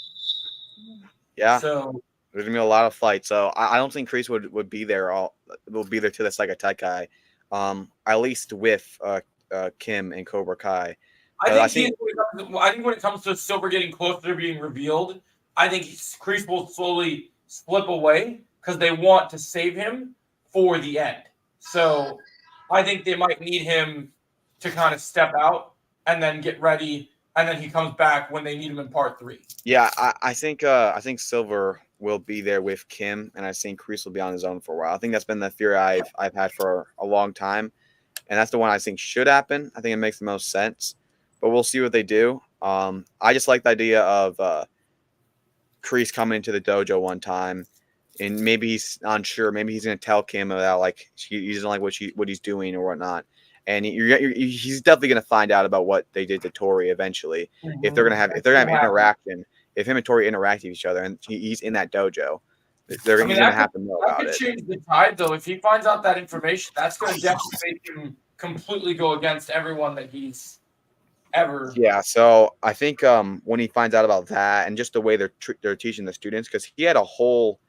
Yeah. So there's gonna be a lot of fights. So I don't think Kreese would be there will be there to the Saikai Taikai. At least with Kim and Cobra Kai. I think when it comes to Silver getting closer to being revealed, I think Kreese will slowly slip away because they want to save him for the end. So I think they might need him to kind of step out and then get ready, and then he comes back when they need him in part 3. Yeah, I think Silver will be there with Kim, and I think Kreese will be on his own for a while. I think that's been the fear I've had for a long time, and that's the one I think should happen. I think it makes the most sense, but we'll see what they do. I just like the idea of Kreese coming into the dojo one time, and maybe he's unsure. Maybe he's going to tell Kim about like he doesn't like what he's doing or whatnot. And he's definitely going to find out about what they did to Tori eventually. Mm-hmm. If they're going to have interaction, if him and Tori interact with each other, and he's in that dojo, he's going to have to know about it. That could change the tide, though. If he finds out that information, that's going to definitely make him completely go against everyone that he's ever. Yeah. So I think when he finds out about that, and just the way they're teaching the students, because he had a whole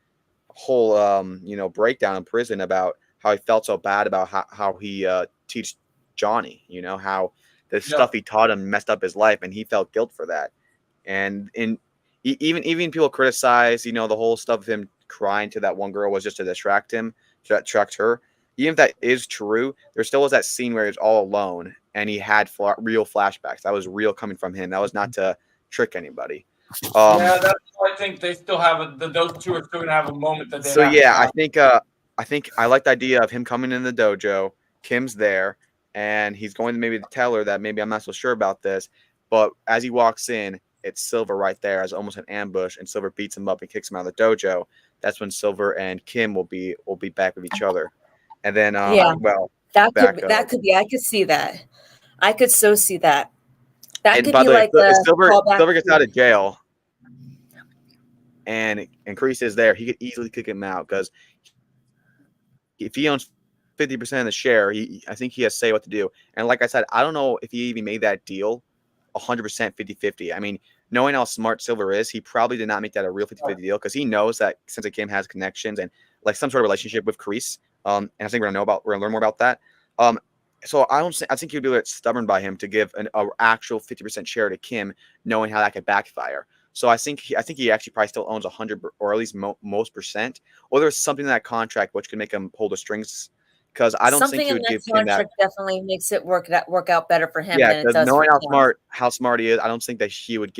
whole breakdown in prison about how he felt so bad about how he teach Johnny, how the stuff he taught him messed up his life, and he felt guilt for that. And even people criticize, the whole stuff of him crying to that one girl was just to distract him, to distract her. Even if that is true, there still was that scene where he was all alone and he had real flashbacks. That was real coming from him. That was not to trick anybody. Yeah, that's why I think they still have those two are still gonna have a moment that they. So yeah, I think I like the idea of him coming in the dojo. Kim's there, and he's going to maybe tell her that maybe I'm not so sure about this. But as he walks in, it's Silver right there as almost an ambush, and Silver beats him up and kicks him out of the dojo. That's when Silver and Kim will be back with each other. And then that could be. I could see that. I could so see that. That could by be the way, like Silver gets out of jail, and Kreese is there. He could easily kick him out because if he owns 50% of the share, I think he has say what to do. And like I said, I don't know if he even made that deal 100% 50-50. I mean, knowing how smart Silver is, he probably did not make that a real 50-50 deal because he knows that Sensei Kim has connections and like some sort of relationship with Kreese. And I think we're gonna learn more about that. So I think he'd be a bit stubborn by him to give an actual 50% share to Kim, knowing how that could backfire. So I think he actually probably still owns 100 or at least most percent, or there's something in that contract which could make him pull the strings. Because I don't think he would give Kim that. Definitely makes it work out better for him. Yeah, than it does knowing for how smart he is, I don't think that he would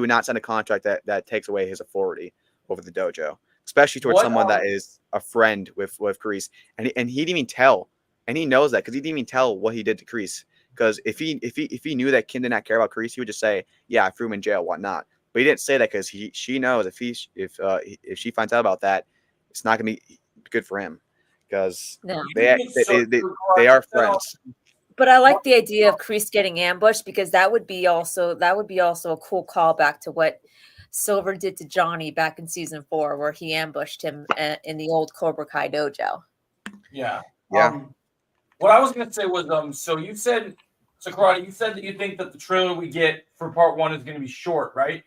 not sign a contract that takes away his authority over the dojo, especially towards someone that is a friend with Kreese. And he didn't even tell, and he knows that because he didn't even tell what he did to Kreese. Because if he knew that Kim did not care about Kreese, he would just say, "Yeah, I threw him in jail, whatnot." But he didn't say that because she knows if she finds out about that, it's not gonna be good for him. Because they are friends. But I like the idea of Kreese getting ambushed because that would be also a cool callback to what Silver did to Johnny back in season 4, where he ambushed him in the old Cobra Kai dojo. Yeah. Yeah. What I was gonna say was so you said Karate, you said that you think that the trailer we get for part 1 is gonna be short, right?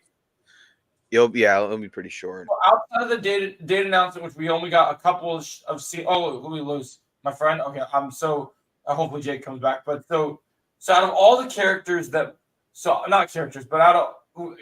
It'll be pretty short. So outside of the date announcement, which we only got a couple of scenes. Oh, who we lose? My friend. Okay, so hopefully Jake comes back. But so out of all the characters not characters, but out of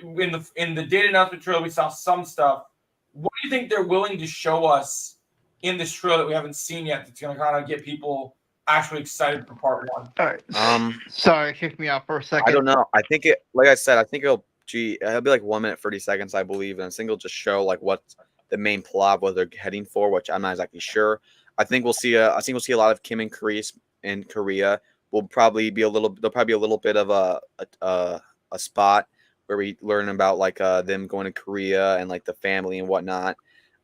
in the date announcement trailer, we saw some stuff. What do you think they're willing to show us in this trailer that we haven't seen yet? That's gonna kind of get people actually excited for part 1. All right. Sorry, kicked me out for a second. I don't know. I think like I said, I think it'll be like 1 minute 30 seconds, I believe, and I think it'll just show like what the main plot, what they're heading for, which I'm not exactly sure. I think we'll see a lot of Kim and Kreese in Korea. There'll probably be a little bit of a spot where we learn about like them going to Korea and like the family and whatnot.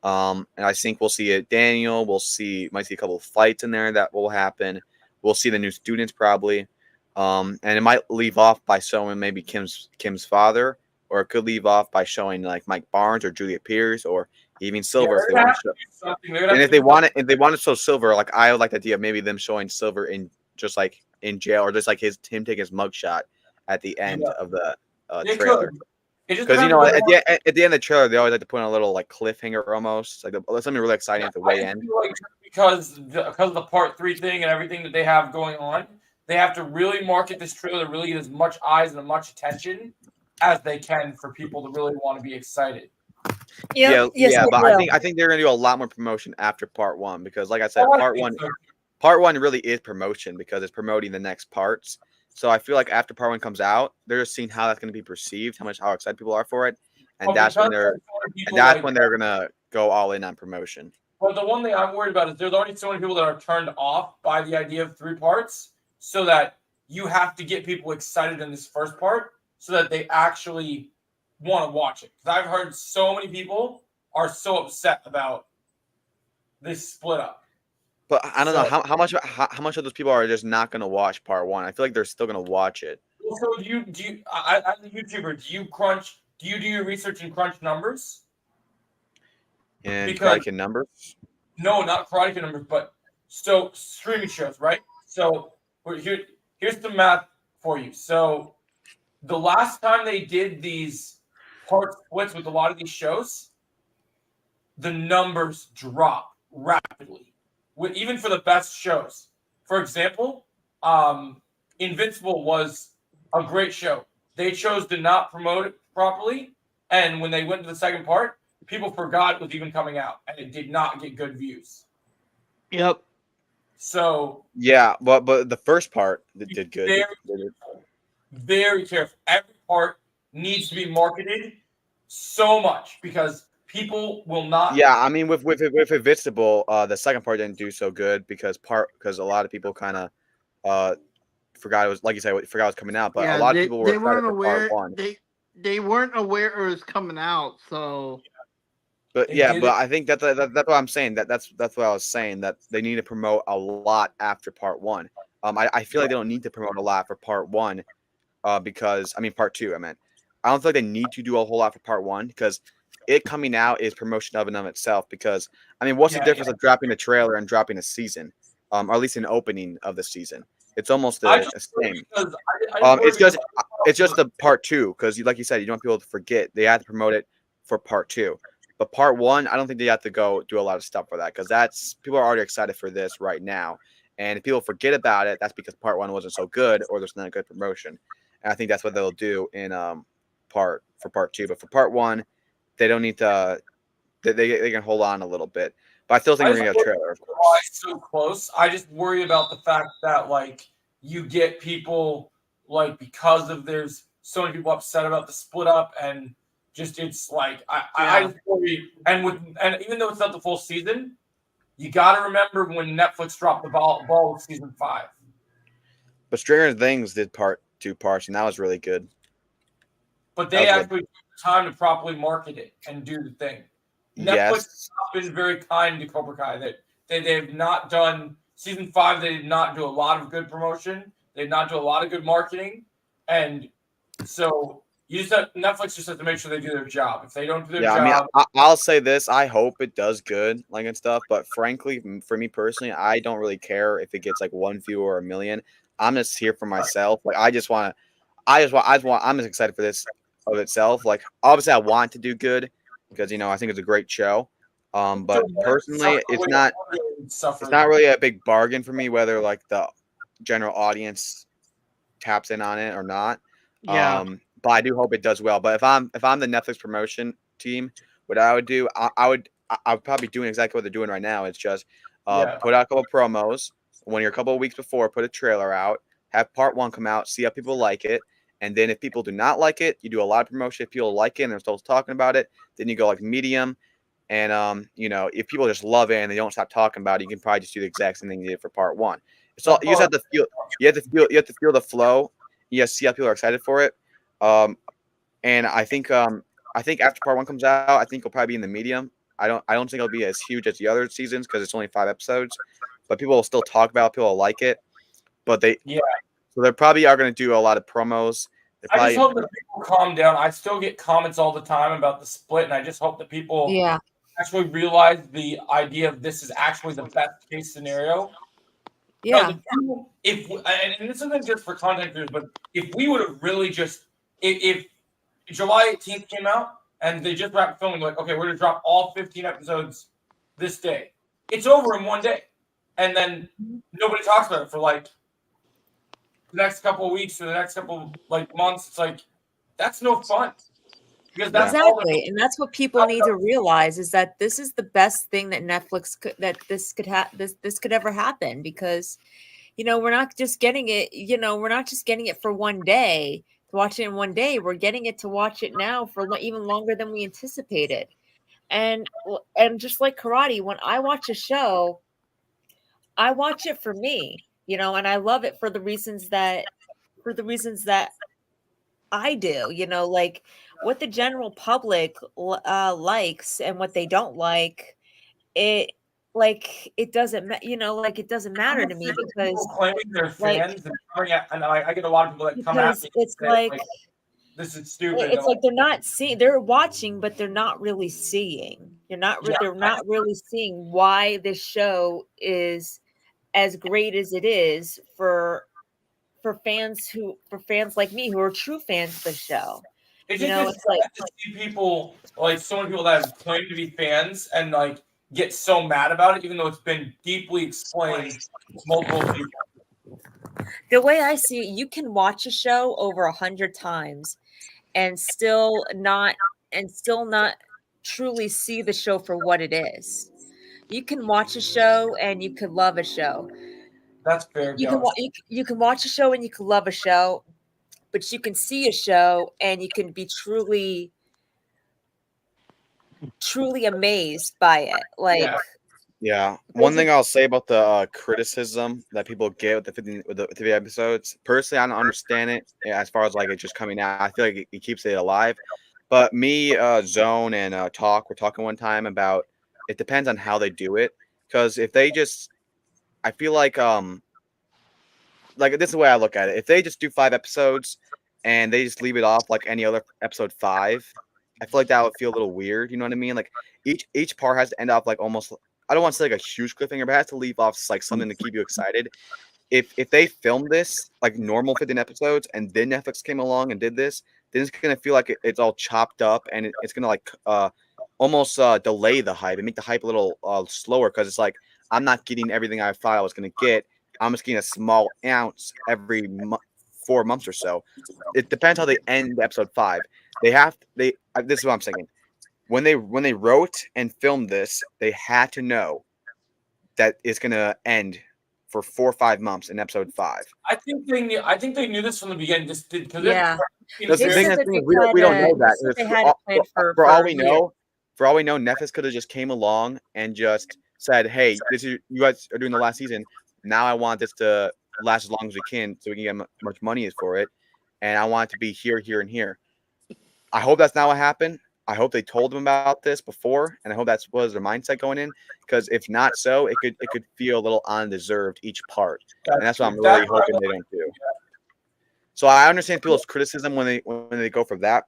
And I think we'll see Daniel. Might see a couple of fights in there that will happen. We'll see the new students probably. And it might leave off by showing maybe Kim's father, or it could leave off by showing like Mike Barnes or Julia Pierce or even Silver if they want to show. And if they want to show Silver, like I would like the idea of maybe them showing Silver in just like in jail, or just like him taking his mugshot at the end of the trailer. Because at the end of the trailer, they always like to put in a little like cliffhanger almost, like something really exciting at the way end. Like because of the part 3 thing and everything that they have going on. They have to really market this trailer to really get as much eyes and as much attention as they can for people to really want to be excited. Yeah, but I think they're gonna do a lot more promotion after part 1 because, like I said, part one really is promotion because it's promoting the next parts. So I feel like after part 1 comes out, they're just seeing how that's gonna be perceived, how excited people are for it, and that's when they're gonna go all in on promotion. Well, the one thing I'm worried about is there's already so many people that are turned off by the idea of 3 parts. So that you have to get people excited in this first part so that they actually want to watch it. Because I've heard so many people are so upset about this split up. But I don't know how much of those people are just not going to watch part 1. I feel like they're still going to watch it. So as a YouTuber, do you do your research and crunch numbers? And Karate Kid numbers? No, not Karate Kid numbers, but so streaming shows, right? So here's the math for you. So the last time they did these part splits with a lot of these shows, the numbers drop rapidly, even for the best shows. For example, Invincible was a great show. They chose to not promote it properly, and when they went to the second part, people forgot it was even coming out, and it did not get good views. Yep. So yeah, but the first part that did good. Very careful. Every part needs to be marketed so much because people will not. Yeah, I mean, with Invincible, the second part didn't do so good because a lot of people kind of forgot it was, like you said, forgot it was coming out. But a lot of people were they excited weren't for aware. part one. They weren't aware it was coming out. So, But They yeah, did but it. I think that's what I'm saying. That's what I was saying, that they need to promote a lot after part one. I feel like they don't need to promote a lot for part one, because part two. I don't feel like they need to do a whole lot for part one because it coming out is promotion of and of itself. Because what's the difference of dropping a trailer and dropping a season, or at least an opening of the season? It's almost the same. It's just the part two because, like you said, you don't want people to forget. They have to promote it for part two. But part one, I don't think they have to go do a lot of stuff for that because people are already excited for this right now. And if people forget about it, that's because part one wasn't so good or there's not a good promotion. And I think that's what they'll do in part two. But for part one, they don't need to. They can hold on a little bit. But I still think we're gonna get a trailer, of course. Why so close? I just worry about the fact that you get people because of there's so many people upset about the split up and just it's I just worry and even though it's not the full season, you got to remember when Netflix dropped the ball with season 5. But Stranger Things did two parts, and that was really good. But they actually took time to properly market it and do the thing. Netflix has not been very kind to Cobra Kai. That they've not done season 5. They did not do a lot of good promotion. They did not do a lot of good marketing, and so Netflix just have to make sure they do their job. If they don't do their job, I'll say this: I hope it does good, and stuff. But frankly, for me personally, I don't really care if it gets 1 view or 1 million. I'm just here for myself. I'm just excited for this of itself. Obviously, I want to do good because I think it's a great show. But personally, it's not really a big bargain for me whether the general audience taps in on it or not. Yeah. But I do hope it does well. But if I'm the Netflix promotion team, what I would do, I would probably doing exactly what they're doing right now. It's just put out a couple promos. When you're a couple of weeks before, put a trailer out, have part one come out, see how people like it. And then if people do not like it, you do a lot of promotion. If people like it and they're still talking about it, then you go medium. And if people just love it and they don't stop talking about it, you can probably just do the exact same thing you did for part one. So you just have to feel you have to feel the flow. You have to see how people are excited for it. And I think after part one comes out, I think it'll probably be in the medium. I don't think it'll be as huge as the other seasons because it's only 5 episodes. But people will still talk about it. People will like it. But so they probably are going to do a lot of promos. I just hope that people calm down. I still get comments all the time about the split, and I just hope that people actually realize the idea of this is actually the best case scenario. Yeah. And this isn't just for content creators, but if we would have really just if July 18th came out and they just wrapped filming, okay, we're gonna drop all 15 episodes this day. It's over in one day. And then nobody talks about it for the next couple of weeks or the next couple of months. It's that's no fun. Because that's exactly, and that's what people need to realize is that this is the best thing that Netflix this could ever happen because we're not just getting it, we're not just getting it for one day to watch it in one day. We're getting it to watch it now for even longer than we anticipated. And just like karate, when I watch a show, I watch it for me, and I love it for the reasons that I do, what the general public likes and what they don't like, it doesn't it doesn't matter to me because claiming they're fans and I get a lot of people that come at me. It's this is stupid. It's they're not seeing, they're watching, but they're not really seeing. They're not really seeing why this show is as great as it is for fans like me who are true fans of the show. It's You just know, it's it's like sad to see people, like so many people that have claimed to be fans and like get so mad about it, even though it's been deeply explained multiple people. the way I see it, you can watch a show over 100 times and still not truly see the show for what it is. You can watch a show and you could love a show. That's fair, You can Josh. you can watch a show and you can love a show, but you can see a show and you can be truly amazed by it. Like Yeah. Yeah. One thing I'll say about the criticism that people get with the 50 episodes, personally, I don't understand it as far as like it just coming out. I feel like it keeps it alive. But me, Zone, and we're talking one time about it depends on how they do it. Because if they just, I feel like this is the way I look at it. If they just do 5 episodes and they just leave it off like any other episode 5, I feel like that would feel a little weird. You know what I mean? Like each part has to end off like almost. I don't want to say like a huge cliffhanger, but it has to leave off like something to keep you excited. If they filmed this like normal 15 episodes and then Netflix came along and did this, then it's gonna feel like it's all chopped up and it's gonna like almost delay the hype and make the hype a little slower because it's like I'm not getting everything I thought I was gonna get. I'm just getting a small ounce every 4 months or so. It depends how they end episode 5. This is what I'm saying. When they wrote and filmed this, they had to know that it's gonna end for 4 or 5 months in episode 5. I think they knew this from the beginning. Just did because Yeah. The They thing said is, that they we don't know they that. said they had it planned For all we a year. know, Netflix could have just came along and just said, "Hey, this is you guys are doing the last season. Now I want this to last as long as we can, so we can get much money for it, and I want it to be here, here, and here." I hope that's not what happened. I hope they told them about this before, and I hope that was their mindset going in. Because if not so, it could feel a little undeserved each part, and that's what I'm really hoping they don't do. So I understand people's criticism when they go from that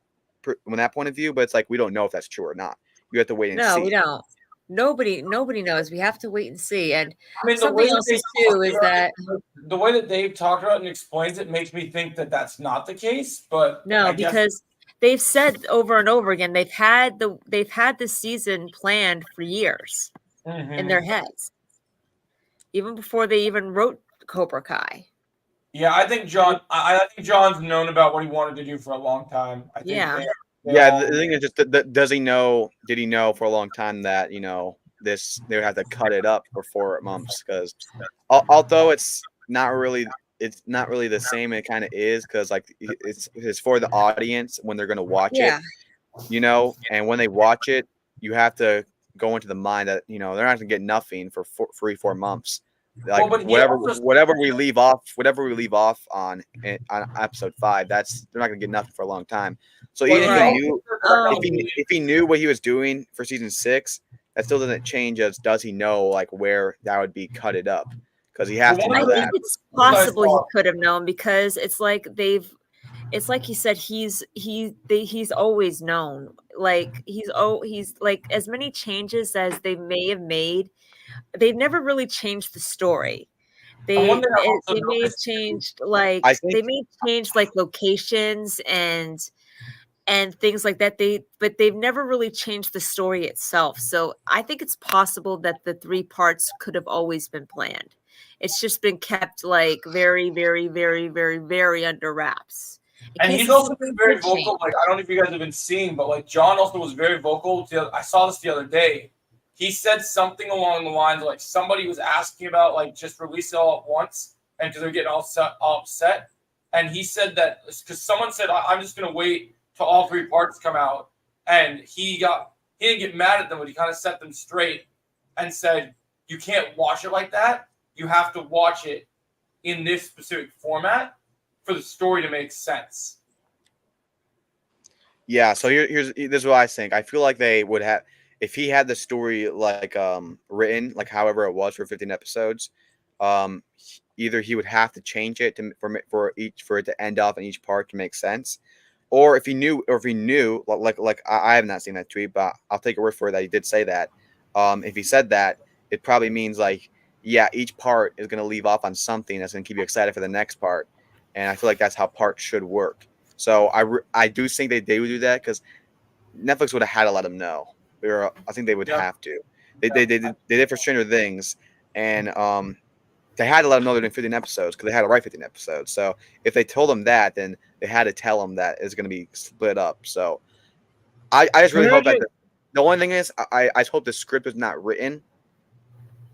point of view, but it's like we don't know if that's true or not. You have to wait and see. No, we don't. Nobody knows. We have to wait and see. And I mean, something else too is that the way that Dave talked about it and explains it makes me think that that's not the case. But no, I guess because they've said over and over again they've had this season planned for years in their heads, even before they even wrote Cobra Kai. Yeah, I think John's known about what he wanted to do for a long time. I think Yeah. The thing is just does he know? Did he know for a long time that this they would have to cut it up for 4 months? Because although it's not really the same, it kind of is because like it's for the audience when they're gonna watch it, and when they watch it, you have to go into the mind that they're not gonna get nothing for 4 months. Like whatever we leave off on episode 5, they're not gonna get nothing for a long time. So even if he knew what he was doing for season 6, that still doesn't change as does he know like where that would be cutted up because he has to know that. I think it's possible he could have known because it's like he said he's always known. Like he's like as many changes as they may have made, they've never really changed the story. They may have changed like locations and things like that. But they've never really changed the story itself. So I think it's possible that the 3 parts could have always been planned. It's just been kept like very, very, very, very, very under wraps. And he's also been very vocal. Like I don't know if you guys have been seeing, but like John also was very vocal. I saw this the other day. He said something along the lines of like somebody was asking about like just release it all at once, and because they're getting all upset. And he said that because someone said I'm just gonna wait till all 3 parts come out, and he didn't get mad at them, but he kind of set them straight and said you can't watch it like that. You have to watch it in this specific format for the story to make sense. Yeah, so this is what I think. I feel like they would have if he had the story like written like however it was for 15 episodes. Either he would have to change it for it to end off in each part to make sense, or if he knew like I have not seen that tweet, but I'll take a word for it that he did say that. If he said that, it probably means like each part is going to leave off on something that's going to keep you excited for the next part. And I feel like that's how parts should work. So I do think they would do that because Netflix would have had to let them know. I think they would have to. They did for Stranger Things, and they had to let them know they're doing 15 episodes because they had to write 15 episodes. So if they told them that, then they had to tell them that it's going to be split up. So I just really hope that the only thing is I just hope the script is not written,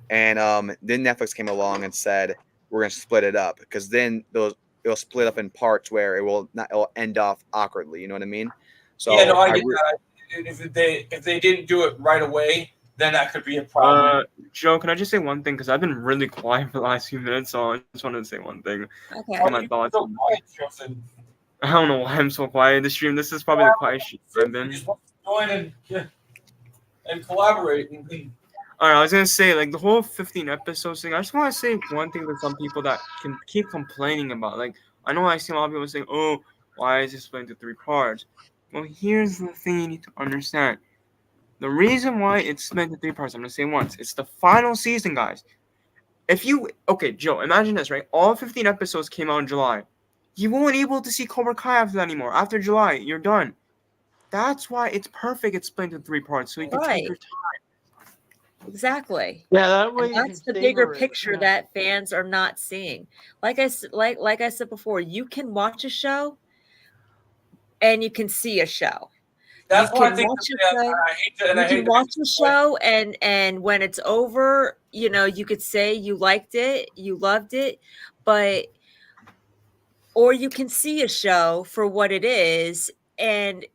and then Netflix came along and said we're going to split it up because then it'll split up in parts where it'll end off awkwardly. You know what I mean? So yeah, no, I get that. If they didn't do it right away, then that could be a problem. Joe, can I just say one thing? Because I've been really quiet for the last few minutes, so I just wanted to say one thing. Okay. My thoughts. So quiet, Joseph. I don't know why I'm so quiet. This stream, this is probably the quietest stream I've been. Just join and collaborate. All right, I was gonna say like the whole 15 episodes thing. I just want to say one thing to some people that can keep complaining about. Like I know I see a lot of people saying, "Oh, why is it split into 3 parts?" Well, here's the thing you need to understand. The reason why it's split into 3 parts, I'm gonna say once, it's the final season, guys. Okay, Joe, imagine this, right? All 15 episodes came out in July. You won't be able to see Cobra Kai after that anymore. After July, you're done. That's why it's perfect. It's split into 3 parts, so you can take your time. Exactly. Yeah, that way And that's the bigger picture that fans are not seeing. Like I said before, you can watch a show and you can see a show. That's you why can I think watch a show. you can watch a show and when it's over, you could say you liked it, you loved it, or you can see a show for what it is and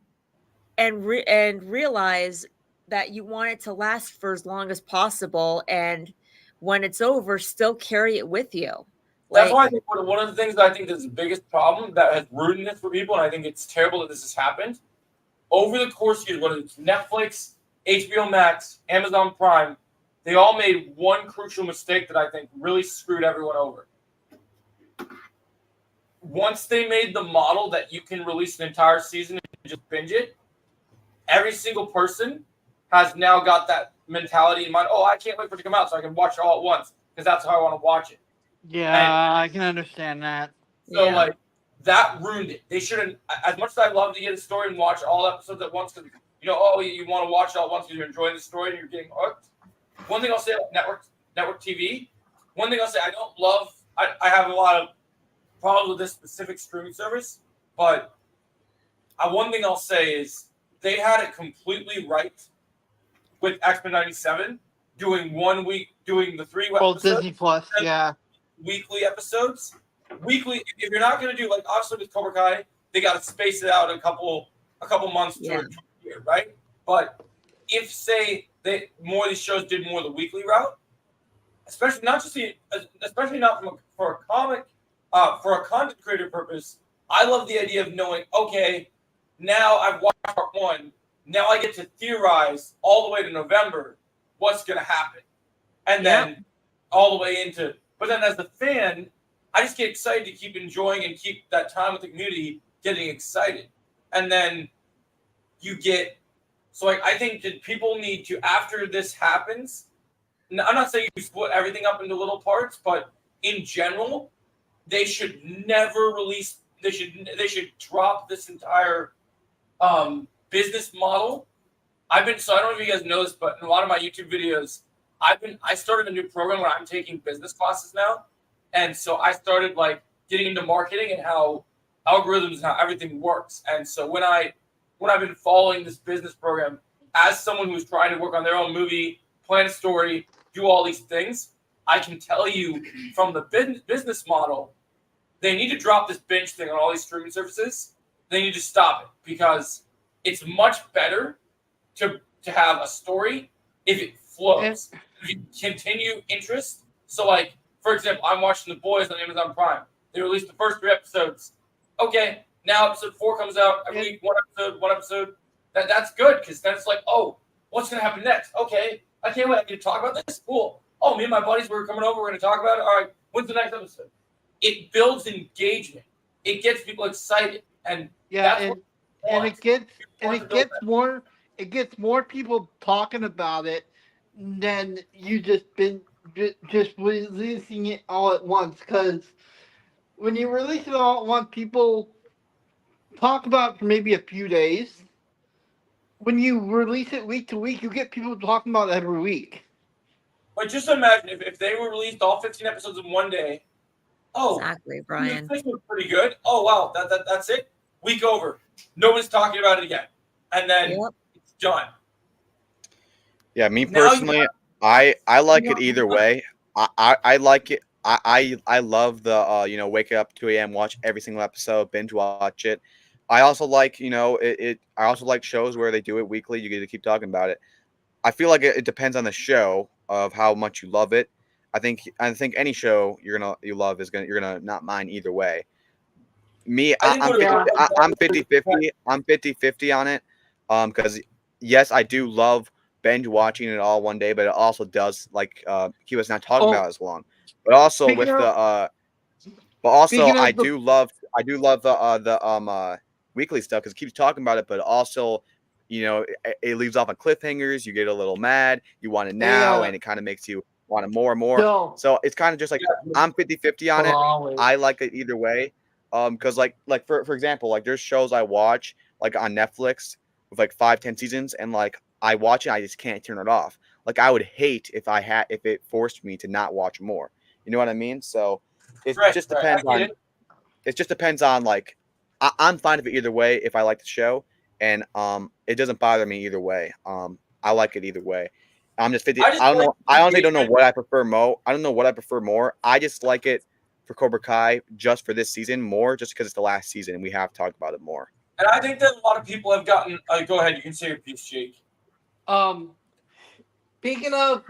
realize that you want it to last for as long as possible, and when it's over, still carry it with you. That's why I think one of the things that I think is the biggest problem that has ruined this for people, and I think it's terrible that this has happened over the course of years, whether it's Netflix, HBO Max, Amazon Prime, they all made one crucial mistake that I think really screwed everyone over. Once they made the model that you can release an entire season and just binge it, every single person has now got that mentality in mind. Oh, I can't wait for it to come out so I can watch it all at once because that's how I want to watch it. Yeah, I can understand that. So, that ruined it. They shouldn't. As much as I love to get a story and watch all episodes at once because, you want to watch it all at once because you're enjoying the story and you're getting hooked. One thing I'll say about network TV, one thing I'll say I don't love, I have a lot of problems with this specific streaming service, but one thing I'll say is they had it completely right with X-Men 97, doing 1 week, doing the 3 episodes. Disney Plus, yeah. Weekly episodes. Weekly, if you're not going to do, like, obviously with Cobra Kai, they got to space it out a couple months to a year, right? But if, say, more of these shows did more the weekly route, especially not for a content creator purpose, I love the idea of knowing, okay, now I've watched part 1, now I get to theorize all the way to November what's going to happen. And then all the way into, but then as the fan, I just get excited to keep enjoying and keep that time with the community getting excited. And then I think that people need to, after this happens, I'm not saying you split everything up into little parts, but in general, they should never release, they should drop this entire business model. I don't know if you guys know this, but in a lot of my YouTube videos, I started a new program where I'm taking business classes now. And so I started getting into marketing and how algorithms and how everything works. And so when I've been following this business program as someone who's trying to work on their own movie, plan a story, do all these things, I can tell you from the business model, they need to drop this binge thing on all these streaming services. They need to stop it because it's much better to have a story if it flows. If you continue interest. So for example, I'm watching The Boys on Amazon Prime. They released the first 3 episodes. Okay, now episode 4 comes out every week, one episode. That's good because then it's oh, what's going to happen next? Okay, I can't wait. I get to talk about this. Cool. Oh, me and my buddies, we're coming over. We're going to talk about it. All right, when's the next episode? It builds engagement. It gets people excited, and it gets more people talking about it than you just releasing it all at once. Because when you release it all at once, people talk about it for maybe a few days. When you release it week to week, you get people talking about it every week. But just imagine if they were released all 15 episodes in one day. Oh, Exactly, Brian. this was pretty good. Oh wow, that's it. Week over. Nobody's talking about it again, and then Yep. it's done. Yeah, me Now you personally, I like it either way. I like it. I love the wake up 2 a.m. watch every single episode, binge watch it. I also like I also like shows where they do it weekly. You get to keep talking about it. I feel like it depends on the show of how much you love it. I think any show you love you're gonna not mind either way. Me, I think I'm what it 50, is- I'm 50-50. I'm 50-50 on it. Because yes, I do love binge watching it all one day, but it also does he was not talking about as long. But also with Speaking the of- but also speaking I of the- do love the weekly stuff because it keeps talking about it, but also it leaves off on cliffhangers. You get a little mad, you want it now, and it kind of makes you want it more and more. So it's kind of just like I'm 50-50 on it. I like it either way. Because like for example, like there's shows I watch like on Netflix with like 5-10 seasons, and like I watch it, I just can't turn it off. Like I would hate if it forced me to not watch more. You know what I mean? So it just depends on. It just depends on like I'm fine with it either way if I like the show, and it doesn't bother me either way. I like it either way. I'm just 50. I don't know. I honestly don't know what I prefer more. I don't know what I prefer more. I just like it for Cobra Kai just for this season more, just because it's the last season and we have talked about it more. And I think that a lot of people have gotten. Go ahead, you can say your piece, Jake. Speaking of,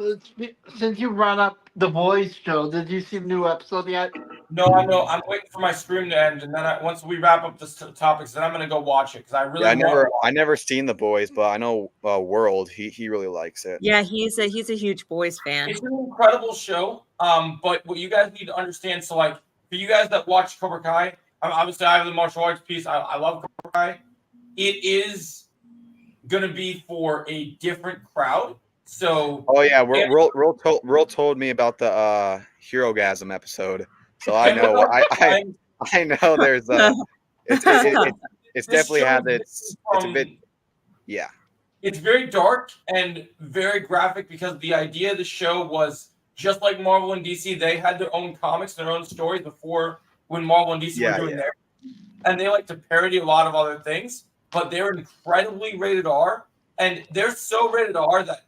since you brought up the Boys show, did you see the new episode yet? No, I'm waiting for my stream to end, and then once we wrap up the topics, then I'm gonna go watch it because I really. Yeah, I never seen the Boys, but I know World. He really likes it. Yeah, he's a huge Boys fan. It's an incredible show. But what you guys need to understand, so like for you guys that watch Cobra Kai, obviously I have the martial arts piece. I love Cobra Kai. It is gonna be for a different crowd. So. Oh yeah, Roll told me about the Herogasm episode, so I know I know there's it's definitely has it's a bit yeah. It's very dark and very graphic because the idea of the show was just like Marvel and DC. They had their own comics, their own stories before when Marvel and DC were doing theirs, and they like to parody a lot of other things. But they're incredibly rated R, and they're so rated R that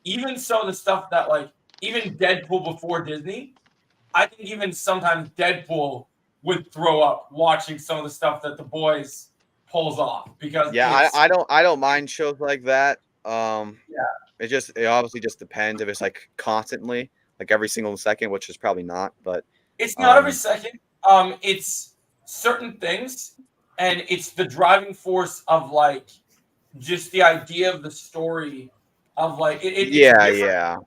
even some of the stuff that like even Deadpool before Disney, I think even sometimes Deadpool would throw up watching some of the stuff that the Boys pulls off because I don't mind shows like that. It obviously just depends if it's like constantly, like every single second, which is probably not, but it's not every second. It's certain things, and it's the driving force of like just the idea of the story of like yeah.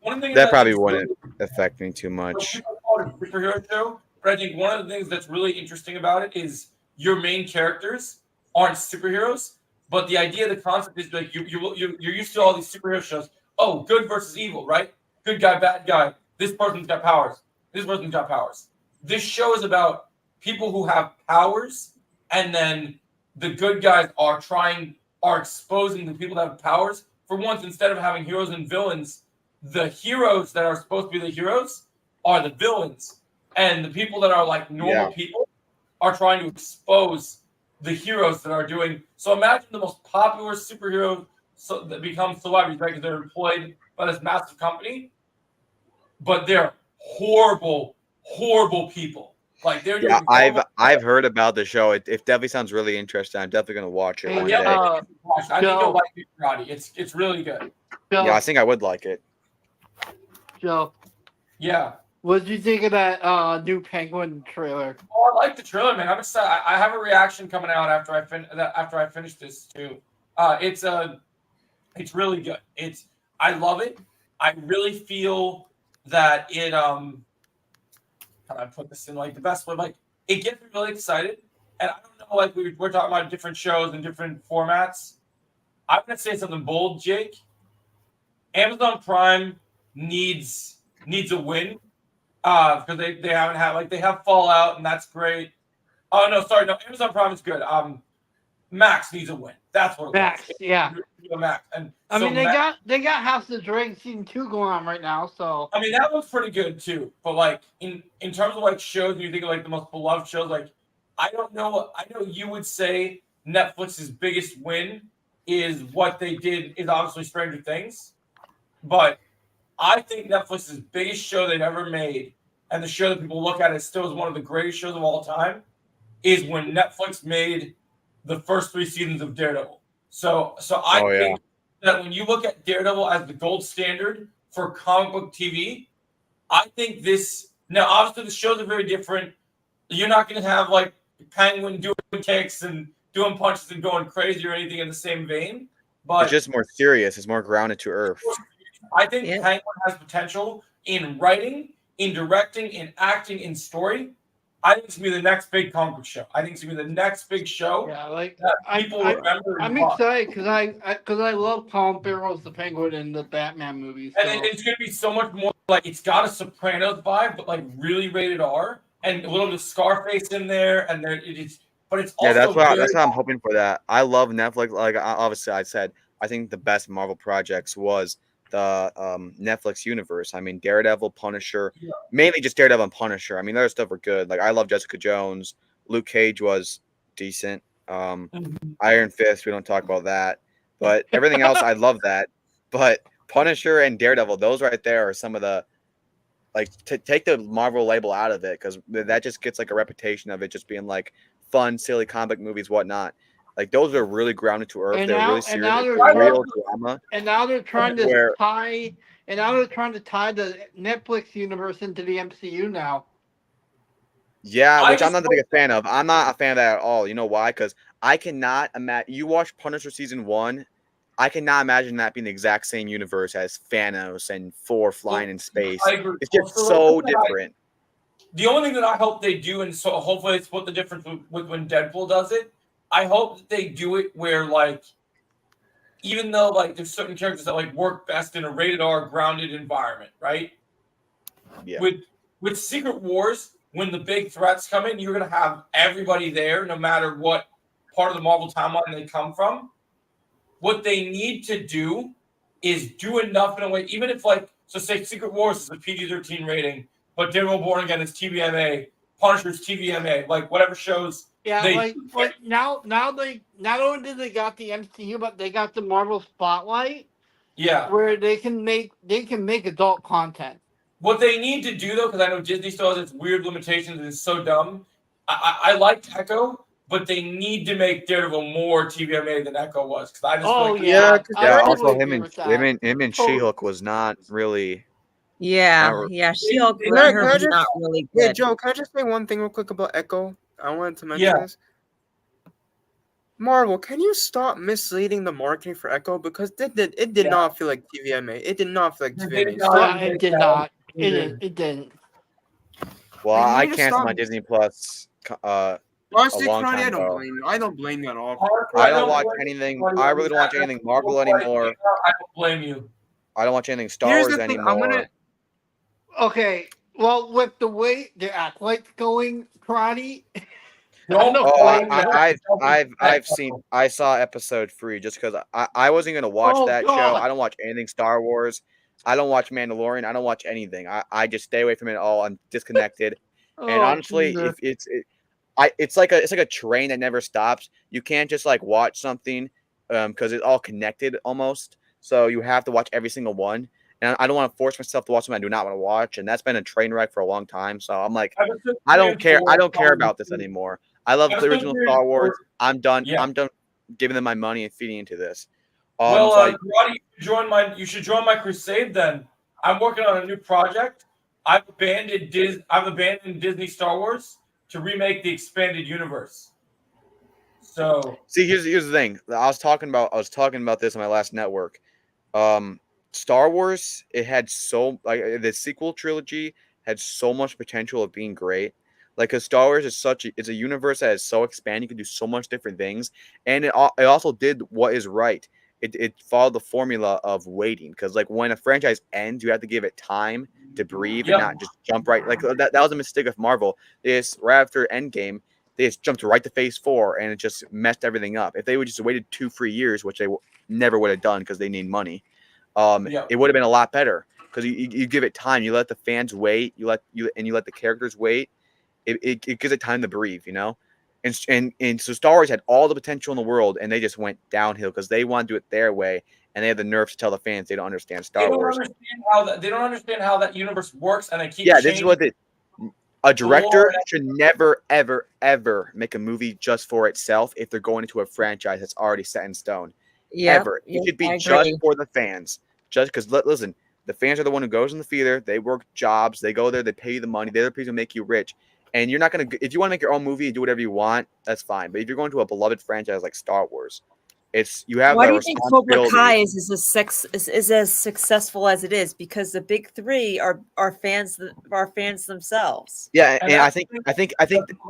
One of the things that probably wouldn't affect me too much. People call it a superhero show, but I think one of the things that's really interesting about it is your main characters aren't superheroes, but the idea, the concept is like you're used to all these superhero shows. Oh, good versus evil, right? Good guy, bad guy. This person's got powers. This person's got powers. This show is about people who have powers, and then the good guys are exposing the people that have powers. For once, instead of having heroes and villains, the heroes that are supposed to be the heroes are the villains, and the people that are like normal people are trying to expose the heroes that are doing. So imagine the most popular superhero that become celebrities, right? Because they're employed by this massive company, but they're horrible, horrible people. Like they're doing I've heard about the show. It definitely sounds really interesting. I'm definitely gonna watch it one day. I think you'll like it, Roddy. It's really good. Yeah, I think I would like it. Joe. Yeah. What did you think of that new Penguin trailer? Oh, I like the trailer, man. I'm excited. I have a reaction coming out after I finish this too. It's really good. I love it. I really feel that it how do I put this in like the best way? Like it gets me really excited. And I don't know, like we're talking about different shows and different formats. I'm gonna say something bold, Jake. Amazon Prime needs a win. Because they haven't had they have Fallout and that's great. Oh no, sorry, no, Amazon Prime is good. Max needs a win. That's what it Max, was. yeah. Max. And I so mean, they Max, got House of the Dragon season 2 going on right now, so I mean, that looks pretty good too. But like in terms of like shows, when you think of like the most beloved shows, like I don't know. I know you would say Netflix's biggest win is what they did is obviously Stranger Things, but I think Netflix's biggest show they've ever made, and the show that people look at it still as one of the greatest shows of all time, is when Netflix made the first 3 seasons of Daredevil. So I think that when you look at Daredevil as the gold standard for comic book TV, I think this now obviously the shows are very different. You're not going to have like Penguin doing kicks and doing punches and going crazy or anything in the same vein, but It's just more serious. It's more grounded to earth. I think Penguin has potential in writing, in directing, in acting, in story. I think it's gonna be the next big comic book show. I think it's gonna be the next big show. yeah, like that people remember. I'm excited because I love Colin Farrell's the Penguin in the Batman movies. So. And it's gonna be so much more like it's got a Sopranos vibe, but like really rated R, and a little bit of Scarface in there, and there it's. But it's also that's what I'm hoping for. That I love Netflix. Like obviously, I said I think the best Marvel projects was the Netflix universe. I mean, Daredevil, Punisher, mainly just Daredevil and Punisher. I mean, other stuff were good. Like I love Jessica Jones. Luke Cage was decent. Iron Fist, we don't talk about that. But everything else, I love that. But Punisher and Daredevil, those right there are some of the like to take the Marvel label out of it because that just gets like a reputation of it just being like fun, silly comic movies, whatnot. Like those are really grounded to earth. They're really serious. Real drama. And now they're trying to tie. And now they're trying to tie the Netflix universe into the MCU now. Yeah, which I'm not the biggest fan of. I'm not a fan of that at all. You know why? Because I cannot imagine. You watch Punisher season 1. I cannot imagine that being the exact same universe as Thanos and Thor flying in space. It's just so different. The only thing that I hope they do, and so hopefully it's what the difference with when Deadpool does it. I hope that they do it where like, even though like there's certain characters that like work best in a rated R grounded environment, right? Yeah. With Secret Wars, when the big threats come in, you're gonna have everybody there, no matter what part of the Marvel timeline they come from. What they need to do is do enough in a way, even if like, so say Secret Wars is a PG-13 rating, but Daredevil Born Again is TVMA, Punisher's TVMA, like whatever shows. Yeah, like now they not only did they got the MCU, but they got the Marvel Spotlight. Yeah, where they can make adult content. What they need to do though, because I know Disney still has its weird limitations and it's so dumb. I liked Echo, but they need to make Daredevil more TVMA than Echo was. Because I just Also him and She-Hulk was not really. Yeah, She-Hulk was not really good. Hey, Joe, can I just say one thing real quick about Echo? I wanted to mention this. Marvel, can you stop misleading the marketing for Echo? Because it did not feel like TVMA. It did not feel like TVMA. It did not. It didn't. Well, I canceled my Disney Plus Honestly, a long Connie, time I don't ago. blame you. I don't blame you at all. I don't watch anything. I really don't watch anything Marvel anymore. I don't blame you. I don't watch anything Star Wars anymore. Okay, well, with the way the acolyte's going, Karate. I saw episode 3 just because I wasn't gonna watch that show. I don't watch anything Star Wars. I don't watch Mandalorian. I don't watch anything. I just stay away from it all. I'm disconnected. And honestly, if it's like a train that never stops. You can't just like watch something because it's all connected almost. So you have to watch every single one. And I don't want to force myself to watch something I do not want to watch. And that's been a train wreck for a long time. So I'm like, I don't care. I don't care about this anymore. I love the original Star Wars. I'm done. Yeah. I'm done giving them my money and feeding into this. Roddy, you should join my crusade then. I'm working on a new project. I've abandoned Disney Star Wars to remake the expanded universe. So see, here's the thing. I was talking about this on my last network. Star Wars, it had the sequel trilogy had so much potential of being great. Like, because Star Wars is it's a universe that is so expanded, you can do so much different things, and it also did what is right. It followed the formula of waiting, because like when a franchise ends, you have to give it time to breathe and not just jump right. Like that was a mistake of Marvel. Right after Endgame, they just jumped right to Phase 4, and it just messed everything up. If they would just waited 2-3 years, which they never would have done because they need money, it would have been a lot better. Because you give it time, you let the fans wait, you let the characters wait. It gives it time to breathe, you know. And so Star Wars had all the potential in the world, and they just went downhill because they want to do it their way, and they have the nerve to tell the fans they don't understand Star Wars. They don't understand how that universe works, and they keep Yeah, changing. this is what a director should never, ever, ever make a movie just for itself if they're going into a franchise that's already set in stone. Yeah, Ever. It should be just for the fans. Just because, listen, the fans are the one who goes in the theater. They work jobs. They go there. They pay you the money. They're the people who make you rich. And you're not going to – if you want to make your own movie and do whatever you want, that's fine. But if you're going to a beloved franchise like Star Wars, you have Why a do you think Cobra responsibility. Kai is as successful as it is? Because the big three are fans themselves. Yeah, and I think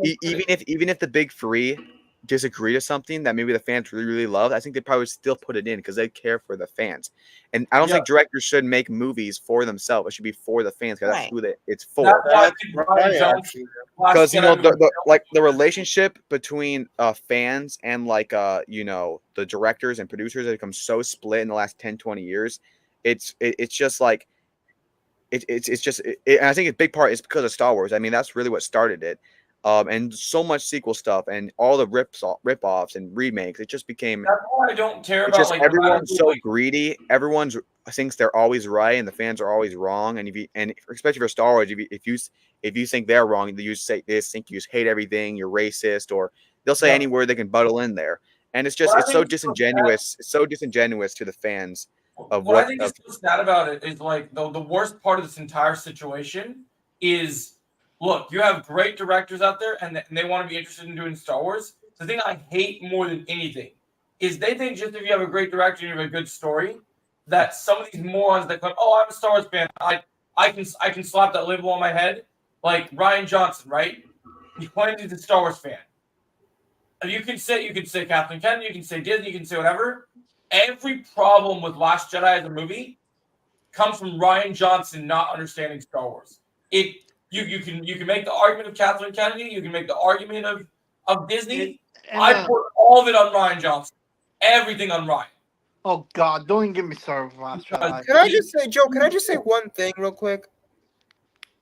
even if the big three disagree to something that maybe the fans really, really love, I think they probably still put it in because they care for the fans. And I don't think directors should make movies for themselves. It should be for the fans because that's who it's for. Because the relationship between fans and the directors and producers has become so split in the last 10-20 years. It's just like and I think a big part is because of Star Wars. I mean, that's really what started it. And so much sequel stuff and all the rip-offs and remakes. It just became. That's why I don't care about just everyone's so greedy. Everyone thinks they're always right, and the fans are always wrong. And especially for Star Wars, if you think they're wrong, they think you just hate everything. You're racist, or they'll say any word they can buttle in there. And it's so disingenuous. It's so disingenuous to the fans. What I think is so sad about it is like the worst part of this entire situation is. Look, you have great directors out there, and they want to be interested in doing Star Wars. The thing I hate more than anything is they think just if you have a great director and you have a good story, that some of these morons that come, oh, I'm a Star Wars fan, I can slap that label on my head, like Ryan Johnson, right? He claims he's a Star Wars fan. You can say Kathleen Kennedy, you can say Disney, you can say whatever. Every problem with Last Jedi as a movie comes from Ryan Johnson not understanding Star Wars. You can make the argument of Kathleen Kennedy. You can make the argument of Disney. I put all of it on Ryan Johnson. Everything on Ryan. Oh God! Don't even get me started with Last Jedi. Can I just say, Joe? Can I just say one thing real quick?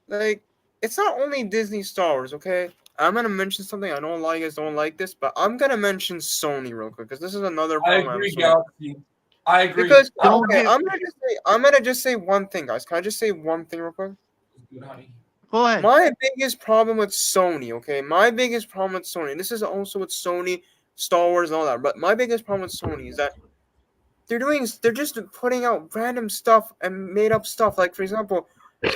Like, it's not only Disney Star Wars, okay? I'm gonna mention something. I know a lot of you guys don't like this, but I'm gonna mention Sony real quick because this is another problem. I agree, Galaxy. I agree. Because I'm gonna just say one thing, guys. Can I just say one thing real quick? Good, honey. Go ahead. My biggest problem with Sony, okay? My biggest problem with Sony, and this is also with Sony, Star Wars, and all that, but my biggest problem with Sony is that they're just putting out random stuff and made up stuff. Like, for example,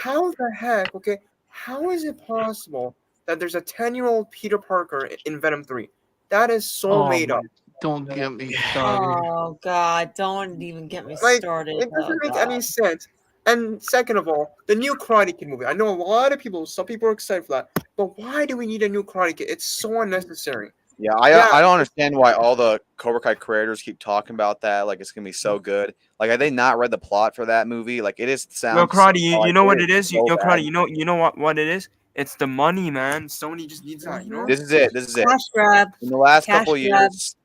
how the heck, okay, how is it possible that there's a 10-year-old Peter Parker in Venom 3? That is so made up. Don't get me started. Oh God! Don't even get me Like, started. it doesn't make any sense. And second of all, the new Karate Kid movie. I know a lot of people, some people are excited for that, but why do we need a new Karate Kid? It's so unnecessary. Yeah, I don't understand why all the Cobra Kai creators keep talking about that. Like, it's gonna be so good. Like, have they not read the plot for that movie? Like, it is sounds. Yo, Karate, you know what it is? So Karate, you know what it is? It's the money, man. Sony just needs that, you know? This is it. Cash grab. In the last Cash couple grab. years,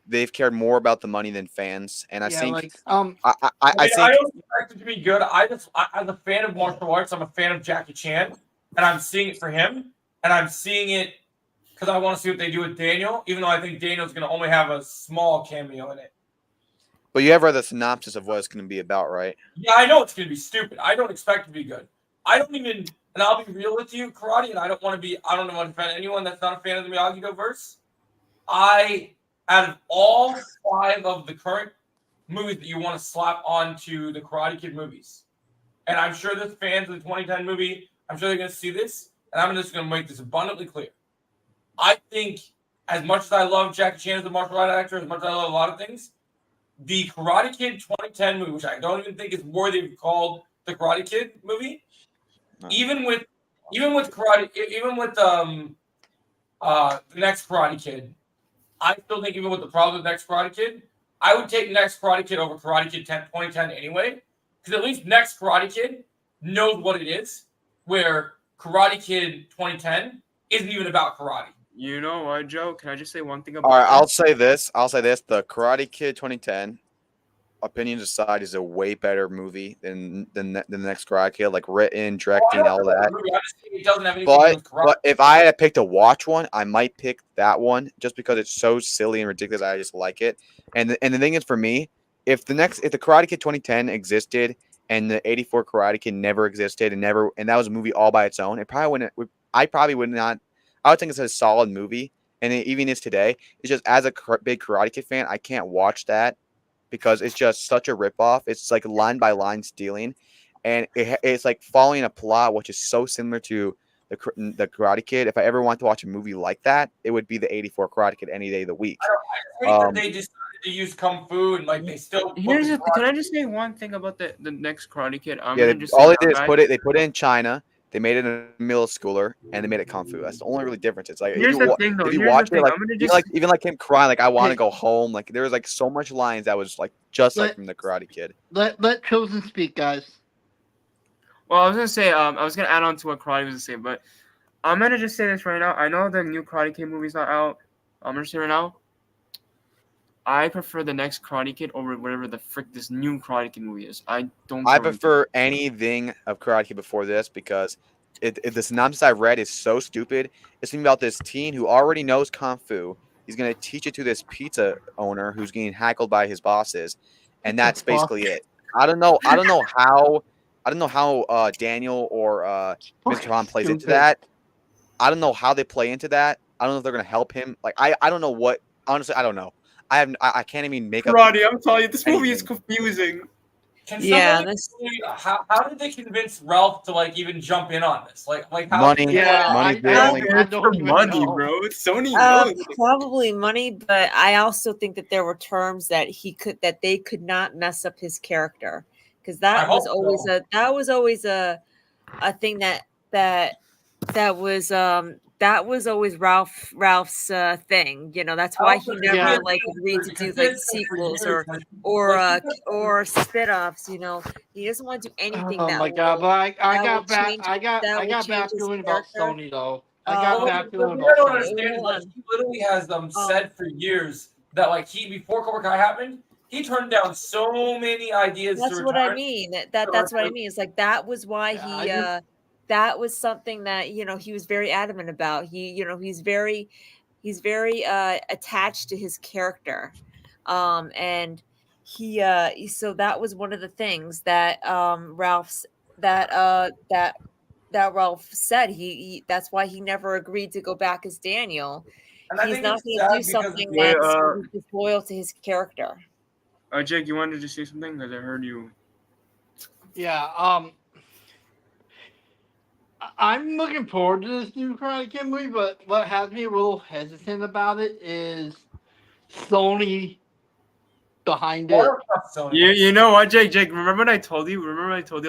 they've cared more about the money than fans, and I think I think don't expect it to be good. As a fan of martial arts, I'm a fan of Jackie Chan, and I'm seeing it for him, and I'm seeing it because I want to see what they do with Daniel, even though I think Daniel's going to only have a small cameo in it. But you have read the synopsis of what it's going to be about, right? Yeah, I know it's going to be stupid. I don't expect it to be good. I don't even, and I'll be real with you, Karate, and I don't want to offend anyone that's not a fan of the Miyagi-Do verse. Out of all 5 of the current movies that you want to slap onto the Karate Kid movies, and I'm sure there's fans of the 2010 movie, I'm sure they're going to see this, and I'm just going to make this abundantly clear. I think, as much as I love Jackie Chan as a martial art actor, as much as I love a lot of things, the Karate Kid 2010 movie, which I don't even think is worthy of called the Karate Kid movie, even with Karate, even with the next Karate Kid, I still think even with the problem with Next Karate Kid, I would take Next Karate Kid over Karate Kid 2010 anyway, because at least Next Karate Kid knows what it is, where Karate Kid 2010 isn't even about karate. You know what, Joe? Can I just say one thing All about right, I'll this? say this. The Karate Kid 2010. Opinions aside, is a way better movie than the next Karate Kid, like written, directing, all that. I just think it doesn't have anything to do with karate. But if I had to pick to watch one, I might pick that one just because it's so silly and ridiculous. I just like it. And the thing is, for me, if the Karate Kid 2010 existed and the '84 Karate Kid never existed and that was a movie all by its own, it probably wouldn't. I probably would not. I would think it's a solid movie, and it even is today. It's just as a big Karate Kid fan, I can't watch that because it's just such a ripoff. It's like line by line stealing, and it's like following a plot which is so similar to the Karate Kid. If I ever want to watch a movie like that, it would be the '84 Karate Kid any day of the week. I hate that they decided to use kung fu and like they still. Can I just say one thing about the next Karate Kid? All they did is put it in China. They made it a middle schooler and they made it kung fu. That's the only really difference. It's like Here's the thing, though. if you Here's watch the it, thing. like even like him crying, like I want to go home. Like there was like so much lines that was like just like from the Karate Kid. Let Chosen speak, guys. Well, I was gonna say, I was gonna add on to what Karate was gonna say, but I'm gonna just say this right now. I know the new Karate Kid movie's not out. I'm gonna say right now, I prefer the next Karate Kid over whatever the frick this new Karate Kid movie is. I prefer anything of Karate Kid before this because the synopsis I read is so stupid. It's something about this teen who already knows kung fu. He's gonna teach it to this pizza owner who's getting heckled by his bosses, and that's basically it. I don't know how Daniel or Mr. Han plays into that. I don't know how they play into that. I don't know if they're gonna help him. Like I don't know what. Honestly, I don't know. I can't even make up. Karate, I'm telling you, this movie is confusing. How did they convince Ralph to like even jump in on this? Like how money. Money, bro. It's Sony knows. Probably money, but I also think that there were terms that they could not mess up his character because that was always a thing that was always Ralph's thing. You know, that's why he never agreed to do like sequels or spin-offs. You know, he doesn't want to do anything. Oh my god! But I got back feeling about Sony though. I got back feeling about Sony. He literally has them said for years that like before Cobra Kai happened, he turned down so many ideas. That's what I mean. That's what I mean. It's like that was why that was something that he was very adamant about. He's very attached to his character, and so that was one of the things that Ralph said. He that's why he never agreed to go back as Daniel. And he's not going to do something that's disloyal to his character. Jake, you wanted to say something? Because I heard you. Yeah. I'm looking forward to this new Karate Kid movie, but what has me a little hesitant about it is Sony behind it. You know what, Jake? Remember what I told you?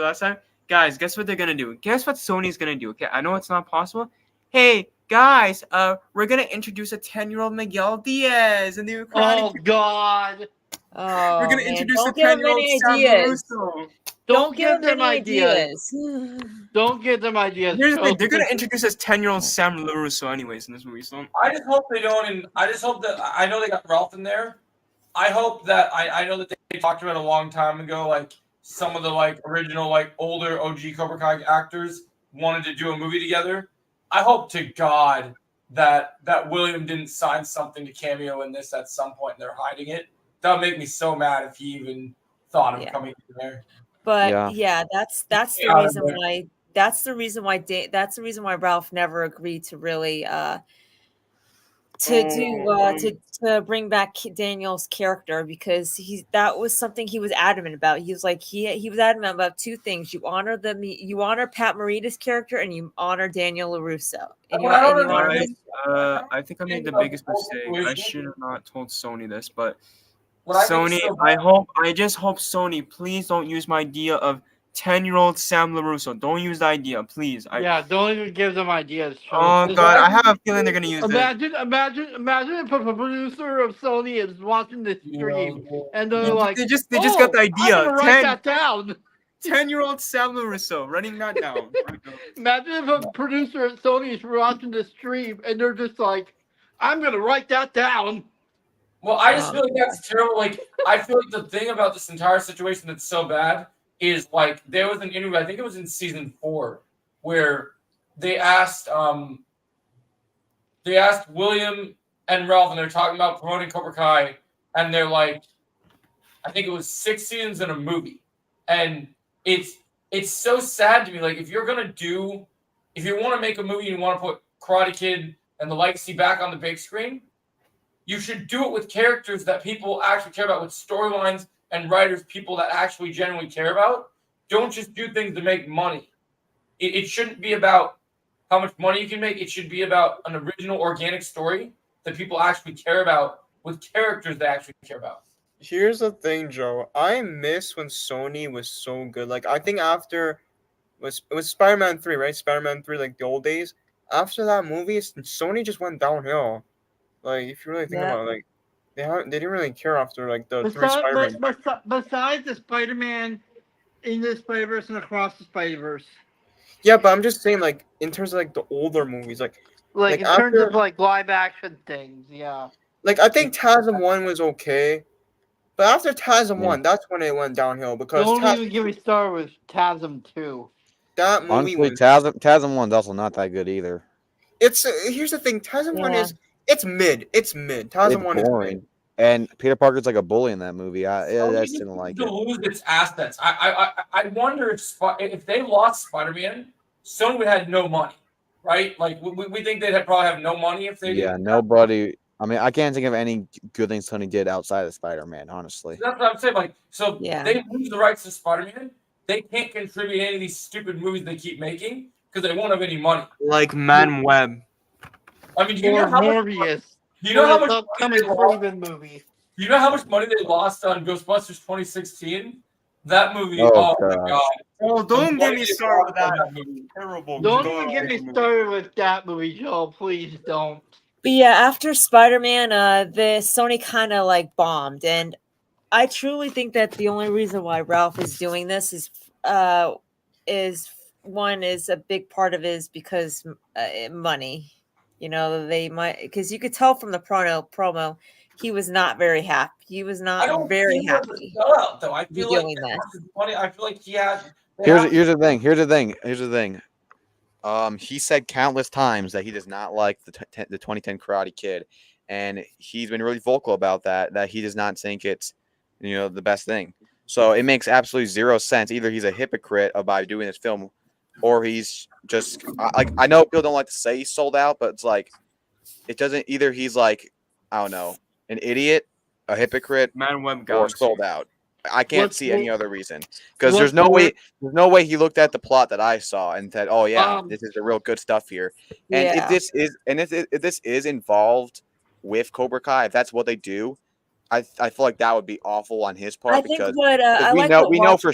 Last time? Guys, guess what they're going to do? Guess what Sony's going to do? Okay, I know it's not possible. Hey, guys, we're going to introduce a 10-year-old Miguel Diaz in the new Karate Kid. God. We're going to introduce a 10-year-old Sam LaRusso. Don't give them ideas. Don't give them ideas. Here's the thing. They're going to introduce this 10-year-old Sam LaRusso anyways in this movie. So I just hope they don't. And I just hope that I know they got Ralph in there. I hope that I know that they talked about it a long time ago. Like some of the like original like older OG Cobra Kai actors wanted to do a movie together. I hope to God that William didn't sign something to cameo in this at some point and they're hiding it. That would make me so mad if he even thought of coming in there. But that's the reason why. That's the reason why Ralph never agreed to really to bring back Daniel's character because that was something he was adamant about. He was like he was adamant about two things: you honor Pat Morita's character and you honor Daniel LaRusso. I think I made the biggest mistake. I should have not told Sony this, but Sony, I just hope Sony, please don't use my idea of 10-year-old Sam LaRusso. Don't use the idea, please. Don't even give them ideas. Oh God, I have a feeling they're gonna use it. Imagine if a producer of Sony is watching this stream and they're like, they just got the idea. I'm gonna write that down. 10-year-old Sam LaRusso, writing that down. Imagine if a producer at Sony is watching the stream and they're just like, I'm gonna write that down. Well, I just feel like that's terrible. Like, I feel like the thing about this entire situation that's so bad is like there was an interview. I think it was in season 4 where they asked William and Ralph, and they're talking about promoting Cobra Kai, and they're like, I think it was 6 seasons in a movie, and it's so sad to me. Like, if you want to make a movie and you want to put Karate Kid and the legacy back on the big screen, you should do it with characters that people actually care about, with storylines and writers, people that actually genuinely care about. Don't just do things to make money. It shouldn't be about how much money you can make. It should be about an original, organic story that people actually care about, with characters they actually care about. Here's the thing, Joe. I miss when Sony was so good. Like, I think after it was Spider-Man 3, right? Spider-Man 3, like the old days. After that movie, Sony just went downhill. Like, if you really think about it, like they didn't really care after like the 3 Spider-Man. Besides the Spider-Man in the Spider-Verse and Across the Spider-Verse. Yeah, but I'm just saying, like, in terms of like the older movies, like in terms of like live action things, yeah. Like, I think TASM 1 was okay, but after TASM 1, that's when it went downhill because Don't even get me started with TASM 2. That movie honestly, TASM 1's also not that good either. It's here's the thing, TASM 1 is it's mid. TASM 1 boring. is mid. And Peter Parker's like a bully in that movie. I just didn't like to it. lose its assets. I wonder if they lost Spider-Man, Sony would have no money, right? Like we think they'd probably have no money if they didn't. Nobody. I mean, I can't think of any good things Sony did outside of Spider-Man, honestly. That's what I'm saying. Like, so they lose the rights to Spider-Man, they can't contribute any of these stupid movies they keep making because they won't have any money. Like Man Web. I mean, do you know how Morbius. Do you know how much upcoming Craven movie? Do you know how much money they lost on Ghostbusters 2016? That movie. Oh, Oh my gosh. god! Oh, don't get me started with that movie. Terrible. Don't even get me started with that movie, Joe. Please don't. But yeah, after Spider-Man, the Sony kind of like bombed, and I truly think that the only reason why Ralph is doing this is a big part of it is because money. You know, they might, because you could tell from the promo, he was not very happy. He was not very happy. Though I feel like funny. I feel like he had. Here's the thing. He said countless times that he does not like the 2010 Karate Kid, and he's been really vocal about that he does not think it's the best thing. So it makes absolutely zero sense. Either he's a hypocrite by doing this film, or he's just like, I know people don't like to say he's sold out, but it's like it doesn't. Either he's like, I don't know, an idiot, a hypocrite, Man Web or Galaxy. sold out. I can't see any other reason, because there's no way he looked at the plot that I saw and said, "Oh yeah, this is the real good stuff here." And if this is involved with Cobra Kai, if that's what they do, I feel like that would be awful on his part, because we know for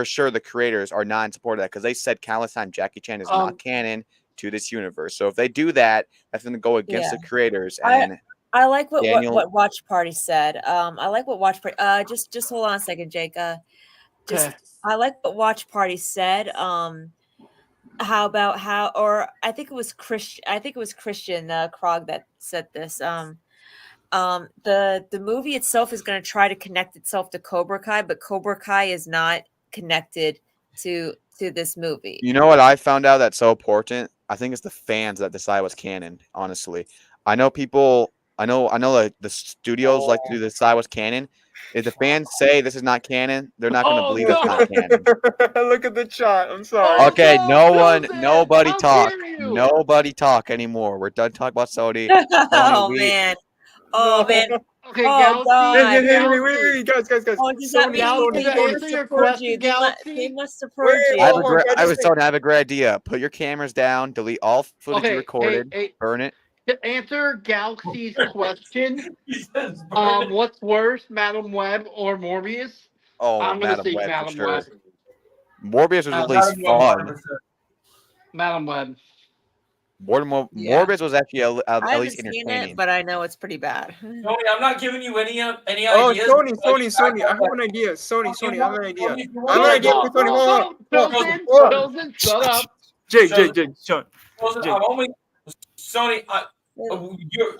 sure the creators are not in support of that, because they said countless times Jackie Chan is not canon to this universe. So if they do that, that's going to go against the creators. And I like what Watch Party said. I like what Watch Party. Just hold on a second, Jake. I like what Watch Party said. I think it was Christian Krog that said this. The movie itself is going to try to connect itself to Cobra Kai, but Cobra Kai is not connected to this movie. You know what I found out that's so important? I think it's the fans that decide what's canon. Honestly, I know people. I know like the studios like to decide what's canon. If the fans say this is not canon, they're not going to believe it's not canon. Look at the chat. I'm sorry. Okay, nobody talk. Nobody talk anymore. We're done talking about Sony. Man. Oh man. Okay, Galaxy. Wait, guys. Oh, does that mean they must have purged you? I have a great idea. Put your cameras down. Delete all footage you recorded. Burn it. To answer Galaxy's question, what's worse, Madam Web or Morbius? Oh, I'm gonna say Web, Madam sure. Web. Morbius was at least fun. Madam Web. Morbius was actually at least entertaining. But I know it's pretty bad. Tony, I'm not giving you any ideas. Oh, Sony, I have an idea. Sony, I have an idea. I have an idea for Tony. Hold on. Shut up. Jake, shut. Sony,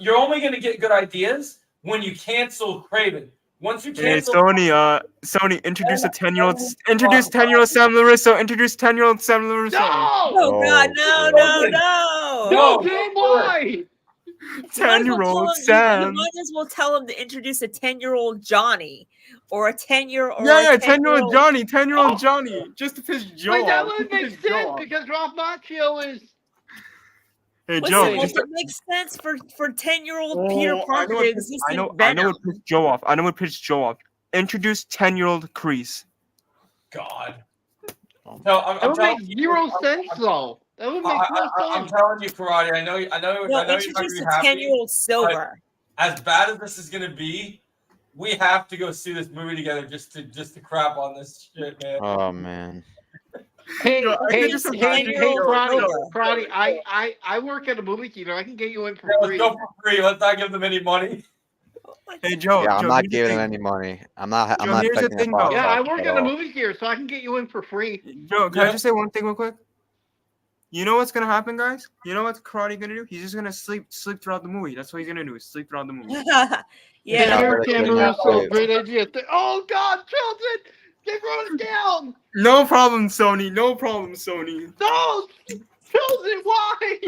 you're only going to get good ideas when you cancel Craven. Once you Hey, cancel, Sony, introduce a 10-year-old Sam Larissa. Introduce 10-year-old Sam Larissa. No! Oh God, no. No, damn why? 10-year-old You Sam. might as well tell him to introduce a 10-year-old Johnny or a 10-year-old. Yeah, 10-year-old Johnny. 10-year-old Johnny. Just to piss Joe Wait, that off. would make sense because Ralph Macchio is. Hey, Listen, Joe. it makes sense for 10-year-old Peter Parker to exist in I Venom. know what pissed Joe off. Introduce 10-year-old Kreese. God. That would make zero sense, though. That would make no sense. I'm telling you, Karate. I know you're not gonna Introduce be a happy. 10-year-old Silver. As bad as this is gonna be, we have to go see this movie together just to crap on this shit, man. Oh man. Hey, Karate. I work at a movie theater. I can get you in for Let's free. go for free. Let's not give them any money. Hey, Joe. Yeah, I'm not here's the giving thing. them any money. I'm not Joe, here's the expecting thing, a box though. Yeah, I office work at at a all. movie theater, so I can get you in for free. Joe, can I just say one thing real quick? You know what's gonna happen, guys? You know what Karate gonna do? He's just gonna sleep throughout the movie. That's what he's gonna do. Is sleep throughout the movie. Great idea. Oh God, children, they wrote it down. No problem, Sony. No problem, Sony. No, children, why?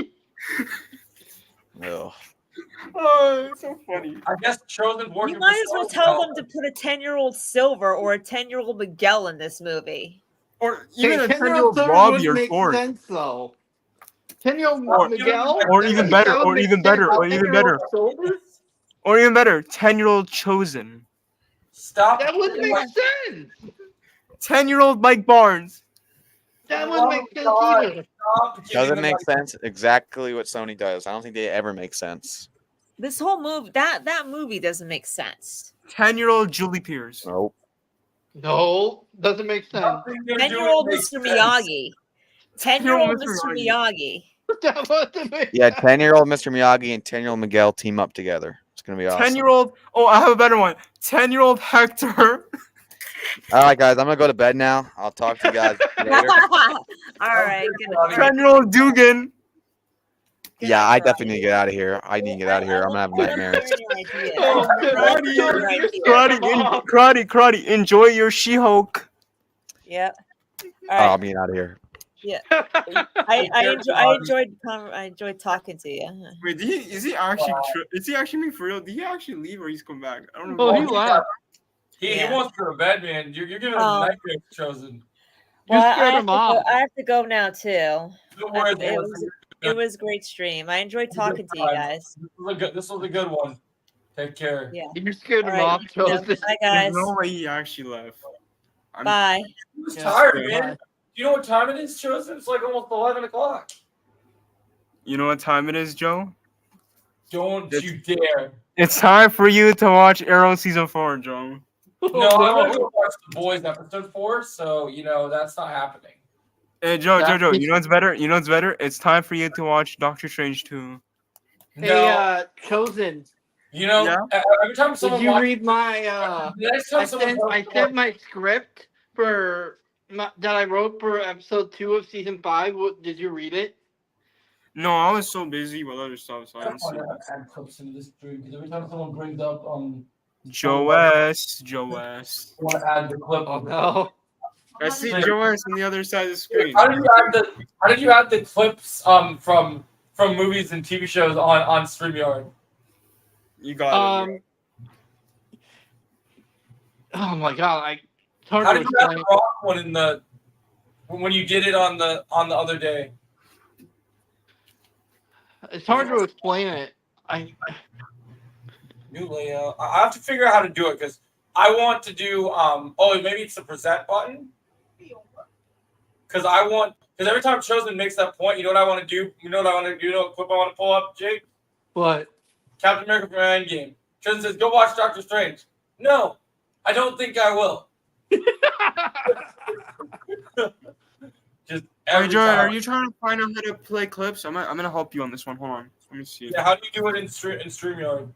Ugh. Oh, it's so funny. I guess Chosen working. You might as well tell them to put a 10-year-old Silver or a 10-year-old Miguel in this movie. Or even a 10-year-old 10-year-old Robbie would or make Ford. sense, though. 10-year-old Miguel, Or even better, or even better, 10-year-old Chosen. Stop. That wouldn't make sense. 10-year-old Mike Barnes. That wouldn't make sense either. Doesn't make sense. Exactly what Sony does. I don't think they ever make sense. This whole movie, that movie doesn't make sense. 10-year-old Julie Pierce. Nope. No, doesn't make sense. 10-year-old Mr. Miyagi. 10-year-old Mr. Miyagi. That wouldn't make Yeah, 10-year-old Mr. Miyagi and 10-year-old Miguel team up together. It's gonna be awesome. 10-year-old. Oh, I have a better one. 10-year-old Hector. All right, guys, I'm gonna go to bed now. I'll talk to you guys later. All right. 10-year-old Dugan. Yeah, I definitely need to get out of here. I need to get out of here. I'm gonna have nightmares. Karate. Enjoy your She-Hulk. Yep. Oh, I'm getting out of here. Yeah. I enjoyed talking to you. Wait, is he actually being for real? Did he actually leave or he's come back? I don't know. Oh, he left. He wants to go to bed, man. You're giving him nightmares, Chosen. Well, I have to go now too. Don't worry, it was a great stream. I enjoyed talking to you guys. This was a good one. Take care. Yeah. You scared him off, Chosen. Bye, guys. There's no way he actually left. Bye. He was tired, man. Do you know what time it is, Chosen? It's like almost 11 o'clock. You know what time it is, Joe? Don't you dare. It's time for you to watch Arrow Season 4, Joe. No, I'm going to watch The Boys episode 4, so, that's not happening. Hey, Joe, you know what's better? It's time for you to watch Doctor Strange 2. Hey, Chosen. Every time someone did you read my, I sent my script that I wrote for episode 2 of season 5. Did you read it? No, I was so busy with other stuff, so I didn't see it. Add clips into this stream because every time someone brings up Joe S. I want to add the clip. Oh no! I see Joe S on the other side of the screen. How did you add the clips from movies and TV shows on StreamYard? You got it. Oh my god! How did you add the rock one when you did it on the other day? It's hard to explain it. New layout. I have to figure out how to do it because I want to do. Maybe it's the present button. Because every time Chosen makes that point, you know what I want to do? You know what clip I want to pull up, Jake? What? Captain America from Endgame. Chosen says, "Go watch Doctor Strange." No, I don't think I will. Just every time. Are you trying to find out how to play clips? I'm gonna help you on this one. Hold on. Let me see. Yeah, how do you do it in StreamYard?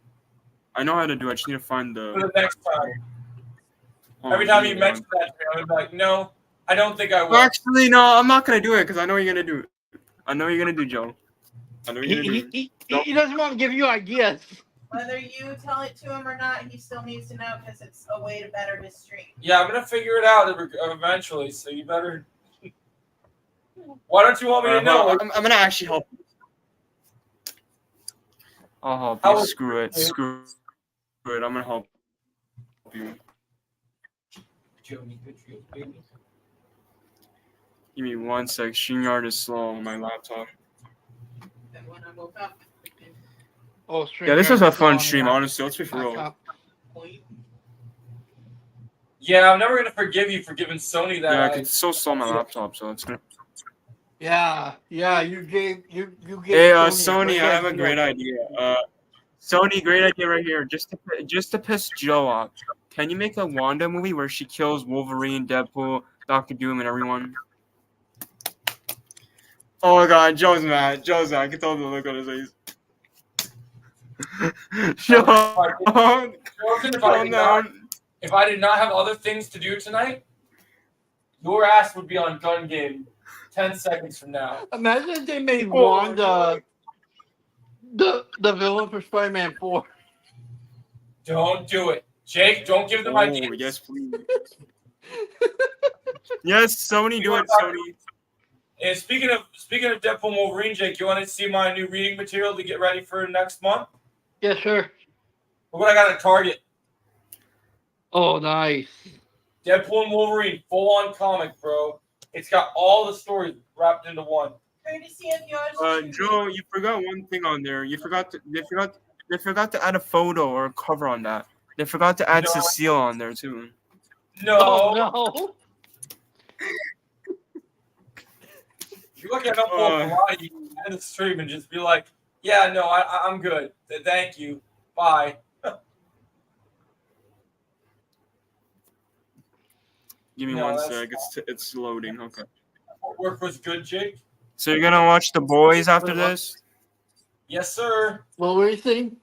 I know how to do it. I just need to find For the next time. Oh, Every time you mention that to me, I'm like, no, I don't think I will. Actually, no, I'm not gonna do it because I know you're gonna do it. I know you're gonna do, Joe. He doesn't want to give you ideas. Whether you tell it to him or not, he still needs to know because it's a way to better his stream. Yeah, I'm gonna figure it out eventually. So you better. Why don't you want me to know? I'm gonna actually help you. I'll help you. Screw it. Screw it. I'm gonna help you. Give me 1 sec. StreamYard is slow on my laptop. And when I woke up. Oh, yeah, this was a fun stream, honestly. Let's be for real. Yeah, I'm never gonna forgive you for giving Sony that. Yeah, it's so slow on my laptop, so it's gonna. Yeah, you gave Hey, Sony, I have a great idea. Sony, great idea right here. Just to piss Joe off. Can you make a Wanda movie where she kills Wolverine, Deadpool, Doctor Doom, and everyone? Oh my God, Joe's mad. I can tell the look on his face. If I did not have other things to do tonight, your ass would be on gun game 10 seconds from now. Imagine if they made Wanda the villain for Spider-Man 4. Don't do it. Jake, don't give them ideas. Yes, please. Yes, Sony, do it, Sony. And speaking of Deadpool and Wolverine, Jake, you want to see my new reading material to get ready for next month? Yeah, sure. Look what I got at Target. Oh, nice. Deadpool and Wolverine, full-on comic, bro. It's got all the stories wrapped into one. Joe, you forgot one thing on there. They forgot to add a photo or a cover on that. They forgot to add Cecile on there too. No. Oh, no. You look at variety in the stream and just be like, "Yeah, no, I'm good. Thank you. Bye." Give me 1 sec. It's loading. Okay. Work was good, Jake. So you're gonna watch The Boys after this? Yes, sir. What were you saying?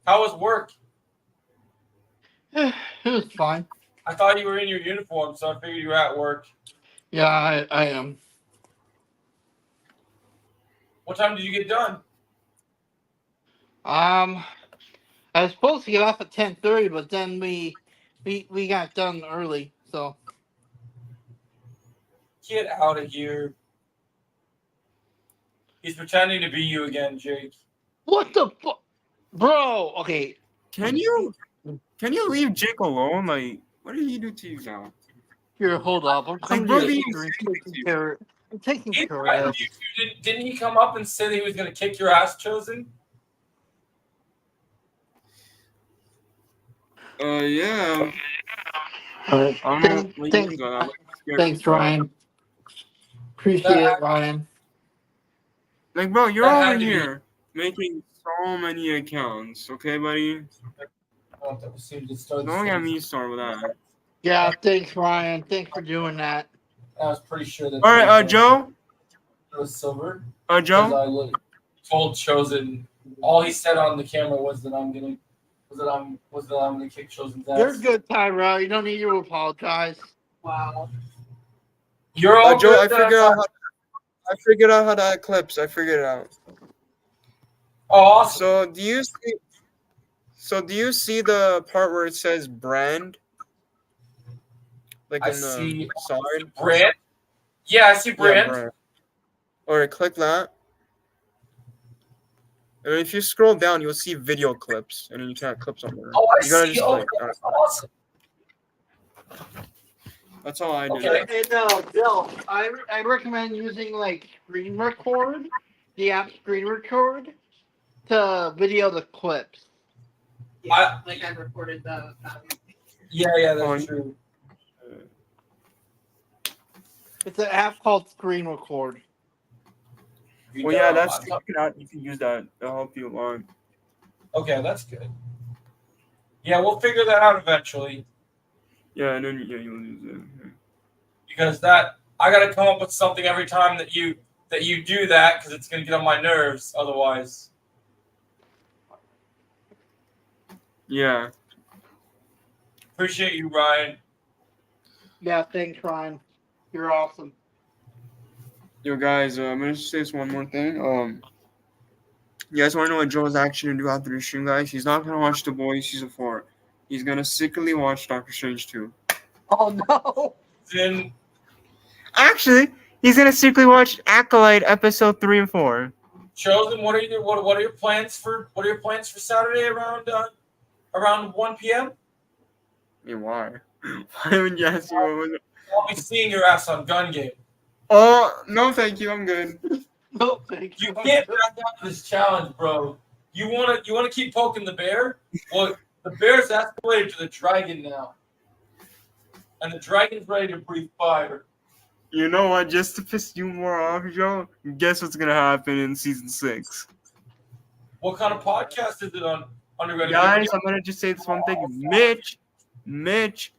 How was work? It was fine. I thought you were in your uniform, so I figured you were at work. Yeah, I am. What time did you get done? I was supposed to get off at 10:30, but then we got done early, so. Get out of here. He's pretending to be you again, Jake. What the fuck? Bro, okay. Can you leave Jake alone? Like, what did he do to you now? Here, hold up. I'm taking care of it. Didn't he come up and say that he was going to kick your ass, Chosen? Yeah. Thanks, Ryan. Appreciate it, Ryan. Like, bro, you're over here making so many accounts, okay, buddy? Don't get me started with that. Yeah, thanks, Ryan. Thanks for doing that. I was pretty sure that. All right, Joe. It was silver. Joe. I told Chosen. All he said on the camera was that I'm gonna kick Chosen's ass. You're good, Tyra. You don't need to apologize. Wow. You're all Joe. good. I figured out how to add clips. I figured it out. Oh, awesome. So do you see the part where it says brand? Like in the side? Brand? Yeah, I see brand. Yeah, brand. All right, click that. And if you scroll down, you'll see video clips, and then you can add clips on there. Oh, I see. That's awesome. That's all I do. Okay, and Bill, I recommend using like Screen Record, the app Screen Record, to video the clips. Yeah, like I recorded the. Yeah, that's true. It's an app called Screen Record. Well, yeah, you can use that. It'll help you along. Okay, that's good. Yeah, we'll figure that out eventually. Yeah, and then you'll use it. Yeah. Because I gotta come up with something every time that you do that, because it's gonna get on my nerves otherwise. Yeah. Appreciate you, Ryan. Yeah, thanks, Ryan. You're awesome. Yo, guys, I'm gonna say this one more thing. You guys want to know what Joe's actually going to do after the stream, guys? He's not going to watch The Boys Season 4. He's going to secretly watch Doctor Strange 2. Oh, no. Then Actually, he's going to secretly watch Acolyte Episode 3 and 4. Chosen, what are your plans for Saturday around 1 p.m.? I mean, why? Why would you ask me what was it? I'll be seeing your ass on Gun Game. Oh, no, thank you. I'm good. No, thank You can't back down to this challenge, bro. You wanna keep poking the bear? Well, the bear's escalated to the dragon now. And the dragon's ready to breathe fire. You know what? Just to piss you more off, Joe, guess what's going to happen in Season 6? What kind of podcast is it on Underground? Guys, I'm going to just say this one thing. Mitch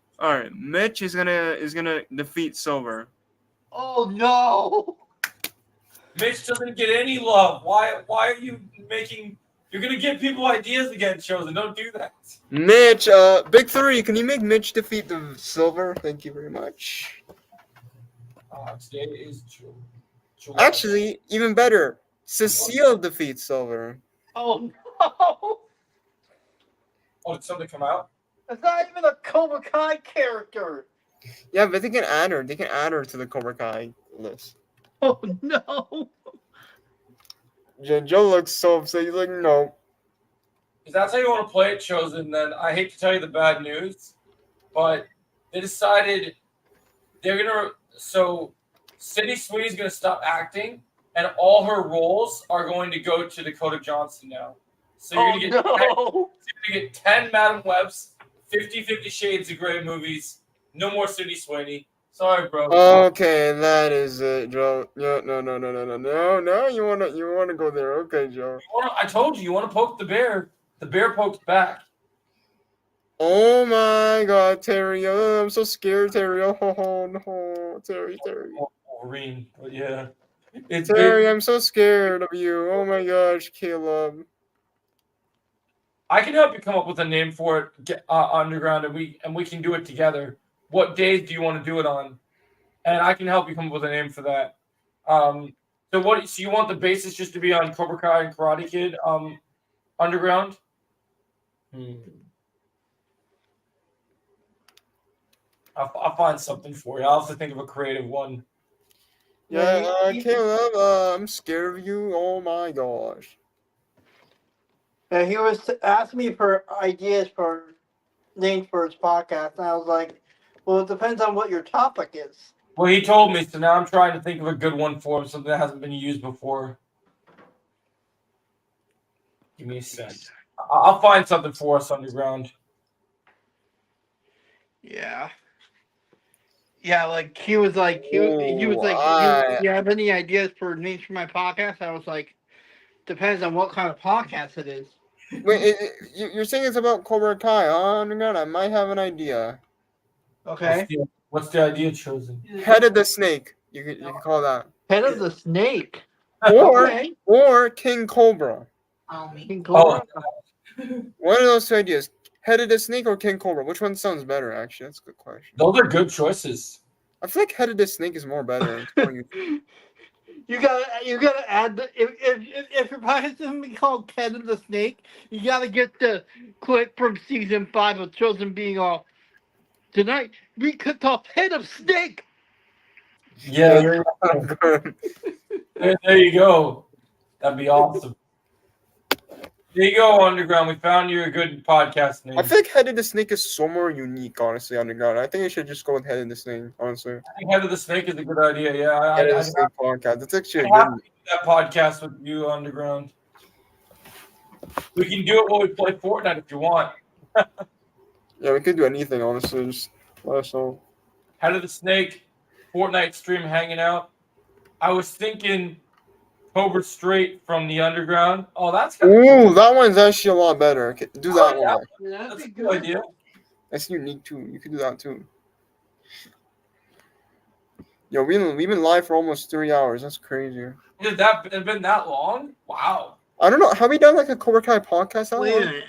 is gonna defeat Silver. Oh, no. Mitch doesn't get any love. Why are you making... You're going to give people ideas again, Chosen. Don't do that. Mitch, Big 3, can you make Mitch defeat the Silver? Thank you very much. Today is July. Actually, even better, Cecile defeats Silver. Oh, no. Oh, did something come out? It's not even a Cobra Kai character. Yeah, but they can add her. They can add her to the Cobra Kai list. Oh, no. Joe looks so upset. He's like, no. If that's how you want to play it, Chosen, then I hate to tell you the bad news, but they decided they're going to... So, Sydney Sweeney's going to stop acting, and all her roles are going to go to Dakota Johnson now. So you're going to get 10 Madam Webs, 50 Shades of Grey movies, no more Sydney Sweeney. Sorry, bro. Okay, that is it, Joe. No. You wanna go there? Okay, Joe. I told you want to poke the bear. The bear poked back. Oh my God, Terry! Oh, I'm so scared, Terry. Oh no, Terry. Wolverine, but yeah. Terry, I'm so scared of you. Oh my gosh, Caleb. I can help you come up with a name for it, Underground, and we can do it together. What days do you want to do it on? And I can help you come up with a name for that. So you want the basis just to be on Cobra Kai and Karate Kid, Underground? I'll find something for you. I'll have to think of a creative one. Yeah, Caleb, I'm scared of you. Oh my gosh. And he was asking me for ideas for names for his podcast, and I was like, well, it depends on what your topic is. Well, he told me, so now I'm trying to think of a good one for him, something that hasn't been used before. Give me a sec. I'll find something for us, Underground. Yeah. Yeah, like he was like, do you have any ideas for names for my podcast? I was like, depends on what kind of podcast it is. Wait, you're saying it's about Cobra Kai? Oh my God, I might have an idea. Okay. What's the idea, Chosen? Head of the Snake. You can call that. Head of the Snake. Or King Cobra. King Cobra. One of those two ideas. Head of the Snake or King Cobra? Which one sounds better, actually? That's a good question. Those are good choices. I feel like Head of the Snake is more better. You gotta add the if your podcast is gonna be called Head of the Snake, you gotta get the clip from season 5 of Chosen being all tonight we cut off Head of Snake. Yeah, there you go. That'd be awesome. There you go, Underground. We found you a good podcast name. I think Head of the Snake is so more unique, honestly, Underground. I think you should just go with Head of the Snake, honestly. I think Head of the Snake is a good idea, yeah. Head of the Snake podcast. That's actually a good one. That podcast with you, Underground. We can do it while we play Fortnite if you want. Yeah, we could do anything, honestly. Just let us know. Head of the Snake, Fortnite stream hanging out. I was thinking Cobra Straight from the Underground. Oh, that's good. Ooh, that one's actually a lot better. Do that one. Yeah, that's a good idea. That's unique too. You could do that too. Yo, we've been live for almost 3 hours. That's crazy. Has that been that long? Wow. I don't know. Have we done like a Cobra Kai podcast that long?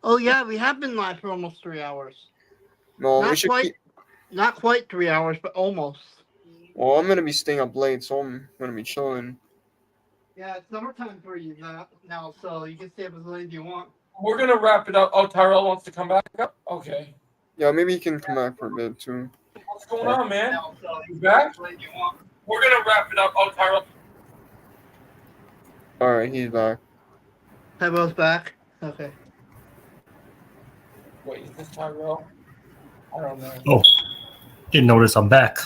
Oh yeah, we have been live for almost 3 hours. No, not we should quite. Not quite 3 hours, but almost. Well, I'm gonna be staying up late, so I'm gonna be chilling. Yeah, it's summertime for you now, so you can stay up as late as you want. We're gonna wrap it up. Oh, Tyrell wants to come back up. Okay. Yeah, maybe he can come back for a bit too. What's going on, man? You back? We're gonna wrap it up. Oh, Tyrell. All right, he's back. Tyrell's back. Okay. Wait, is this Tyrell? I don't know. Oh, didn't notice I'm back.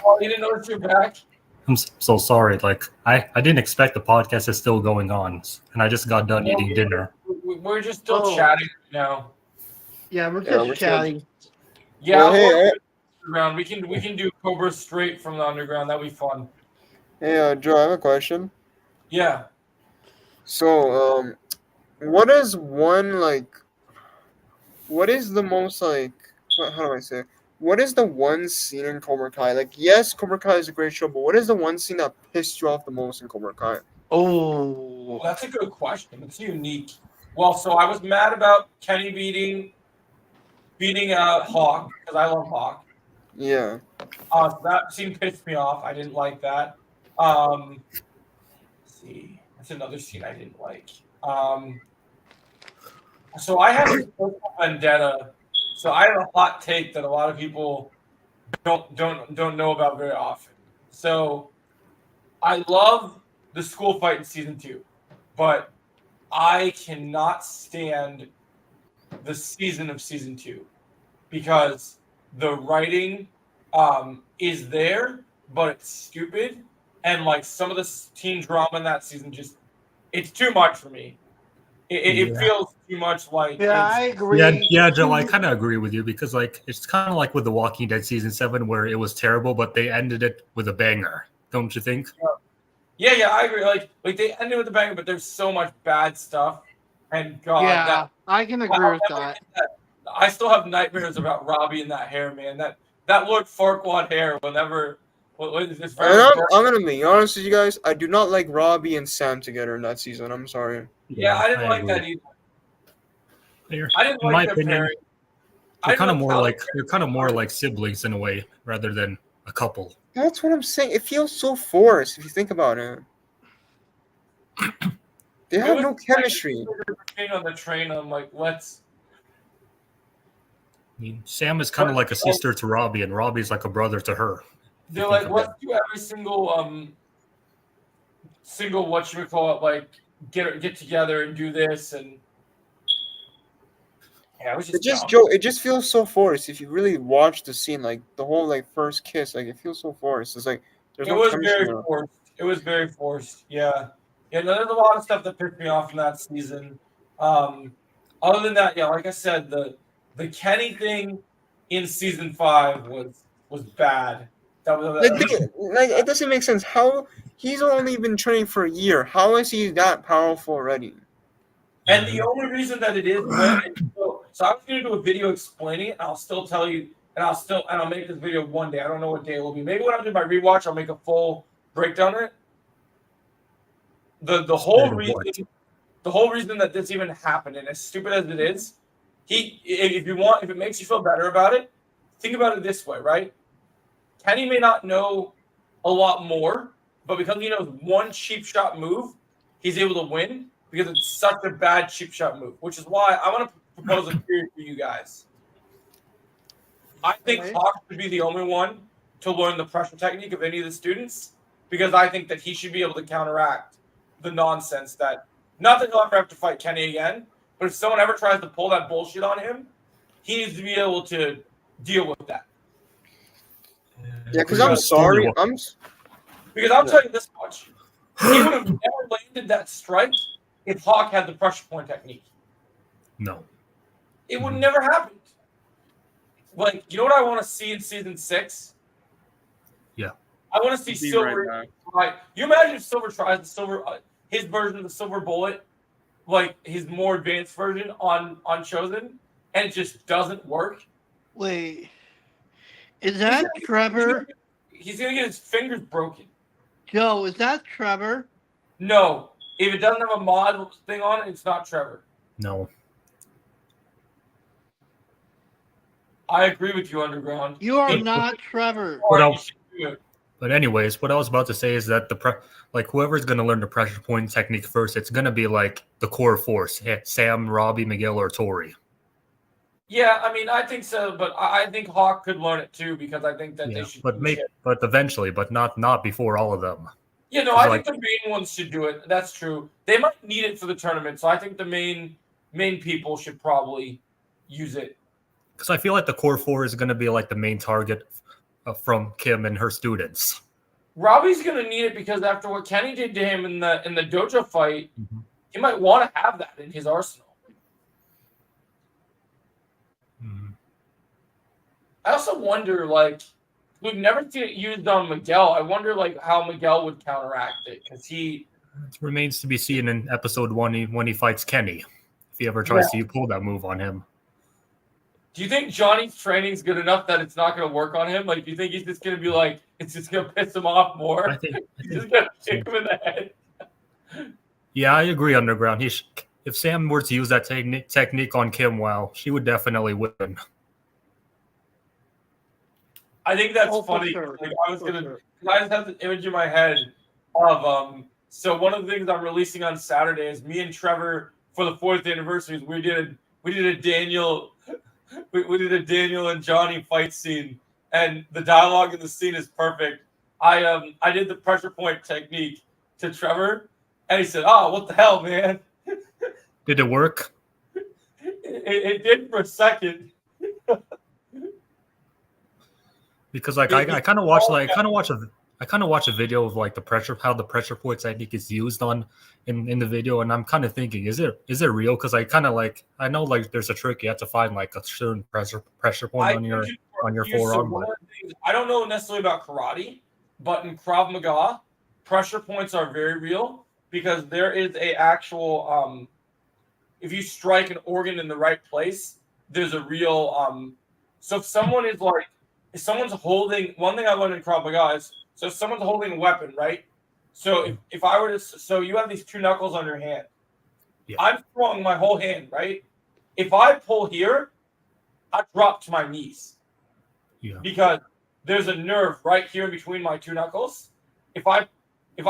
Oh, you didn't notice you're back? I'm so sorry. Like I didn't expect the podcast is still going on, and I just got done eating dinner. We're just still chatting now. Yeah, we're just chatting. Yeah, well, hey, underground. We can do Cobra straight from the underground. That'd be fun. Hey, Joe, I have a question. Yeah. So, what is the most how do I say it? What is the one scene in Cobra Kai? Like, yes, Cobra Kai is a great show, but what is the one scene that pissed you off the most in Cobra Kai? Oh, that's a good question. It's unique. Well, so I was mad about Kenny beating Hawk because I love Hawk. Yeah. That scene pissed me off. I didn't like that. Let's see, that's another scene I didn't like. So I have this personal vendetta. So I have a hot take that a lot of people don't know about very often. So I love the school fight in season 2, but I cannot stand the season of season 2 because the writing is there, but it's stupid, and like some of the teen drama in that season it's too much for me. It feels too much like. Yeah, I agree. Yeah, Joe, I kind of agree with you because like it's kind of like with The Walking Dead season 7 where it was terrible, but they ended it with a banger. Don't you think? Yeah, I agree. Like they ended with a banger, but there's so much bad stuff, and God, yeah, I can agree with that. I still have nightmares about Robbie and that hair, man. That Lord Farquaad hair. Whenever, I'm gonna be honest with you guys. I do not like Robbie and Sam together in that season. I'm sorry. Yeah, I didn't like that either. I didn't in like my their opinion, pairing. they're kind of more like siblings in a way rather than a couple. That's what I'm saying. It feels so forced if you think about it. They have no chemistry. On the train, I'm like, let's. I mean, Sam is kind of like a sister to Robbie, and Robbie's like a brother to her. They're like, let's do every single whatchamacallit, like get together and do this, and yeah, it was just Joe. It just feels so forced. If you really watch the scene, like the whole like first kiss, like it feels so forced. It's like there's no chemistry. It was very forced. Yeah. No, there's a lot of stuff that pissed me off in that season. Other than that, yeah, like I said, the Kenny thing in season 5 was bad. Like it doesn't make sense. How he's only been training for a year. How is he that powerful already? And the only reason that it is so I was going to do a video explaining it. And I'll still tell you, and I'll make this video one day. I don't know what day it will be. Maybe when I do my rewatch, I'll make a full breakdown of it. The whole reason that this even happened, and as stupid as it is, if it makes you feel better about it, think about it this way, right? Kenny may not know a lot more, but because he knows one cheap shot move, he's able to win because it's such a bad cheap shot move, which is why I want to propose a theory for you guys. I think Hawk should be the only one to learn the pressure technique of any of the students because I think that he should be able to counteract the nonsense that, not that he'll ever have to fight Kenny again, but if someone ever tries to pull that bullshit on him, he needs to be able to deal with that. Yeah, because I'm sorry. Because I'll tell you this much. He would have never landed that strike if Hawk had the pressure point technique. No. It would never happen. Like, you know what I want to see in season 6? Yeah. I want to see Silver. Right. You imagine if Silver tries his version of the Silver Bullet, like his more advanced version on Chosen, and it just doesn't work. Wait. Is that Trevor? He's going to get his fingers broken. Joe, is that Trevor? No. If it doesn't have a mod thing on it, it's not Trevor. No. I agree with you, Underground. You are not Trevor. But anyways, what I was about to say is that whoever's going to learn the pressure point technique first, it's going to be like the core force: Sam, Robbie, Miguel, or Tori. Yeah, I mean, I think so, but I think Hawk could learn it too because I think that they should. But eventually, but not before all of them. Yeah, no, I think the main ones should do it. That's true. They might need it for the tournament, so I think the main people should probably use it. Because I feel like the core four is going to be like the main target from Kim and her students. Robbie's going to need it because after what Kenny did to him in the dojo fight, he might want to have that in his arsenal. Mm-hmm. I also wonder, like, we've never seen it used on Miguel. I wonder, like, how Miguel would counteract it because he. It remains to be seen in episode 1 when he fights Kenny, if he ever tries to pull that move on him. Do you think Johnny's training's good enough that it's not going to work on him? Like, do you think he's just going to be like, it's just going to piss him off more? I think he's just going to kick him in the head. Yeah, I agree, Underground. If Sam were to use that technique on Kim, wow, she would definitely win. I think that's funny. Sure. Like, I just have the image in my head of so one of the things I'm releasing on Saturday is me and Trevor for the 4th anniversary. We did a Daniel and Johnny fight scene, and the dialogue in the scene is perfect. I did the pressure point technique to Trevor, and he said, "Oh, what the hell, man?" Did it work? It did for a second. Because like I kind of watched a video of like how the pressure point technique is used in the video, and I'm kind of thinking, is it real? Because I kind of I know like there's a trick you have to find like a certain pressure point on your forearm. I don't know necessarily about karate, but in Krav Maga, pressure points are very real because there is a actual if you strike an organ in the right place, there's a real so if someone's holding, one thing I learned in Krav Maga is, so if someone's holding a weapon, right? So if I were to, so you have these 2 knuckles on your hand. Yeah. I'm throwing my whole hand, right? If I pull here, I drop to my knees. Yeah. Because there's a nerve right here in between my 2 knuckles. If I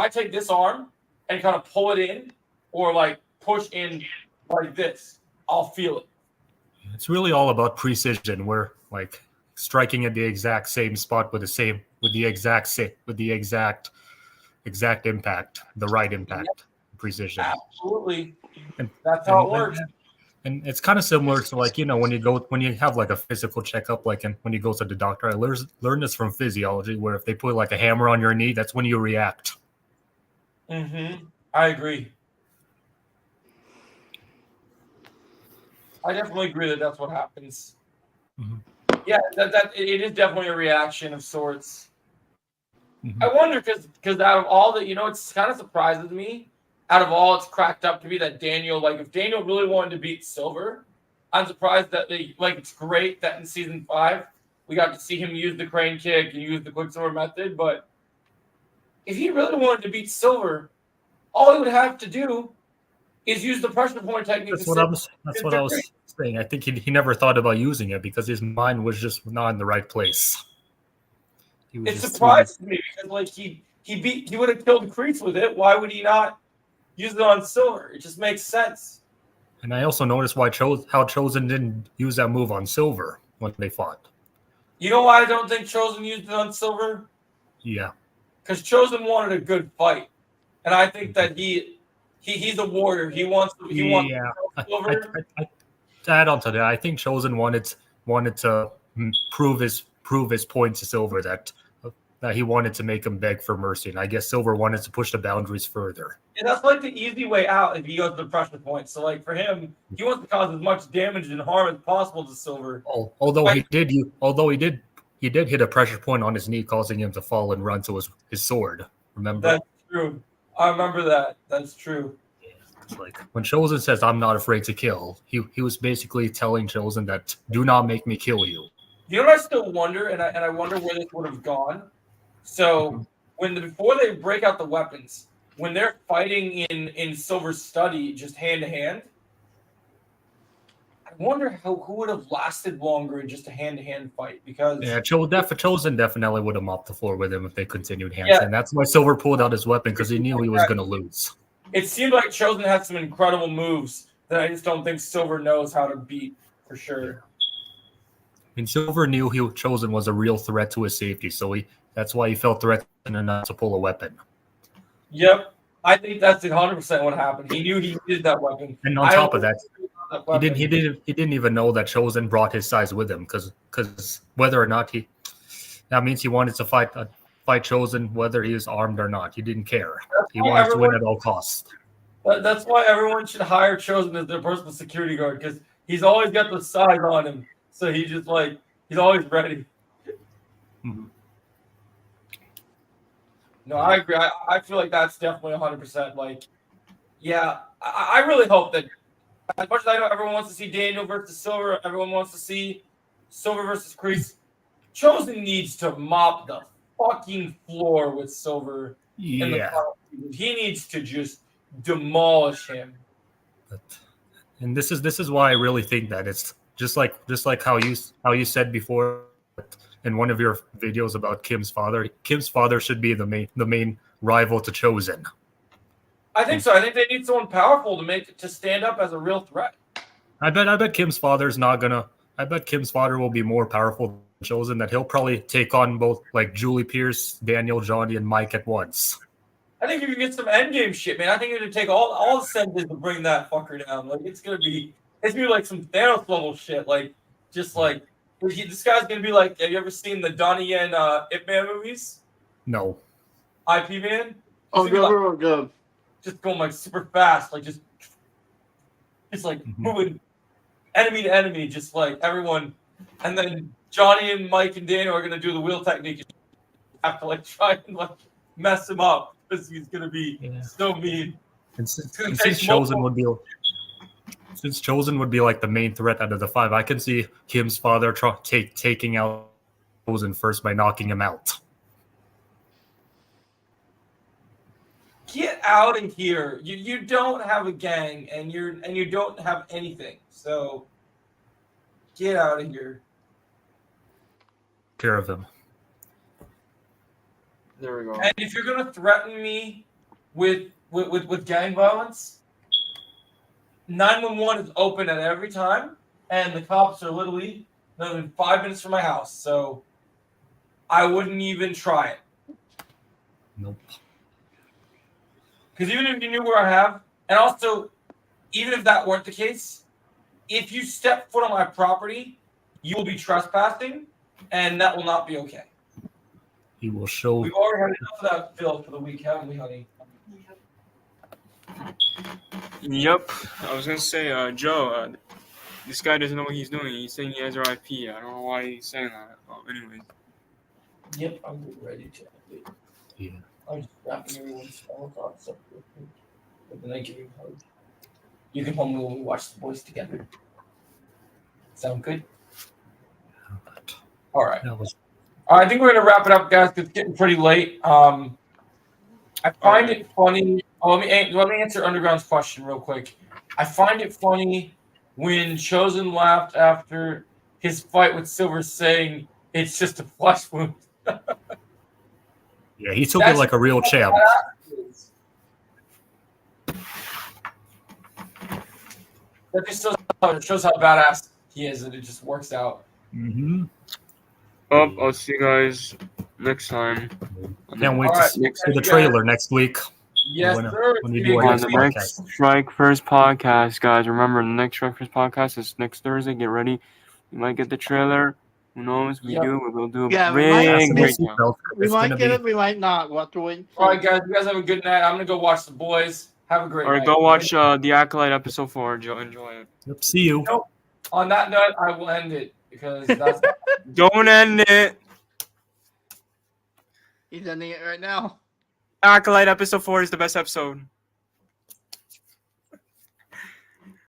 take this arm and kind of pull it in or like push in like this, I'll feel it. It's really all about precision. We're like striking at the exact same spot with the exact impact, the right impact, precision. Absolutely. That's how it works. And it's kind of similar to like, when you have like a physical checkup, like when you go to the doctor. I learned this from physiology, where if they put like a hammer on your knee, that's when you react. Mm-hmm. I agree. I definitely agree that that's what happens. Mm-hmm. Yeah, that it is definitely a reaction of sorts. Mm-hmm. I wonder because out of all that, it's kind of surprises me. Out of all, it's cracked up to be that Daniel, like if Daniel really wanted to beat Silver, I'm surprised that it's great that in season 5 we got to see him use the crane kick and use the Quicksilver method. But if he really wanted to beat Silver, all he would have to do is use the pressure point technique. That's what I was saying. I think he never thought about using it because his mind was just not in the right place. It surprised me because like he would have killed Kreese with it. Why would he not use it on Silver? It just makes sense. And I also noticed how Chosen didn't use that move on Silver when they fought. You know why I don't think Chosen used it on Silver? Yeah. Because Chosen wanted a good fight. And I think that he's a warrior. He wants Silver. To add on to that, I think Chosen wanted to prove his point to Silver that he wanted to make him beg for mercy, and I guess Silver wanted to push the boundaries further. And that's like the easy way out if he goes to the pressure point. So like for him, he wants to cause as much damage and harm as possible to Silver. Although he did hit a pressure point on his knee, causing him to fall and run to his sword. Remember? That's true. I remember that. That's true. It's like when Chosen says, "I'm not afraid to kill," he was basically telling Chosen that, "Do not make me kill you." You know what I still wonder, and I wonder where this would have gone. So before they break out the weapons, when they're fighting in Silver's study, just hand to hand, I wonder who would have lasted longer in just a hand-to-hand fight because Chosen definitely would have mopped the floor with him if they continued handstand. That's why Silver pulled out his weapon because he knew he was going to lose. It seemed like Chosen had some incredible moves that I just don't think Silver knows how to beat for sure. I mean, Silver knew Chosen was a real threat to his safety, so that's why he felt threatened enough to pull a weapon. Yep, I think that's 100% what happened. He knew he needed that weapon. And on top of that, he didn't even know that Chosen brought his size with him because whether or not that means he wanted to fight Chosen whether he is armed or not. He didn't care. He wanted to win at all costs. That's why everyone should hire Chosen as their personal security guard because he's always got the size on him. So he's always ready. Mm-hmm. No, I agree. I feel like that's definitely 100%. Like, yeah, I really hope that as much as I know everyone wants to see Daniel versus Silver, everyone wants to see Silver versus Kreese. Chosen needs to mop the fucking floor with Silver in the final season. He needs to just demolish him. And this is why I really think that it's just like how you said before in one of your videos about Kim's father. Kim's father should be the main rival to Chosen. I think so. I think they need someone powerful to stand up as a real threat. I bet Kim's father's not gonna. I bet Kim's father will be more powerful than Chosen. That he'll probably take on both like Julie Pierce, Daniel, Johnny, and Mike at once. I think if you get some endgame shit, man, I think it's gonna take all the senses to bring that fucker down. Like it's gonna be like some Thanos level shit. Like just like this guy's gonna be like. Have you ever seen the Donnie Yen Ip Man movies? No. IP Man. Oh, good. Just going like super fast, like just like moving enemy to enemy, just like everyone. And then Johnny and Mike and Daniel are gonna do the wheel technique. You have to like try and like mess him up because he's gonna be so mean. And since Chosen would be like the main threat out of the five, I can see Kim's father taking out Chosen first by knocking him out. Get out of here! You don't have a gang, and you don't have anything. So get out of here. Care of him. There we go. And if you're gonna threaten me with gang violence, 911 is open at every time, and the cops are literally another 5 minutes from my house. So I wouldn't even try it. Nope. Because even if you knew where I have, and also, even if that weren't the case, if you step foot on my property, you will be trespassing, and that will not be okay. He will show. We've already had enough of that bill for the week, haven't we, honey? Yep. I was gonna say, Joe, this guy doesn't know what he's doing. He's saying he has our IP. I don't know why he's saying that. Anyway. Yep, I'm ready to update. Yeah. I'm just wrapping everyone's small thoughts up real quick. But then I give you a hug. You can home when we watch the boys together. Sound good? All right. I think we're gonna wrap it up, guys. Cause it's getting pretty late. I find it funny. Let me answer Underground's question real quick. I find it funny when Chosen laughed after his fight with Silver, saying it's just a flesh wound. Yeah, he took it like a real champ. That just shows how badass he is, and it just works out. Mm-hmm. I'll see you guys next time. Can't wait to see the trailer next week. Yes, sir. When we do our next podcast. Next Strike First podcast, guys. Remember, the next Strike First podcast is next Thursday. Get ready. You might get the trailer. Who knows? We will do a great job. We might get it. We might not. We'll have to wait. All right, guys. You guys have a good night. I'm gonna go watch the boys. Have a great night. All right, go watch the Acolyte episode 4. Enjoy it. Yep, see you. Nope. On that note, I will end it because that's. Don't end it. He's ending it right now. Acolyte episode 4 is the best episode.